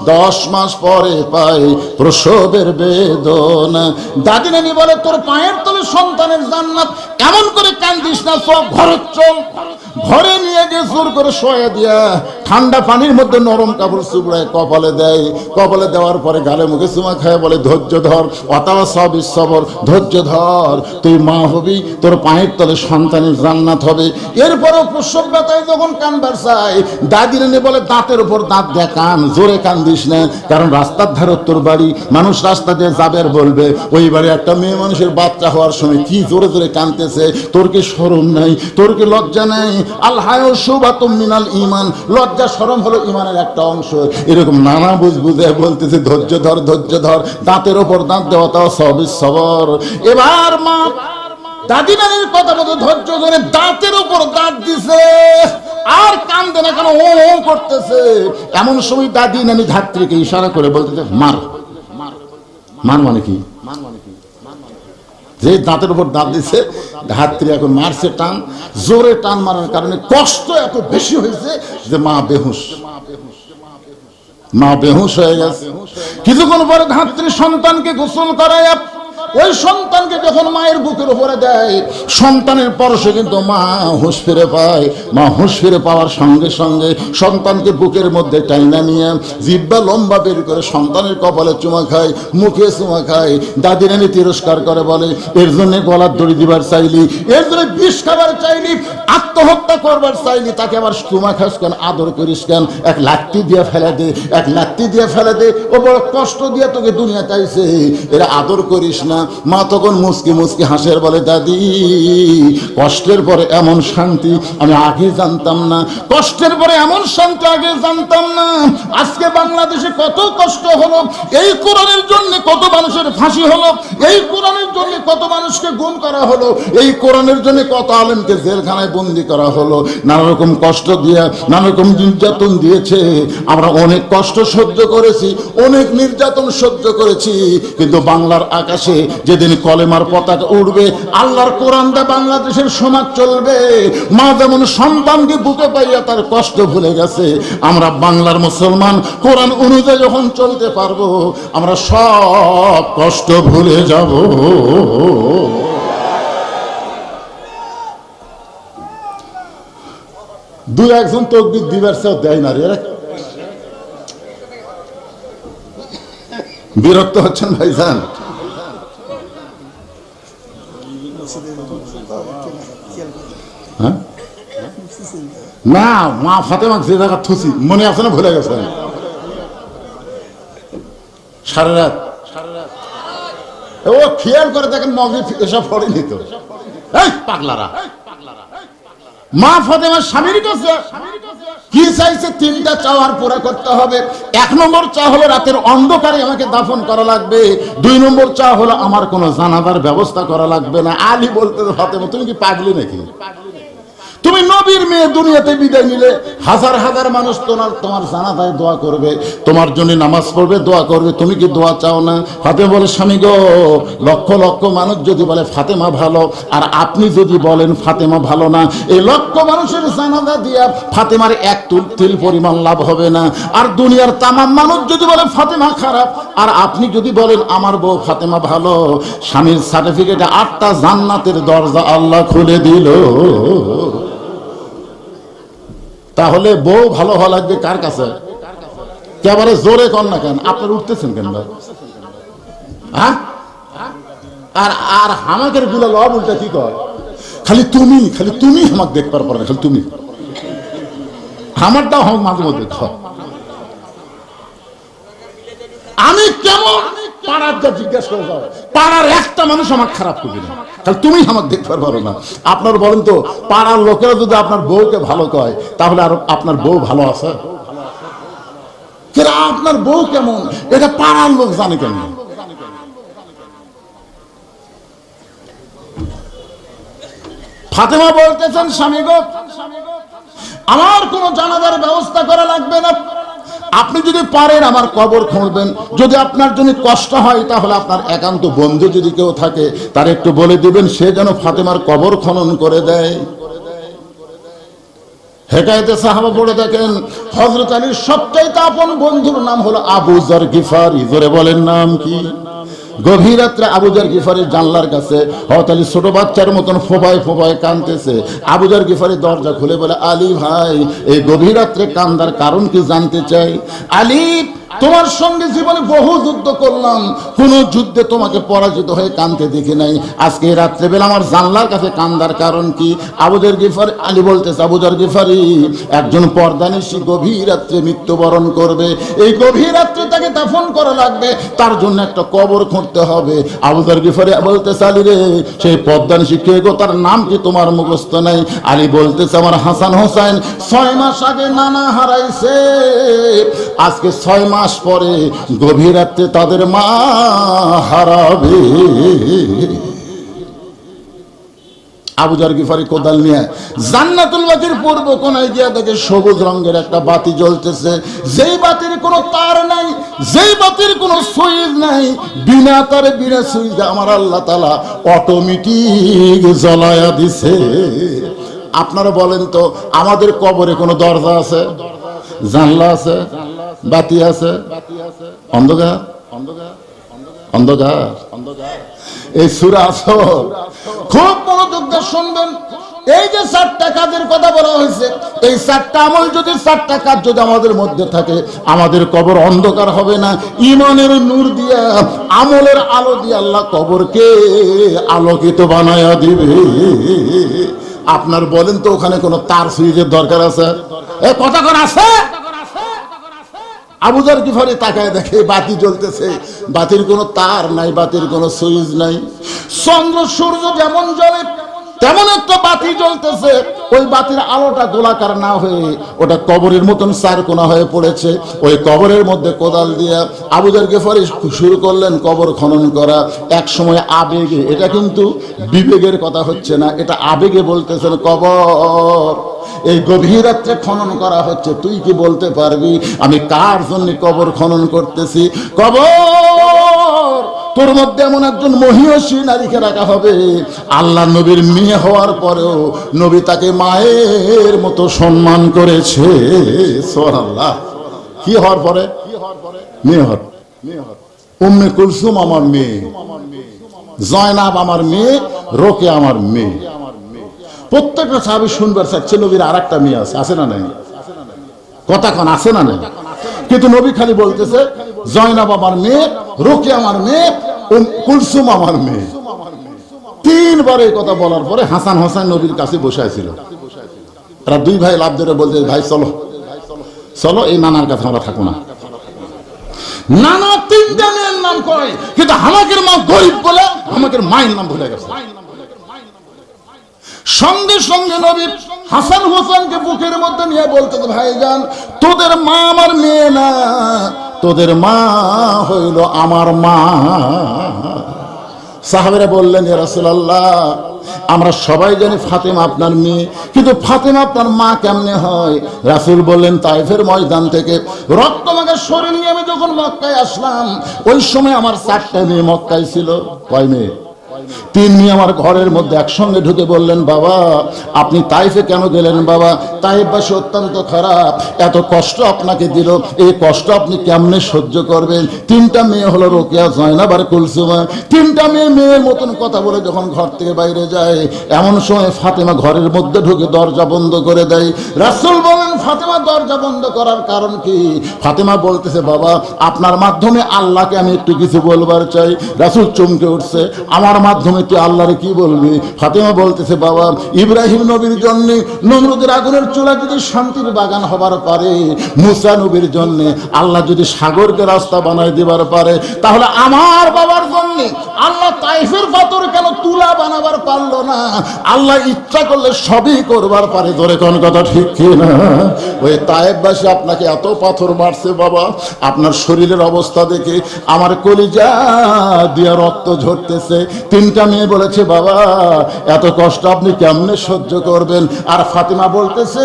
Speaker 1: 10 মাস পরে পাই প্রসবের বেদনা। দাদি নানি বলে তোর পায়ের তলে সন্তানের জান্নাত, এমন করে কান্দিস না, সব ঘরে চল। ঘরে নিয়ে গিয়ে জোর করে শোয়া দিয়া ঠান্ডা পানির মধ্যে নরম কাপড় চুবড়ায় কপালে দেয়, কপালে দেওয়ার পরে গালে মুখে চুমা খায়, বলে ধৈর্য ধর, ওয়াতাওয়াসাউ বিস সবর, ধৈর্য ধর, তুই মা হবি, তোর পায়ের তলে সন্তানের জান্নাত হবে। এরপরেও প্রসব ব্যথায় যখন কানবার চাই, দাদি নানি বলে দাঁতের উপর দাঁত দিয়ে কান, জোরে কান্দিস না, কারণ রাস্তার ধারে তোর বাড়ি, মানুষ রাস্তা দিয়ে যাবে আর বলবে ওই বাড়ি একটা মেয়ে মানুষের বাচ্চা হওয়ার সময় কি জোরে জোরে কানতেছে, তোর কি শরম নাই, তোর কি লজ্জা নাই? আল হায়া শুবাতুম মিনাল ঈমান, লজ্জা শরম হলো ঈমানের একটা অংশ। এরকম নানা বুঝে বলতেছে ধৈর্য ধর, ধৈর্য ধর, দাঁতের ওপর দাঁত দেওয়া, তাও সবিস সবর। এবার মা দাদি নানির কথা মতো ধৈর্য ধরে দাঁতের উপর দাঁত দিছে, আর কান্দে না, কেন ও ও করতেছে। এমন সময় দাদি নানি ধাত্রীকে ইশারা করে বলতেছে মার। মার মানে কি? যে দাঁতের উপর দাঁত দিছে, ধাত্রী এখন মারছে টান, জোরে টান মারার কারণে কষ্ট এত বেশি হয়েছে যে মা বেহুশ, মা বেহুশ হয়ে গেছে। কিছুক্ষণ পরে ধাত্রী সন্তানকে গোসল করায় ওই সন্তানকে যখন মায়ের বুকের উপরে দেয়, সন্তানের পরশে কিন্তু মা হুঁশ ফিরে পায়। মা হুঁশ ফিরে পাওয়ার সঙ্গে সঙ্গে সন্তানকে বুকের মধ্যে টাইনা নিয়ে জিহ্বা লম্বা বের করে সন্তানের কপালে চুমা খায়, মুখে চুমা খায়, দাদি নানি তিরস্কার করে, বলে এর জন্য গলার দড়ি দিবার চাইলি, এর জন্য বিষ খাবার চাইলি, আত্মহত্যা করবার চাইলি, তাকে আবার চুমা খাস কেন, আদর করিস কেন, এক লাত্তি দিয়ে ফেলে দে, এক লাত্তি দিয়ে ফেলে দে, ও বড় কষ্ট দিয়ে তোকে দুনিয়া চাইছে, এরা আদর করিস না। মা তখন মুচকি মুচকি হাসের, বলে দাদি কষ্টের পরে এমন শান্তি আমি আগে জানতাম না, কষ্টের পরে এমন শান্তি আগে জানতাম না। আজকে বাংলাদেশে কত কষ্ট হলো, এই কোরআনের জন্য কত মানুষের ফাঁসি হলো, এই কোরআনের জন্য কত মানুষকে গুম করা হলো, এই কোরআনের জন্য কত আলেমকে জেলখানায় বন্দি করা হলো, নানা রকম কষ্ট দিয়ে নানা রকম নির্যাতন দিয়েছে। আমরা অনেক কষ্ট সহ্য করেছি, অনেক নির্যাতন সহ্য করেছি, কিন্তু বাংলার আকাশে যেদিন কলেমার পতাকা উঠবে, আল্লাহর কোরআন দিয়ে বাংলাদেশের সমাজ চলবে। মা যেমন সন্তানকে বুকে পাইয়া তার কষ্ট ভুলে গেছে, আমরা বাংলার মুসলমান কোরআন অনুযায়ী যখন চলতে পারবো, আমরা সব কষ্ট ভুলে যাব। দুই একজন তকবীর দিবার চেয়েও দেয় না রে। বিরক্ত হচ্ছেন ভাইজান? না, মা ফাতেমা যে জায়গা থুসি মনে আছে না, ভুলে গেছে? সারা রাত ও খেয়াল করে দেখেন, মগে এসব পড়েনি তো পাগলারা। মা ফাতেমার স্বামীর কাছে কি চাইছে? তিনটা চাওয়ার পুরা করতে হবে। এক নম্বর চা হলো রাতের অন্ধকারে আমাকে দাফন করা লাগবে। দুই নম্বর চা হলো আমার কোনো জানাজার ব্যবস্থা করা লাগবে না। আলী বলতে, ফাতেমা তুমি কি পাগলি নাকি? তুমি নবীর মেয়ে, দুনিয়াতে বিদায় নিলে হাজার হাজার মানুষ তোমার জানাজায় দোয়া করবে, তোমার জন্য নামাজ পড়বে, দোয়া করবে, তুমি কি দোয়া চাও না? ফাতেমা বলে, স্বামী গো, লক্ষ লক্ষ মানুষ যদি বলে ফাতেমা ভালো, আর আপনি যদি বলেন ফাতেমা ভালো না, এই লক্ষ মানুষের জানাজা দিয়া ফাতেমার এক তিল পরিমাণ লাভ হবে না। আর দুনিয়ার তামাম মানুষ যদি বলে ফাতেমা খারাপ, আর আপনি যদি বলেন আমার বউ ফাতেমা ভালো, স্বামীর সার্টিফিকেটে 8টা জান্নাতের দরজা আল্লাহ খুলে দিল। তাহলে বউ ভালো হওয়া লাগবে কার কাছে? একেবারে জোরে কর না কেন, আপনার উঠতেছেন কেন ভাই? হ্যাঁ, আর আর হামাকের গুলা লব উল্টা কি কর, খালি তুমি হামাক দেখবার পর না, খালি তুমি আমারটাও হামাক মাঝে মধ্যে খাও। আমি কেমন পাড়ার যা জিজ্ঞাসা করে যাও, পাড়ার একটা মানুষ আমার খারাপ করবে না, তাহলে তুমি আমাকে দেখতে পারো না। আপনার বলেন তো, পাড়ার লোকেরা যদি আপনার বউকে ভালো কয়, তাহলে আর আপনার বউ ভালো আছে? আপনার বউ কেমন এটা পাড়ার লোক জানে কেন? ফাতেমা বলতেছেন, স্বামী গো, আমার কোনো জানাজার ব্যবস্থা করা লাগবে না, আপনি যদি পারেন আমার কবর খুঁড়বেন। যদি আপনার জন্য কষ্ট হয়, তাহলে আপনার একান্ত বন্ধু যদি কেউ থাকে, তার একটু বলে দিবেন সে যেন ফাতেমার কবর খনন করে দেয়। হেকায়েতে সাহাবা পড়ে দেখেন, হযরত আলীর সবচাইতে আপন বন্ধুর নাম হলো আবু যর গিফারি। জোরে বলেন নাম কি? গভীর রাত্রে আবু যর গিফারির জানলার কাছে হযরত আলী ছোট বাচ্চার মতন ফোঁপায় ফোঁপায় কাঁদতেছে। আবু যর গিফারি দরজা খুলে বলে, আলী ভাই, এই গভীর রাত্রে কান্দার কারণ কি জানতে চাই? আলী, তোমার সঙ্গে জীবনে বহু যুদ্ধ করলাম, কোন যুদ্ধে তোমাকে পরাজিত হয়ে কাঁদতে দেখি নাই, আজকে রাত্রে বেলা আমার জানলার কাছে কান্দার কারণ কি? আবু যর গিফারি, আলী বলতেছে, আবু যর গিফারি, একজন পর্দানিশী গভীর রাত্রে মৃত্যুবরণ করবে, এই গভীর রাত্রে তাকে দাফন করা লাগবে, তার জন্য একটা কবর খুঁড়তে হবে। আবু যর গিফারি বলতেছে, আলী রে, সেই পর্দানিশী কে গো, তার নাম কি তোমার মুখস্থ নাই? আলী বলতেছে, আমার হাসান হোসেন 6 মাস আগে নানা হারাইছে, আজকে 6 মাস পরে গভীর রাত্রে তাদের মা হারাবে। আবু যর গিফারি কোদাল নিয়ে জান্নাতুল বাকির পূর্ব কোণায় গিয়ে দেখে সবুজ রঙের একটা বাতি জ্বলতেছে, যেই বাতির কোনো তার নাই, যেই বাতির কোনো সুইচ নাই, বিনা তারে বিনা সুইচে আমার আল্লাহ তাআলা অটোমেটিক জ্বলায়া দিছে। আপনারা বলেন তো, আমাদের কবরে কোনো দরজা আছে, জানলা আছে, বাতি আছে? অন্ধকার, অন্ধকার, অন্ধকার। এই সূরা আসর খুব মনোযোগ দিয়ে শুনবেন। এই যে 4টা কাজের কথা বলা হয়েছে, এই 4টা আমল যদি 4টা কাজ যদি আমাদের মধ্যে থাকে, আমাদের কবর অন্ধকার হবে না। ঈমানের নূর দিয়া, আমলের আলো দিয়ে আল্লাহ কবরকে আলোকিত বানায়া দিবে। আপনার বলেন তো ওখানে কোনো তার সুইচের দরকার আছে? এই কথা কোন আছে? আবু যার গিফারি তাকায় দেখে বাতি জ্বলতেছে, বাতির কোনো তার নাই, বাতির কোনো সুইচ নাই। চন্দ্র সূর্য যেমন জ্বলে তেমন একটা বাতি জ্বলতেছে, ওই বাতির আলোটা গোলাকার না হয়ে ওটা কবরের মতন চারকোনা হয়ে পড়েছে। ওই কবরের মধ্যে কোদাল দিয়া আবু যার গিফারি শুরু করলেন কবর খনন করা। এক সময় আবেগে, এটা কিন্তু বিবেকের কথা হচ্ছে না, এটা আবেগে বলতেছেন, কবর এই গভীর রাত্রে খনন করা হচ্ছে, তুই কি বলতে পারবি আমি কার জন্য কবর খনন করতেছি? কবর তোর মধ্যে এমন একজন মহিয়সী নারীকে রাখা হবে, আল্লাহ নবীর মেয়ে হওয়ার পরেও নবী তাকে মায়ের মতো সম্মান করেছে। সুবহানাল্লাহ। কি হওয়ার পরে? মেয়ে হওয়ার। উম্মে কুলসুম আমার মেয়ে, জয়নাব আমার মেয়ে, রোকে আমার মেয়ে। প্রত্যেকটা সাহাবী শুনবার চাচ্ছে নবীর আর একটা মেয়ে আছে, আছে না নাই? কথা কোন আছে না নাই? কিন্তু নবী খালি বলতেছে জয়নাব আমার মেয়ে, রোকে আমার মেয়ে, কুলসুম আমার মেয়ে। 3 বার এই কথা বলার পরে হাসান হোসেন নবীর কাছে বসে ছিল। তারা 2 ভাই লাভ ধরে বলতে, ভাই চলো চলো, এই নানার কাছে আমরা থাকবো না। নানা 3টা মেয়ের নাম কয়, কিন্তু আমাদের মা গরিব বলে আমাদের মায়ের নাম ভুলে গেছে। সঙ্গে সঙ্গে নবী হাসান হোসেনকে বুকের মধ্যে নিয়ে বলতে, ভাইজান তোদের মা আমার মেয়ে না, তোদের মা হইল আমার মা। সাহাবীরা বললেন, ইয়া রাসূলুল্লাহ আমরা সবাই জানি ফাতেমা আপনার মেয়ে, কিন্তু ফাতেমা আপনার মা কেমনে হয়? রাসূল বললেন, তায়েফের ময়দান থেকে রক্তমাখা শরীর নিয়ে আমি যখন মক্কায় আসলাম, ওই সময় আমার 4টা মেয়ে মক্কায় ছিল। কয় মেয়ে? 3 মেয়ে আমার ঘরের মধ্যে একসঙ্গে ঢুকে বললেন, বাবা আপনি তাইফে কেন গেলেন? বাবা তাইফবাসী অত্যন্ত খারাপ, এত কষ্ট আপনাকে দিল, এই কষ্ট আপনি কেমনে সহ্য করবেন? 3টা মেয়ে হলো রোকেয়া, জয়নাব আর কুলসুমা। 3টা মেয়ের মতন কথা বলে যখন ঘর থেকে বাইরে যায়, এমন সময় ফাতেমা ঘরের মধ্যে ঢুকে দরজা বন্ধ করে দেয়। রাসূল বলেন, ফাতেমা দরজা বন্ধ করার কারণ কি? ফাতেমা বলতেছে, বাবা আপনার মাধ্যমে আল্লাহকে আমি একটু কিছু বলবার চাই। রাসূল চমকে উঠছে, আমার মাধ্যমে তুই আল্লাহরে কি বলবি? ফাতেমা বলতেছে, বাবা ইব্রাহিম নবীর জন্য নমরুদের আগুনের চুলা যদি শান্তির বাগান হবার পারে, মুসা নবীর জন্য আল্লাহ যদি সাগরকে রাস্তা বানায় দিবার পারে, তাহলে আমার বাবার জন্য আল্লাহ তাইফের পাথর কেন তুলা বানাবার পারলো না? আল্লাহ ইচ্ছা করলে সবই করবার পারে। ধরে কোন কথা ঠিক কি না? ওই তায়েফবাসী আপনাকে এত পাথর মারছে বাবা, আপনার শরীরের অবস্থা দেখে আমার কলিজা দিয়া রক্ত ঝরতেছে। 3টা মেয়ে বলেছে, বাবা এত কষ্ট আপনি কেমনে সহ্য করবেন? আর ফাতেমা বলতেছে,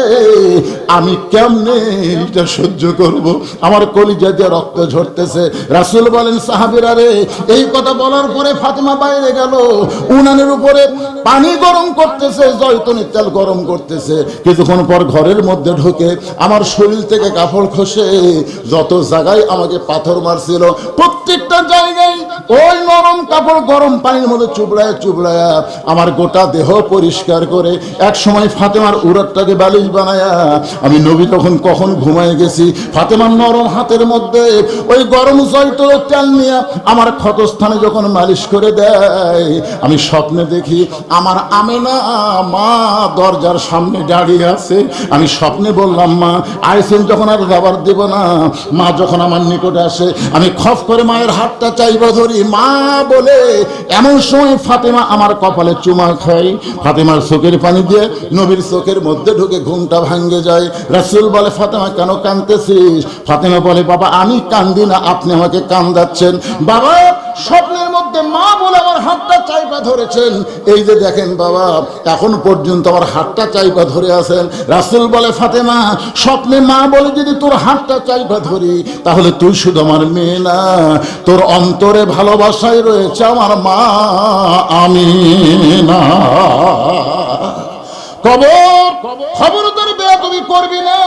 Speaker 1: আমি কেমনে এটা সহ্য করব, আমার কলিজা দিয়ে রক্ত ঝরতেছে। রাসূল বলেন, সাহাবীরা রে, এই কথা বলার পরে ফাতেমা বাইরে গেল, উনানের উপরে পানি গরম করতেছে, জয়তুনের তেল গরম করতেছে। কিছুক্ষণ পর ঘরের মধ্যে ঢুকে আমার শরীর থেকে কাপড় খসে যত জায়গায় আমাকে পাথর মারছিল, প্রত্যেকটা জায়গায় ওই নরম কাপড় গরম পানির মধ্যে চুবড়ায় চুবড়ায় আমার গোটা দেহ পরিষ্কার করে এক সময় ফাতেমার উরতটাকে বালিশ বানায়া আমি নবী তখন কখন ঘুমায় গেছি, ফাতেমার নরম হাতের মধ্যে ওই গরম জয়তুনের তেল নিয়ে আমার ক্ষতস্থানে যখন মালিশ করে দেয়, আমি স্বপ্নে দেখি আমার আমেনা মা দরজার সামনে দাঁড়িয়ে আছে। আমি স্বপ্নে বললাম, মা আইসেন যখন আর যাবার দেব না। মা যখন আমার নিকটে আসে, আমি খপ করে মায়ের হাতটা চাইবা ধরি, মা বলে এমন সময় ফাতেমা আমার কপালে চুমা খায়। ফাতেমার চোখের পানি দিয়ে নবীর চোখের মধ্যে ঢুকে ঘুমটা ভাঙ্গে যায়। রাসূল বলে, ফাতেমা কেন কাঁদতেছিস? ফাতেমা বলে, বাবা আমি কান্দি না, আপনি আমাকে কান্দাচ্ছেন। বাবা স্বপ্নের মধ্যে মা বলে আমার হাতটা চাইপা ধরেছেন, এই যে দেখেন বাবা এখন পর্যন্ত আমার হাতটা চাইপা ধরে আছেন। রাসূল বলে, ফাতেমা স্বপ্নে মা বলে যদি তোর হাতটা চাইপা ধরি, তাহলে তুই শুধু আমার মেয়ে না, তোর অন্তরে ভালোবাসায় রয়েছে আমার মা আমিনা। কবর খবরদার বেয়াদব তুই করবি না।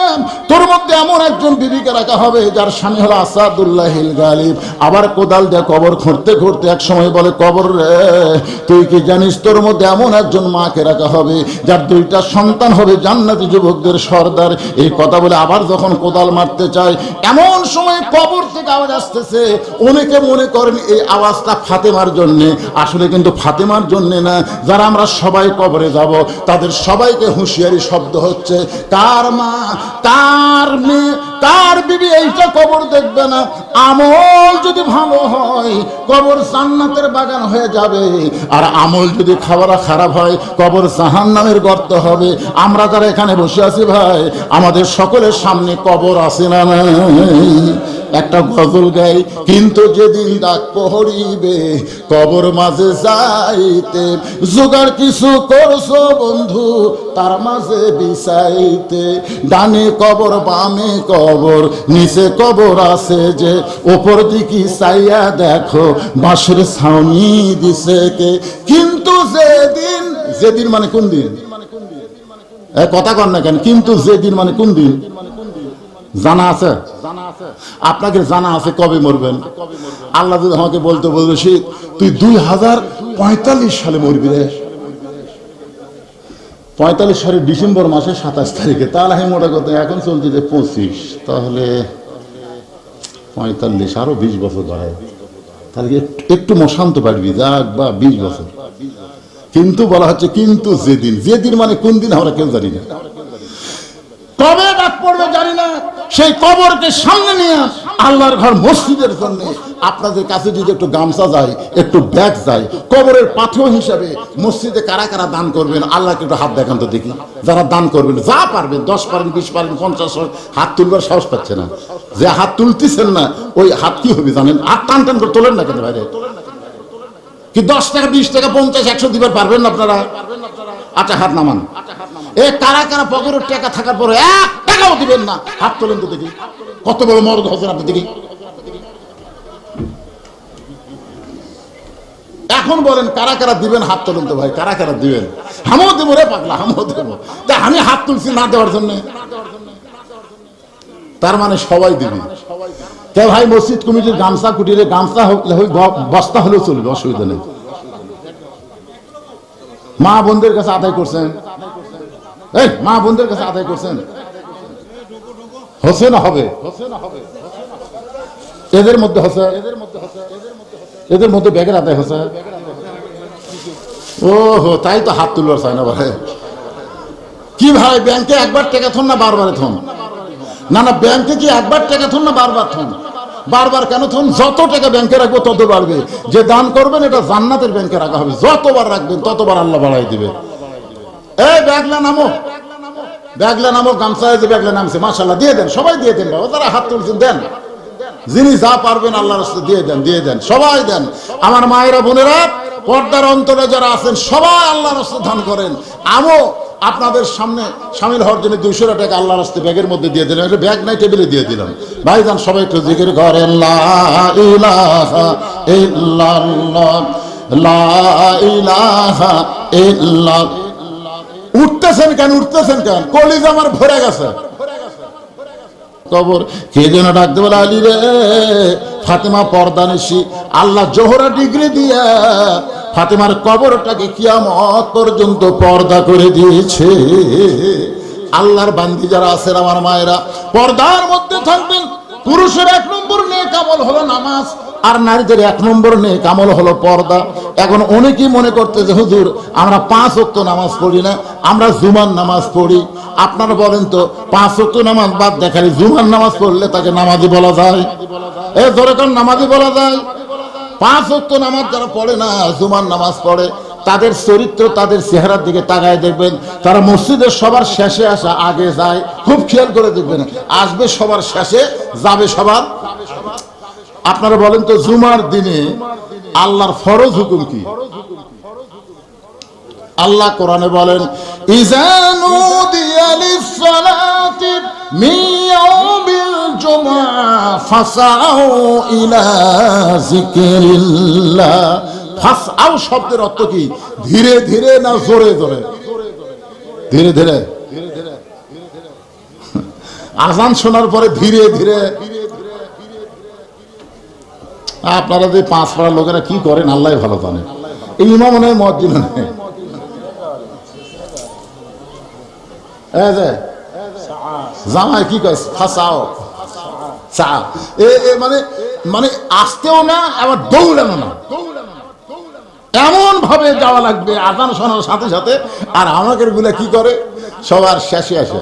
Speaker 1: তোর মধ্যে এমন একজন বিবিকে রাখা হবে যার স্বামী হলো আসাদুল্লাহিল গালিব। আবার কোদাল দিয়ে কবর খুঁড়তে খুঁড়তে এক সময় বলে, কবর রে তুই কি জানিস তোর মধ্যে এমন একজন মাকে রাখা হবে যার 2টা সন্তান হবে জান্নাতি যুবকদের সর্দার। এই কথা বলে আবার যখন কোদাল মারতে চায়, এমন সময় কবর থেকে আওয়াজ আসতেছে। অনেকে মনে করেন এই আওয়াজটা ফাতেমার জন্যে, আসলে কিন্তু ফাতেমার জন্যে না। যারা আমরা সবাই কবরে যাব তাদের সবাইকে হুঁশিয়ারি শব্দ হচ্ছে, কার মা কার মেয়ে কার বিবি এইটা কবর দেখবে না। আমল যদি ভালো হয় কবর জান্নাতের বাগান হয়ে যাবে, আর আমল যদি খারাপ হয় কবর জাহান্নামের গর্ত হবে। আমরা যারা এখানে বসে আছি ভাই, আমাদের সকলের সামনে কবর আছে না নাই? একটা গজল গাই, কিন্তু যেদিন ডাক পড়িবে কবর মাঝে যাইতে, জোগাড় কিছু করছো বন্ধু তার মাঝে বিছাইতে। ডানে কবর বামে কবর নিচে কবর আছে যে, ওপর দিকে চাইয়া দেখো বাঁশের ছাউনি দিছে কে। কিন্তু যেদিন মানে কোন দিন? কথা কর না কেন? কিন্তু যেদিন মানে কোন দিন জানা আছে? আপনাকে জানা আছে কবে মরবেন? আল্লাহ যদি আমাকে বলতে শীত তুই 2045 সালে মরবি রে, 45 সালের ডিসেম্বর মাসে 27 তারিখে, তাহলে আমি মোটা কথা এখন চলছে যে 25, তাহলে 45 আরো 20 বছর বাড়ায়, তাহলে একটু মশান্ত পারবি যাক, বা 20 বছর। কিন্তু বলা হচ্ছে কিন্তু যেদিন মানে কোন দিন আমরা কেউ জানি না, কবে ডাক পড়বে জানি না। সেই কবরকে সামনে নিয়ে আল্লাহর ঘর মসজিদের জন্য আপনাদের কাছে যদি একটু গামছা যায়, একটু ব্যাগ যায়, কবরের পাথর হিসাবে মসজিদে কারা কারা দান করবেন আল্লাহকে একটু হাত দেখান তো দেখি। যারা দান করবেন, যা পারবেন, 10 পারেন, 20 পারেন, 50, হাত তুলবার সাহস পাচ্ছে না। যে হাত তুলতেছেন না ওই হাত কি হবে জানেন? হাত টান টান করে তোলেন না কেন বাইরে? কি 10 টাকা, 20 টাকা, 50, 100 দিবার পারবেন না আপনারা? আচ্ছা হাত নামান। এ কারা কারা পকেটের টাকা থাকার পরে 1 টাকাও দিবেন না? হাত তোলেন তো দেখি। কত বড় মর্দ হচ্ছেন আপনি দেখি। এখন বলেন কারা কারা দিবেন? হাত তোলেন তো ভাই, কারা কারা দিবেন? আমিও দেবো রে পাগলা, আমিও দেবো। তা আমি হাত তুলছি না দেওয়ার জন্য, তার মানে সবাই দিবি। কে ভাই মসজিদ কমিটির গামছা কুটিরে গামছা বস্তা হলেও চলবে, অসুবিধা নেই। মা বোনদের কাছে আদায় করছেন, এই মা বোনদের কাছে আদায় করছেন, হচ্ছে না হবে? এদের মধ্যে হচ্ছে, এদের মধ্যে ব্যাগের আদায় হচ্ছে। ও হো, তাই তো হাত তুলবার চায় না ভাই। কি ভাই ব্যাংকে একবার টাকা থন না বারবার থন? না না, ব্যাংকে কি একবার টাকা থন না বারবার থন? বারবার কেন থন? যত টাকা ব্যাংকে রাখবো তত বাড়বে। যে দান করবেন এটা জান্নাতের ব্যাংকে রাখা হবে, যতবার রাখবেন ততবার আল্লাহ বাড়াই দিবে। এই ব্যাগলা নামো, ব্যাগলা নামো, গামছা যে ব্যাগলা নামছে, মাশাআল্লাহ দিয়ে দেন, সবাই দিয়ে দেন বাবা, যারা হাত তুলছেন দেন, যিনি যা পারবেন আল্লাহর রাস্তায় দিয়ে দেন, দিয়ে দেন, সবাই দেন। আমার মায়েরা বোনেরা পর্দার অন্তরে যারা আছেন সবাই আল্লাহর রাস্তায় দান করেন। আমিও আপনাদের সামনে শামিল হওয়ার জন্য 200 টাকা আল্লাহর রাস্তায় ব্যাগের মধ্যে দিয়ে দিলাম। একটা ব্যাগ নাই, টেবিলে দিয়ে দিলাম। ভাইজান সবাই একটু জিকির করেন, লা ইলাহা ইল্লাল্লাহ, লা ইলাহা ইল্লাল্লাহ। উঠতেছেন কেন? উঠতেছেন কেন? কলিজা আমার ভরে গেছে। কবর কে যেন ডাকতে বলে, আলী রে ফাতেমা পর্দা নিশি। আল্লাহ জোহরা ডিগ্রি দিয়া ফাতেমার কবরটাকে কিয়ামত পর্যন্ত পর্দা করে দিয়েছে। আল্লাহর বান্দি যারা আছেন আমার মায়েরা, পর্দার মধ্যে থাকবেন। পুরুষের 1 নম্বর নেক আমল হলো নামাজ, আর নারীদের 1 নম্বর নেক আমল হলো পর্দা। এখন অনেকেই মনে করতেছে হুজুর আমরা 5 ওয়াক্ত নামাজ পড়ি না, আমরা জুমার নামাজ পড়ি। আপনারা বলেন তো 5 ওয়াক্ত নামাজ বাদ দেখালে জুমার নামাজ পড়লে তাকে নামাজি বলা যায়? এ ধরে কোন নামাজি বলা যায়? 5 ওয়াক্ত নামাজ যারা পড়ে না, জুমার নামাজ পড়ে, তাদের চরিত্র, তাদের চেহারার দিকে তাকায় দেখবেন, তারা মসজিদের সবার শেষে আসা, আগে যায়। খুব খেয়াল করে দেখবেন, আসবে সবার শেষে, যাবে সবার। আপনারা বলেন তো জুমার দিনে আল্লাহর ফরজ হুকুম কি? আল্লাহ কোরআনে বলেন, ইযা নুদিয়া লিস-সালাতি মিন ইয়াউমিল জুমআহ ফাসআউ ইলা যিকরিল্লাহ। ফাসআউ শব্দের অর্থ কি? ধীরে ধীরে না জোরে জোরে? ধীরে ধীরে। আজান শোনার পরে ধীরে ধীরে আপনারা যে 5 পাড়ার লোকেরা কি করেন আল্লাহ ভালো জানে। এই ইমাম নয়, মুয়াজ্জিন নয়, জামাই কি কয় ফাসাও চা, মানে মানে আসতেও না আবার দৌড়ানো না, এমন ভাবে যাওয়া লাগবে আজান শোনার সাথে সাথে। আর আমাদের গুলা কি করে, সবার শেষে আসে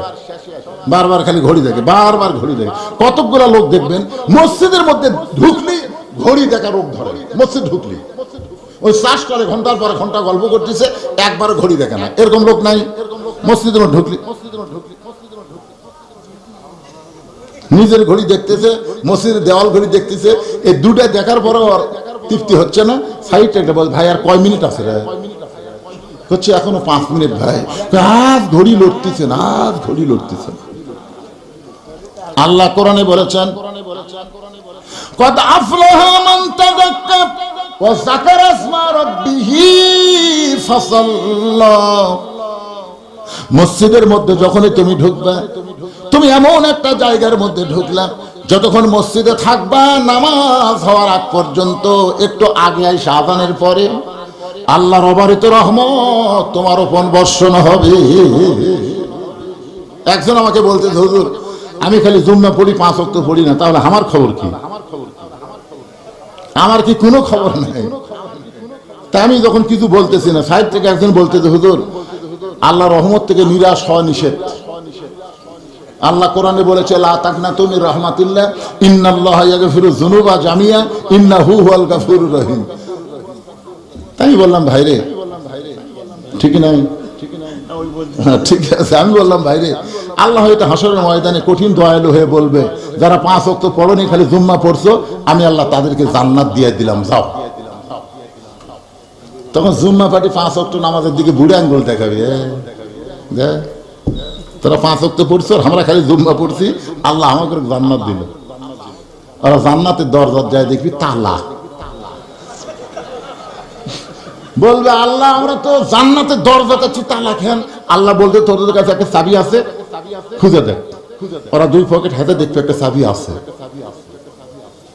Speaker 1: বারবার খালি ঘড়ি দেখে, বারবার ঘড়ি দেখে। কতগুলা লোক দেখবেন মসজিদের মধ্যে ঢুকলি ঘড়ি দেখা রোগ ধরে, মসজিদ ঢুকলি ওই চাষ করে ঘন্টার পর ঘন্টা গল্প করতেছে, একবার ঘড়ি দেখে না, এরকম লোক নাই। মসজিদের মধ্যে ঢুকলি নিজের ঘড়ি দেখতেছে, মসজিদের দেওয়াল ঘড়ি দেখতেছে, এই দুটা দেখার পর তৃপ্তি হচ্ছে না, সাইড একটা বল ভাই আর কয় মিনিট আছে রে, হচ্ছে এখনো 5 মিনিট ভাই, আজ ঘড়ি লড়তেছে না, আজ ঘড়ি লড়তেছে না। আল্লাহ কোরআনে বলেছেন কদ আফলাহা মান তাযাক্কা ওয়া যাকারা ইসমা রাব্বিহি ফাসাল্লা। মসজিদের মধ্যে যখনই তুমি ঢুকবা, তুমি এমন একটা জায়গার মধ্যে ঢুকলা, যতক্ষণ মসজিদে থাকবা নামাজ হওয়ার আগ পর্যন্ত, একটু আগে আইসা আযানের পরে আল্লাহর অবারিত রহমত তোমার উপর বর্ষণ হবে। একজন আমাকে বলতে, হুজুর আমি খালি জুম্মা পড়ি, 5 ওয়াক্ত পড়ি না, তাহলে আমার খবর কি? আমার কি কোনো খবর নাই? তা আমি যখন কিছু বলতেছি না, সাইড থেকে একজন বলতেছে, হুজুর আল্লাহ রহমত থেকে নিরাশ হওয়া নিষেধ। আল্লাহ কোরআনে বলেছে লা তাকনাতু মির রাহমাতিল্লাহ ইন্নাল্লাহা ইয়াগফিরুয যুনুবা জামিয়া ইন্নাহু হুয়াল গাফুরুর রহিম। তাই বললাম ভাইরে, ঠিক নাই? ঠিক আছে, আমি বললাম ভাইরে, আল্লাহ হয়তো হাসরের ময়দানে কঠিন দয়ালু হয়ে বলবে, যারা 5 ওয়াক্ত পড়নি খালি জুম্মা পড়ছো, আমি আল্লাহ তাদেরকে জান্নাত দিয়ে দিলাম, যাও। তখন জুম্মা পার্টি 5 ওয়াক্ত নামাজের দিকে বুড়ে আঙ্গুল দেখাবে, তোরা 5 ওয়াক্ত পড়ছো, আমরা খালি জুম্মা পড়ছি, আল্লাহ আমাকে জান্নাত দিল। আর জান্নাতের দরজা যায় দেখবি তালা, বলবে আল্লাহ আমরা তো জান্নাতের দরজা চাচ্ছি, তালা খেন। আল্লাহ বলতে তোদের কাছে একটা চাবি আছে, খুঁজে দেখ। ওরা 2 পকেট হাতে দেখবে একটা চাবি আছে,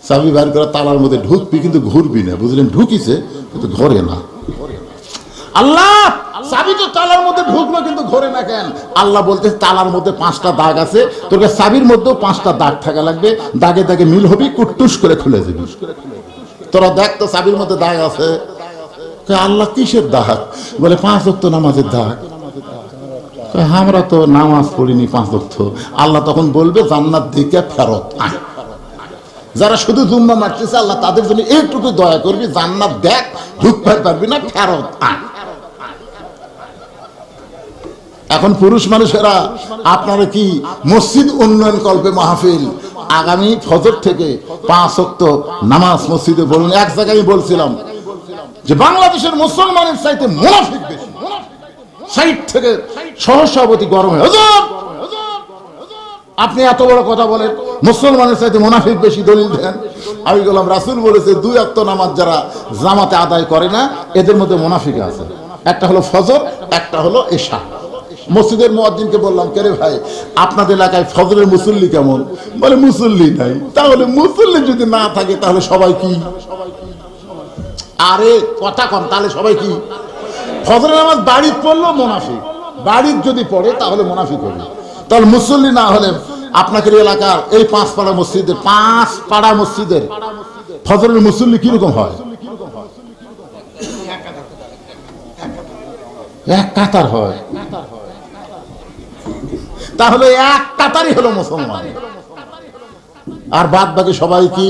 Speaker 1: চাবি বের করে তালার মধ্যে ঢুকবি, কিন্তু ঘুরবি না, বুঝলেন? ঢুকিছে কিন্তু ঘরে না। আল্লাহ চাবি তো তালার মধ্যে ঢুকলো, কিন্তু ঘরে না কেন? আল্লাহ বলতে তালার মধ্যে 5টা দাগ আছে, তোর চাবির মধ্যেও 5টা দাগ থাকা লাগবে, দাগে দাগে মিল হবি, কুট্টুস করে খুলে যাবি। তোরা দেখ তো চাবির মধ্যে দাগ আছে। আল্লাহ কিসের দাগ? বলে 5 ওয়াক্ত নামাজের দাগ। আমরা তো নামাজ পড়িনি 5 ওয়াক্ত। আল্লাহ তখন বলবে জান্নাত দিকে ফেরত আয়। যারা শুধু জুম্মা মারতেছে আল্লাহ তাদের জন্য এইটুকু দয়া করবি, জান্নাত দেখ, ঢুকতে পারবি না, ফেরত আয়। এখন পুরুষ মানুষেরা আপনারা কি মসজিদ উন্নয়ন কল্পে মাহফিল, আগামী ফজর থেকে 5 ওয়াক্ত নামাজ মসজিদে বলুন। এক জায়গায় বলছিলাম যে বাংলাদেশের মুসলমানের চাইতে মুনাফিক বেশি। সাইড থেকে সহসভাপতি গরম হয়ে, হুজুর আপনি এত বড় কথা বলেন, মুসলমানের চাইতে মুনাফিক বেশি, দলিল দেন। আমি বললাম রাসূল বলেছে 2 ওয়াক্ত নামাজ যারা জামাতে আদায় করে না, এদের মধ্যে মুনাফিক আছে। একটা হলো ফজর, একটা হলো এশা। মসজিদের মুয়াজ্জিনকে বললাম, কে রে ভাই আপনাদের এলাকায় ফজরের মুসল্লি কেমন? বলে মুসল্লি নাই। তাহলে মুসল্লি যদি না থাকে তাহলে সবাই কি? আরে কথা কম, তাহলে সবাই কি? ফজরের নামাজ বাড়িতে পড়লো মুনাফিক, বাড়িতে যদি পড়ে তাহলে মুনাফিক হবে। তাহলে মুসল্লি না হলে আপনাদের এলাকার এই 5 পাড়া মসজিদের, 5 পাড়া মসজিদের ফজরের মুসল্লি কিরকম হয়? এক কাতার হয়। তাহলে এক কাতারই হলো মুসলমান, আর বাদ বাকি সবাই কি?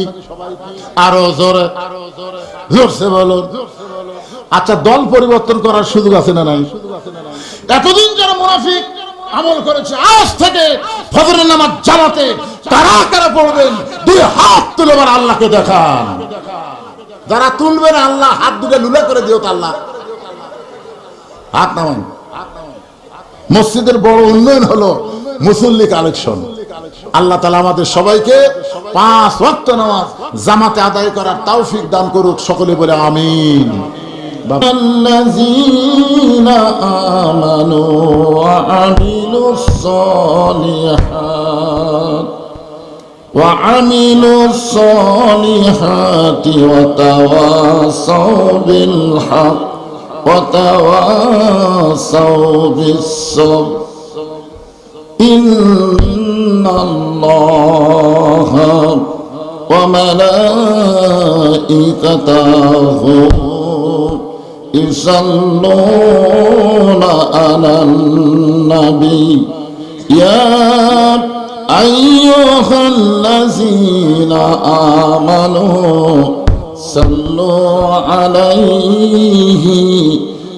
Speaker 1: আরো জোরে জোরসে বলুন। আচ্ছা, দল পরিবর্তন করার সুযোগ আছে না নাই? এতদিন যারা মুনাফিক আমল করেছে, আজ থেকে ফজরের নামাজ জামাতে কারা কারা পড়বেন 2 হাত তুলে আল্লাহকে দেখান। যারা তুলবেন আল্লাহ হাত দুটো লুলা করে দিও, তো আল্লাহ হাত নামান। মসজিদের বড় উন্নয়ন হলো মুসল্লি কালেকশন। আল্লাহ তাআলা আমাদের সবাইকে 5 ওয়াক্ত নামাজ জামাতে আদায় করার তৌফিক দান করুক, সকলে বলে আমিন। الذين آمنوا وعملوا الصالحات وعملوا الصالحات وتواصوا بالحق وتواصوا بالصبر إن الله وملائكته يصلون على النبي يا أيها الذين آمنوا صلوا عليه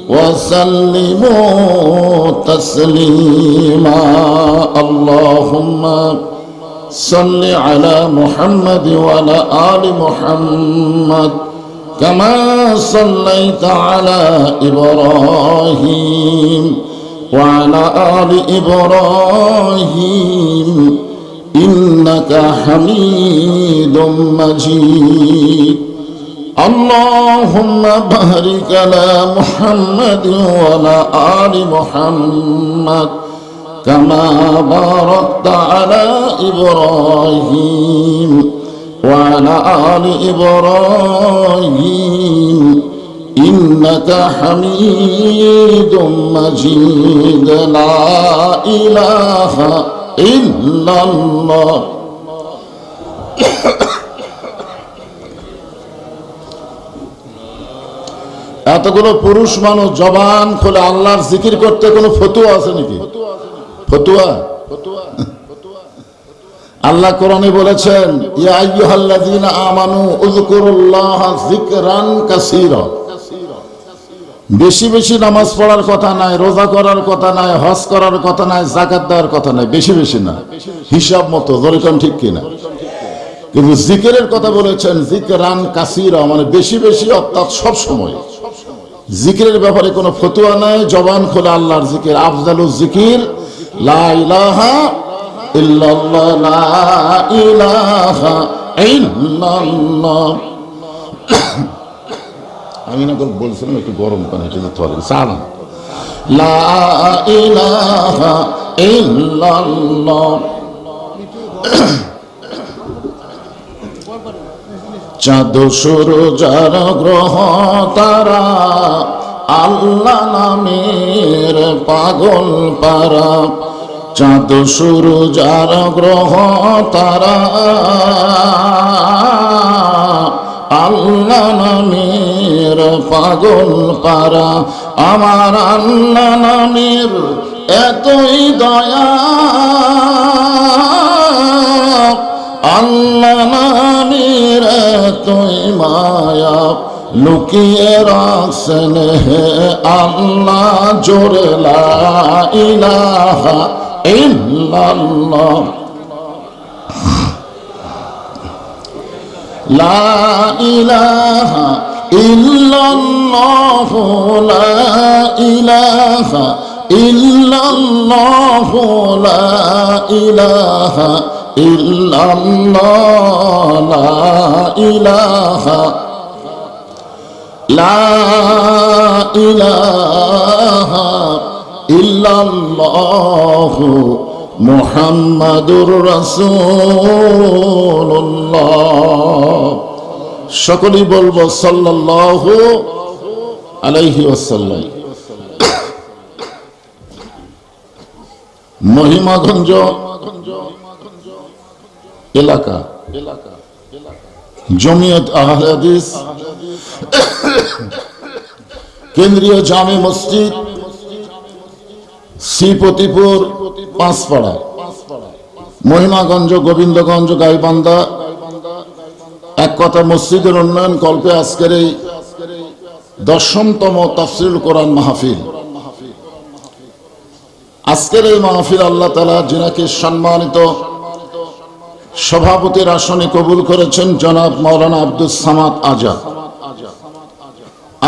Speaker 1: وسلموا تسليما اللهم صل على محمد وعلى آل محمد كما صليت على إبراهيم وعلى آل إبراهيم إنك حميد مجيد اللهم بارك على محمد وعلى آل محمد كما باركت على إبراهيم وعلى آل إبراهيم إنك حميد مجيد لا إله إلا الله এতগুলো পুরুষ মানুষ জবান খুলে আল্লাহর জিকির করতে কোনো ফতুয়া আছে নাকি? ফতুয়া আল্লাহ কোরআনে বলেছেন ইয়া আইয়ুহাল্লাযীনা আমানু উযকুরুল্লাহা যিকরান কাসীরা। বেশি বেশি নামাজ পড়ার কথা নাই, রোজা করার কথা নাই, হজ করার কথা নাই, যাকাত দেওয়ার কথা নাই, বেশি বেশি না, হিসাব মতো। জরিকান ঠিক কিনা? কিন্তু জিকিরের কথা বলেছেন যিকরান কাসীরা, মানে বেশি বেশি, অর্থাৎ সব সময়। জিকিরের ব্যাপারে কোনো ফতুয়া নাই, জবান খোলা আল্লাহর জিকির। আফজালুজ জিকির লা ইলাহা ইল্লাল্লাহ, লা ইলাহা ইল্লাল্লাহ। আমি না বলছিলাম একটু গরম পানি এটা ধরেন, সান লা ইলাহা ইল্লাল্লাহ। চাঁদ সূরজ আর গ্রহ তারা আল্লাহ নামের পাগল পারা। চাঁদ সূরজ আর গ্রহ তারা আল্লাহ নামের পাগল পারা। আমার আল্লাহ নামের এতই দয়া, আল্লাহ নামের এতই মায়া, লুকিয়ে রাখছেন হে আল্লাহ জোরে লা ইলাহা ইল্লাল্লাহ। লা ইলাহা ইল্লাল্লাহ, লা ইলাহা ইল্লাল্লাহ, লা ইলাহা ইল্লাল্লাহ, লা ইলাহা, লা ইলাহা ইল্লাল্লাহ মুহাম্মাদুর রাসূলুল্লাহ। সকলেই বলবো সাল্লাল্লাহু আলাইহি ওয়াসাল্লাম। মহিমাগঞ্জ এলাকা জমিয়ত আহলে হাদিস কেন্দ্রীয় জামে মসজিদ, শ্রীপতিপুর, পাঁচপাড়া, মহিমাগঞ্জ, গোবিন্দগঞ্জ, গাইবান্ধা। এক কথা, মসজিদের উন্নয়ন কল্পে আজকের এই 10তম তাফসীরুল কোরআন মাহফিল। আজকের এই মাহফিল আল্লাহ তাআলা যিনাকে সম্মানিত সভাপতির আসনে কবুল করেছেন, জনাব মাওলানা আব্দুস সামাদ আজাদ।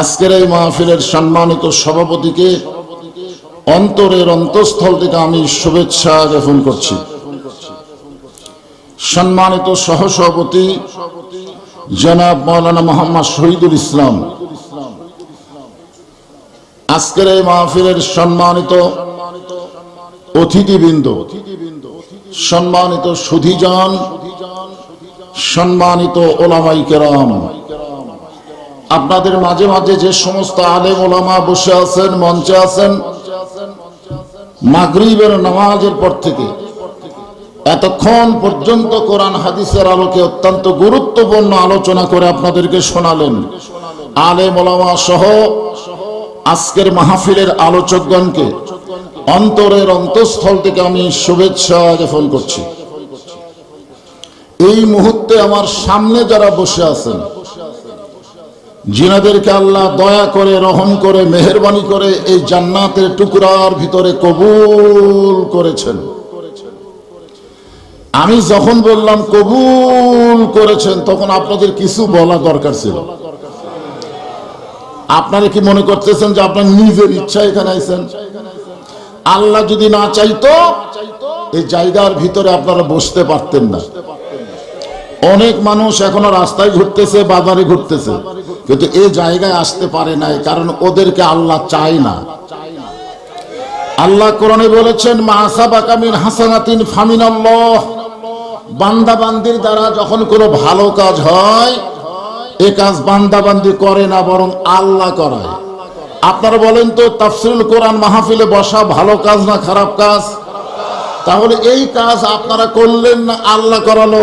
Speaker 1: আজকের এই মাহফিলের সম্মানিত সভাপতিকে অন্তরের অন্তঃস্থল থেকে আমি শুভেচ্ছা জ্ঞাপন করছি। সম্মানিত সহসভাপতি জনাব মাওলানা মোহাম্মদ শহীদুল ইসলাম। আজকের এই মাহফিলের সম্মানিত অতিথিবৃন্দ, সম্মানিত সুধীজন, সম্মানিত ওলামায়ে কেরাম, আপনাদের মাঝে মাঝে যে সমস্ত আলেম ওলামা বসে আছেন, মঞ্চে আছেন, মাগরিবের নামাজের পর থেকে এতক্ষণ পর্যন্ত কোরআন হাদিসের আলোকে অত্যন্ত গুরুত্বপূর্ণ আলোচনা করে আপনাদেরকে শোনালেন। আলেম ওলামা সহ আজকের মাহফিলের আলোচকগণকে অন্তরের অন্তঃস্থল থেকে আমি শুভেচ্ছা জ্ঞাপন করছি। এই মুহূর্তে আমার সামনে যারা বসে আছেন, জিনাদেরকে আল্লাহ দয়া করে, রহম করে, মেহেরবানি করে এই জান্নাতের টুকরার ভিতরে কবুল করেছেন। আমি যখন বললাম কবুল করেছেন, তখন আপনাদের কিছু বলা দরকার ছিল। আপনারা কি মনে করতেছেন যে আপনার নিজের ইচ্ছা এখানে আইছেন? আল্লাহ যদি না চাইতো এই জায়গার ভিতরে আপনারা বসতে পারতেন না। অনেক মানুষ এখনো রাস্তায় ঘুরতেছে, বাজারে ঘুরতেছে, কিন্তু এই জায়গায় আসতে পারে নাই, কারণ ওদেরকে আল্লাহ চায় না। আল্লাহ কোরআনে বলেছেন, মা আসাবাকা মিন হাসানাতিন ফামিনাল্লাহ, বান্দা বান্দির দ্বারা যখন কোনো ভালো কাজ হয়, এই কাজ বান্দা বান্দি করে না, বরং আল্লাহ করায়। আপনারা বলেন তো, তাফসীরুল কোরআন মাহফিলে বসা ভালো কাজ না খারাপ কাজ? তাহলে এই কাজ আপনারা করলেন না, আল্লাহ করালো।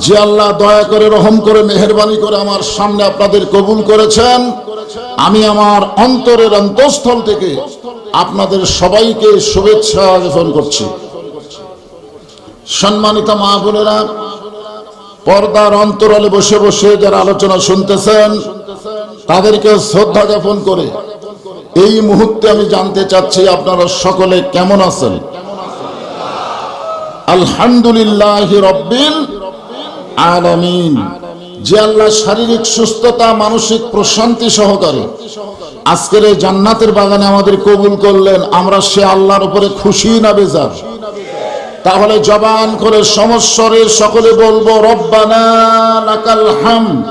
Speaker 1: যে আল্লাহ দয়া করে, রহম করে, মেহেরবানি করে আমার সামনে আপনাদের কবুল করেছেন, আমি আমার অন্তরের অন্তঃস্থল থেকে আপনাদের সবাইকে শুভেচ্ছা জ্ঞাপন করছি। সম্মানিত মা বোনেরা, পর্দার অন্তরালে বসে বসে যারা আলোচনা শুনতেছেন, তাদেরকে শ্রদ্ধা জ্ঞাপন করে এই মুহূর্তে আমি জানতে চাচ্ছি আপনারা সকলে কেমন আছেন? আলহামদুলিল্লাহ রাব্বিল আলামিন। যে আল্লাহ শারীরিক সুস্থতা, মানসিক প্রশান্তি সহকারে আজকের এই জান্নাতের বাগানে আমাদের কবুল করলেন, আমরা সে আল্লাহর উপরে খুশি না বেজার? তাহলে জবান করে সমস্বরে সকলে বলবো, রব্বানা লাকাল হামদ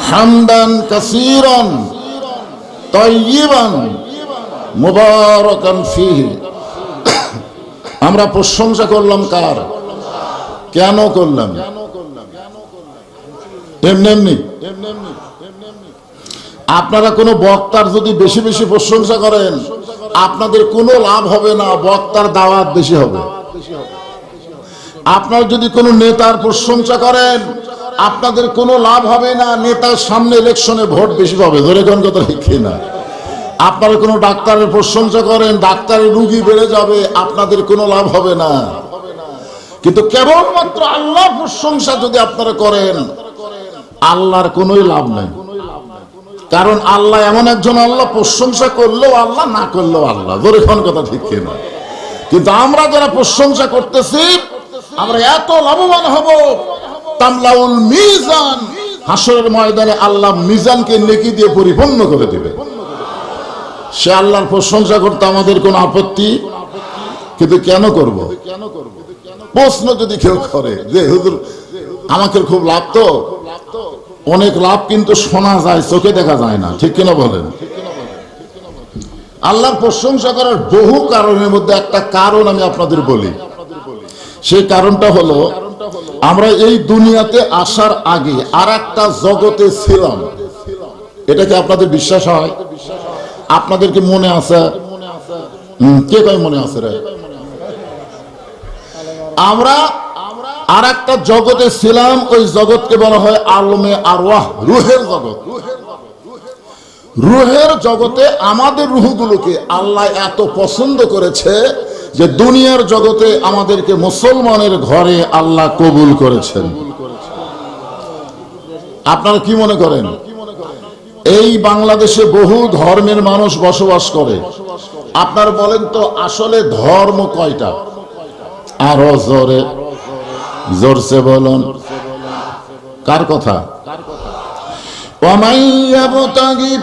Speaker 1: হামদান কাসীরান তাইয়িবান মুবারাকান ফীহি। আমরা প্রশংসা করলাম কার? কেন করলাম? এমনি এমনি। আপনারা কোনো বক্তার যদি বেশি বেশি প্রশংসা করেন, আপনাদের কোনো লাভ হবে না, বক্তার দাওয়াত বেশি হবে। আপনারা যদি কোনো নেতার প্রশংসা করেন, আপনাদের কোনো লাভ হবে না, নেতার সামনে ইলেকশনে ভোট বেশি পাবে। ধরে কোন কথা ঠিক না? আপনারা কোনো ডাক্তারের প্রশংসা করেন, ডাক্তারের রোগী বেড়ে যাবে, আপনাদের কোনো লাভ হবে না। কিন্তু কেবলমাত্র আল্লাহর প্রশংসা যদি আপনারা করেন, আল্লাহর কোনোই লাভ নেই। কারণ আল্লাহ এমন একজন আল্লাহ, প্রশংসা করলেও আল্লাহ, না করলেও আল্লাহ। ধরে কোন কথা ঠিক না? কিন্তু আমরা যারা প্রশংসা করতেছি, আমরা এত লাভবান হব, তামলাউল মিজান, হাসরের ময়দানে আল্লাহ মিজানকে নেকি দিয়ে পরিপূর্ণ করে দিবে। সে আল্লাহর প্রশংসা করতে আমাদের কোনো আপত্তি, কিন্তু কেন করব? প্রশ্ন যদি কেউ করে যে হুজুর আমাকে খুব লাভ, তো অনেক লাভ, কিন্তু শোনা যায়, চোখে দেখা যায় না, ঠিক কিনা বলেন? আল্লাহর প্রশংসা করার বহু কারণের মধ্যে একটা কারণ আমি আপনাদের বলি। সেই কারণটা হলো, আমরা এই দুনিয়াতে আসার আগে আর একটা জগতে ছিলাম। এটা কি আপনাদের বিশ্বাস হয়? আপনাদের কি মনে আছে? কে কয় মনে আছে রে? আমরা আর একটা জগতে ছিলাম, ওই জগৎকে বলা হয় আলমে আরওয়াহ, রুহের জগৎ। রুহের জগতে আমাদের রুহগুলোকে আল্লাহ এত পছন্দ করেছে যে দুনিয়ার জগতে আমাদেরকে মুসলমানের ঘরে আল্লাহ কবুল করেছেন। আপনারা কি মনে করেন? এই বাংলাদেশে বহু ধর্মের মানুষ বসবাস করে। আপনারা বলেন তো, আসলে ধর্ম কয়টা? আরো জোরে জোরসে বলুন, কার কথা? ওয়ামাইয়াবতাগি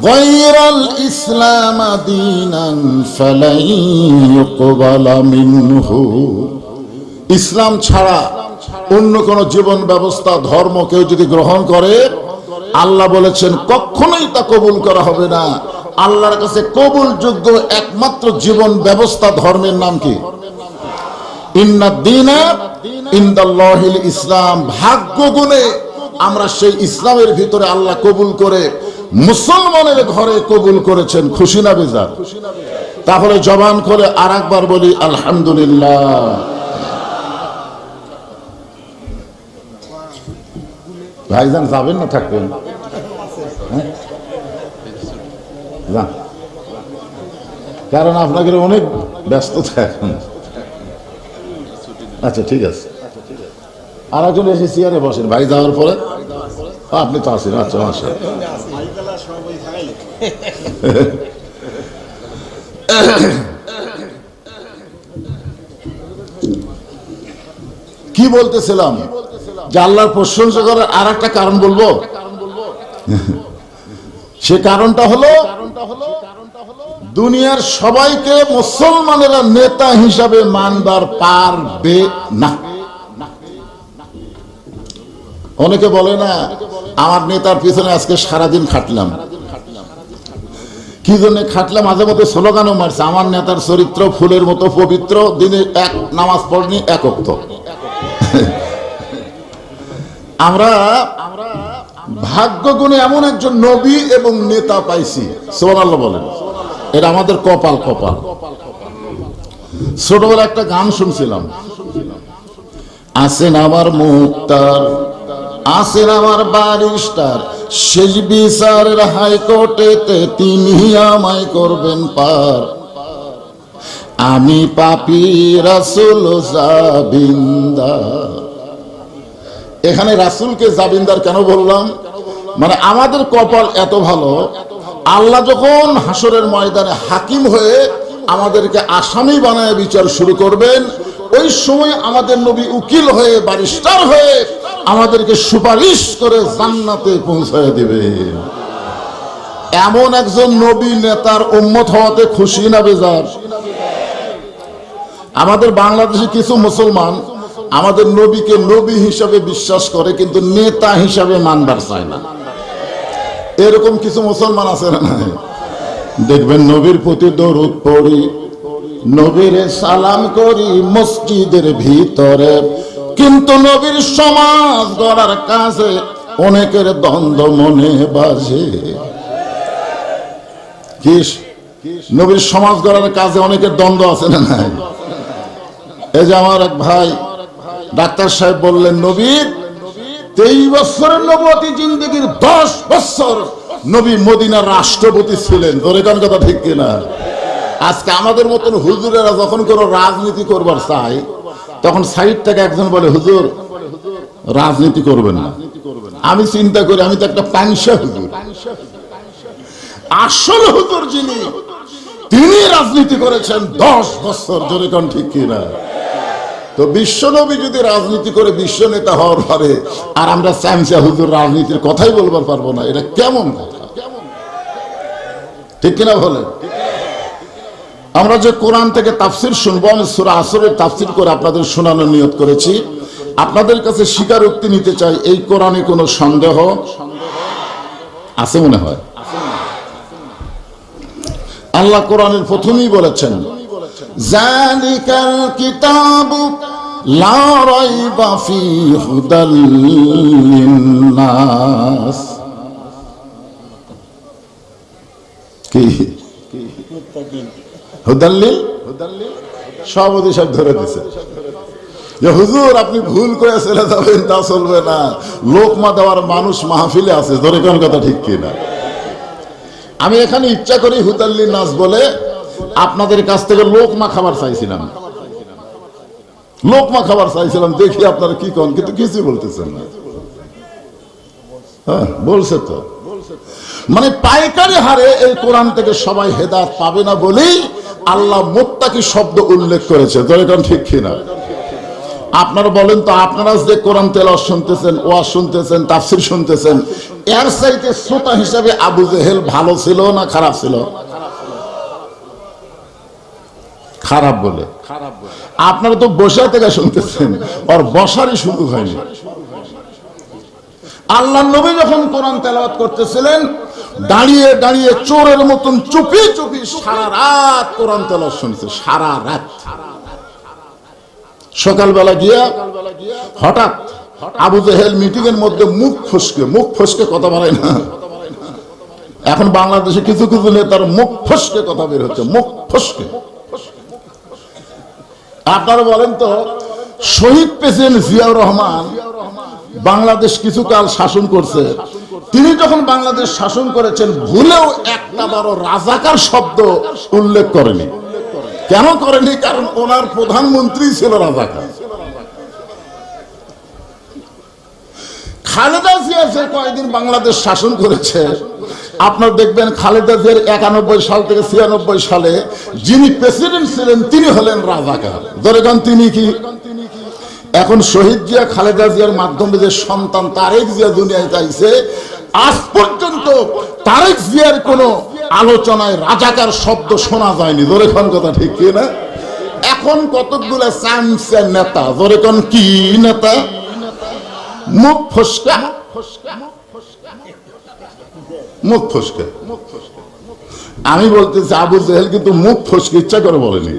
Speaker 1: গায়রাল ইসলাম দীনান ফালাই ইউকবালা মিনহু। ইসলাম ছাড়া অন্য কোন জীবন ব্যবস্থা, ধর্ম কেউ যদি গ্রহণ করে, আল্লাহ বলেছেন কখনোই তা কবুল করা হবে না। আল্লাহর কাছে কবুলযোগ্য একমাত্র জীবন ব্যবস্থা ধর্মের নাম কি? ইন্নাদ-দীনা ইনদাল্লাহিল ইসলাম। ভাগ্য গুণে আমরা সেই ইসলামের ভিতরে আল্লাহ কবুল করে মুসলমানের ঘরে কবুল করেছেন। খুশি না বেজার? তাহলে জবান করে আর একবার বলি আলহামদুলিল্লাহ। ভাইজান যাবেন না থাকবেন? কারণ আপনাদের অনেক ব্যস্ততা এখন। আচ্ছা ঠিক আছে, আর একজন এসে চেয়ারে বসেন। ভাই যাওয়ার পরে আপনি তো আসেন। আচ্ছা আসেন। কি বলতেছিলাম? যে আল্লাহর প্রশংসা করার আর একটা কারণ বলবো। সে কারণটা হলো দুনিয়ার সবাইকে মুসলমানেরা নেতা হিসাবে মানবার পারবে না। অনেকে বলে না আমার নেতার পিছনে আজকে সারাদিন খাটলাম। কি জন্য খাটলাম? মাঝে মধ্যে স্লোগানও মারছে, আমার নেতার চরিত্র ফুলের মতো পবিত্র, দিনে এক নামাজ পড়নি এক ওয়াক্ত। আমরা ভাগ্য গুণে এমন একজন নবী এবং নেতা পাইছি, সুবহানাল্লাহ বলেন। এটা আমাদের কপাল। কপাল। ছোটবেলা একটা গান শুনছিলাম, আছেন আমার মুক্তার, আছেন আমার ব্যারিস্টার, শেষ বিচারের হাইকোর্টেতে তিনি আমায় করবেন পার, আমি পাপী রাসূল জাবিন্দার। এখানে রাসূলকে জাবিন্দার কেন বললাম? মানে আমাদের কপাল এত ভালো, আল্লাহ যখন হাসরের ময়দানে হাকিম হয়ে আমাদেরকে আসামি বানায় বিচার শুরু করবেন, ওই সময় আমাদের নবী উকিল হয়ে ব্যারিস্টার হয়ে আমাদেরকে সুপারিশ করে জান্নাতে পৌঁছায় দিবে। এমন একজন নবী নেতার উম্মত হওয়াতে খুশি না বেজার? আমাদের বাংলাদেশে কিছু মুসলমান আমাদের নবীকে নবী হিসাবে বিশ্বাস করে, কিন্তু নেতা হিসাবে মানবার চায় না। এরকম কিছু মুসলমান আছে না? দেখবেন নবীর প্রতি দরুদ পড়ি, নবীরে সালাম করি মসজিদের ভিতরে, কিন্তু নবীর সমাজ গড়ার কাজে অনেকের দ্বন্দ্ব মনে বাজে। কি নবীর সমাজ গড়ার কাজে অনেকের দ্বন্দ্ব আছে না নাই? এই যে আমার এক ভাই ডাক্তার সাহেব বললেন, নবীর 23 বছরের নবুয়তি জিন্দেগির 10 বছর নবী মদিনার রাষ্ট্রপতি ছিলেন। ধরে কোন কথা ঠিক কিনা? আজকে আমাদের মতন হুজুরেরা যখন কোনো রাজনীতি করবার চায়, তখন সাইড থেকে একজন বলে, হুজুর রাজনীতি করবেন না। আমি চিন্তা করি, আমি তো একটা পাংশা হুজুর। আসল হুজুর যিনি, তিনি রাজনীতি করেছেন 10 বছর। ধরে কোন ঠিক কিনা? তো বিশ্বনবী যদি রাজনীতি করে বিশ্ব নেতা হওয়ার পরে আর আমরা চামচা হুজুর রাজনীতির কথাই বলবার পারবো না, এটা কেমন কথা? ঠিক কিনা বলে? আমরা যে কোরআন থেকে তাফসির শুনবো, আমি সূরা আসরের তাফসির করে আপনাদের শোনানোর নিয়ত করেছি। আপনাদের কাছে স্বীকারোক্তি নিতে চাই, এই কোরআনে কোনো সন্দেহ আছে মনে হয়? আল্লাহ কোরআনের প্রথমেই বলেছেন, জালিকাল কিতাবু লা রাইবা ফীহি হুদাল লিন্নাস। কি হুদাল লিল? সভাপতি সাহেব ধরে দিয়েছে যে হুজুর আপনি ভুল করে চলে যাবেন, তা চলবে না। লোকমা দেওয়ার মানুষ মাহফিলে আছে। ধরে কোন কথা ঠিক কিনা? আমি এখানে ইচ্ছা করি হুদাল্লিন নাস বলে আপনাদের কাছ থেকে লোকমা খাবার চাইছিলাম, লোকমা খাবার চাইছিলাম, দেখি আপনারা কি কন, কিন্তু কিছুই বলতেছেন না। হ্যাঁ বলছে তো, মানে পাইকারি হারে এই কোরআন থেকে সবাই হেদায়েত পাবে না বলেই আল্লাহ মুত্তাকি শব্দ উল্লেখ করেছে। ধরে কোন ঠিক কিনা? আপনারা বলেন তো, আপনারা যে কোরআন তেলাওয়াত শুনতেছেন, ওয়াজ শুনতেছেন, তাফসীর শুনতেছেন, এর চাইতে শ্রোতা হিসাবে আবু জেহেল ভালো ছিল না খারাপ ছিল? খারাপ বলে। আপনারা তো বসে থেকে শুনতেছেন, আর বসারই শুরু হয়নি। আল্লাহর নবী যখন কোরআন তেলাওয়াত করতেছিলেন, দাঁড়িয়ে দাঁড়িয়ে চোরের মতন চুপি চুপি সারা রাত কোরআন তেলাওয়াত শুনছে, সারা রাত। সকালবেলা গিয়া হঠাৎ আবু জেহেল মিটিং এর মধ্যে মুখ ফসকে কথা বলে না। এখন বাংলাদেশে কিছু কিছু নেতার মুখ ফসকে কথা বের হচ্ছে, মুখ ফসকে। আপনারা বলেন তো, শহীদ প্রেসিডেন্ট জিয়াউর রহমান বাংলাদেশ কিছু কাল শাসন করছে, তিনি যখন বাংলাদেশ শাসন করেছেন ভুলেও একটা বড় রাজাকার শব্দ উল্লেখ করেনি। কেন করেনি? কারণ ওনার প্রধানমন্ত্রী ছিল রাজাকার। খালেদা জিয়া যে কয়েকদিন বাংলাদেশ শাসন করেছে, আপনার দেখবেন খালেদা জিয়ার 91 সাল থেকে 96 সালে যিনি প্রেসিডেন্ট ছিলেন তিনি হলেন রাজাকার। ধরেন তিনি কি? এখন শহীদ জিয়া খালেদা জিয়ার মাধ্যমে যে সন্তান তারেক জিয়া দুনিয়ায় চাইছে, আজ পর্যন্ত তারেক জিয়ার কোন আলোচনায় রাজাকার শব্দ শোনা যায়নি। ধরেন কথা ঠিক কি না? এখন কতগুলো চামচা নেতা, ধরেন কি নেতা, মুখ ফসকা, মুখ ফসকে। আমি বলতেছি আবু জেহেল কিন্তু মুখ ফসকে ইচ্ছা করে বলেনি,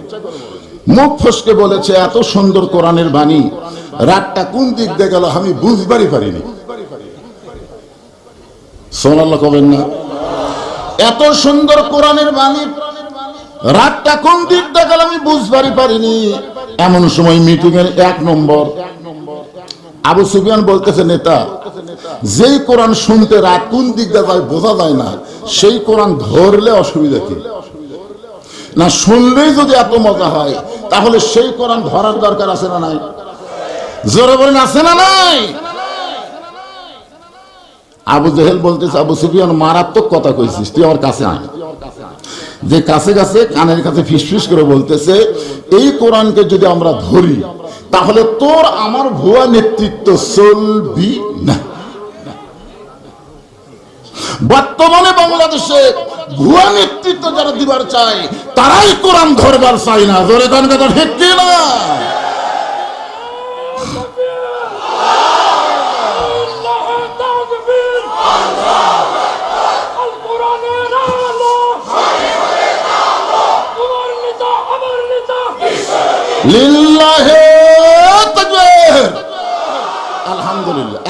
Speaker 1: মুখ ফসকে বলেছে। এত সুন্দর কোরআনের বাণী, রাতটা কোন দিক দিয়ে গেল আমি বুঝবারই পারিনি। সুবহানাল্লাহ কবেন না? এত সুন্দর কোরআনের বাণী, রাতটা কোন দিক দিয়ে গেল আমি বুঝবারই পারিনি। এমন সময় মিটিং এর 1 নম্বর আবু সুফিয়ান বলতেছে, নেতা, যেই কোরআন শুনতে রাত কোন দিক দিয়ে যায় বোঝা যায় না, সেই কোরআন ধরলে অসুবিধা কি? না শুনলেই যদি এত মজা হয়, তাহলে সেই কোরআন ধরার দরকার আছে না নাই? জোরে বলেন, আছে না নাই? আবু জেহেল বলতেছে, আবু সুফিয়ান মারাত্মক কথা কইছিস, তুই আমার কাছে আয়। যে কাছে কাছে কানের কাছে ফিসফিস করে বলতেছে, এই কোরআনকে যদি আমরা ধরি তাহলে তোর আমার ভুয়া নেতৃত্ব চলবি না। বর্তমানে বাংলাদেশে ভুয়া নেতৃত্ব যারা দিবার চায় তারাই কোরআন ধরবার চায় না। ধরে কোন কথা ঠিক কি না? লিল্লাহে তাকবীর। আলহামদুলিল্লাহ।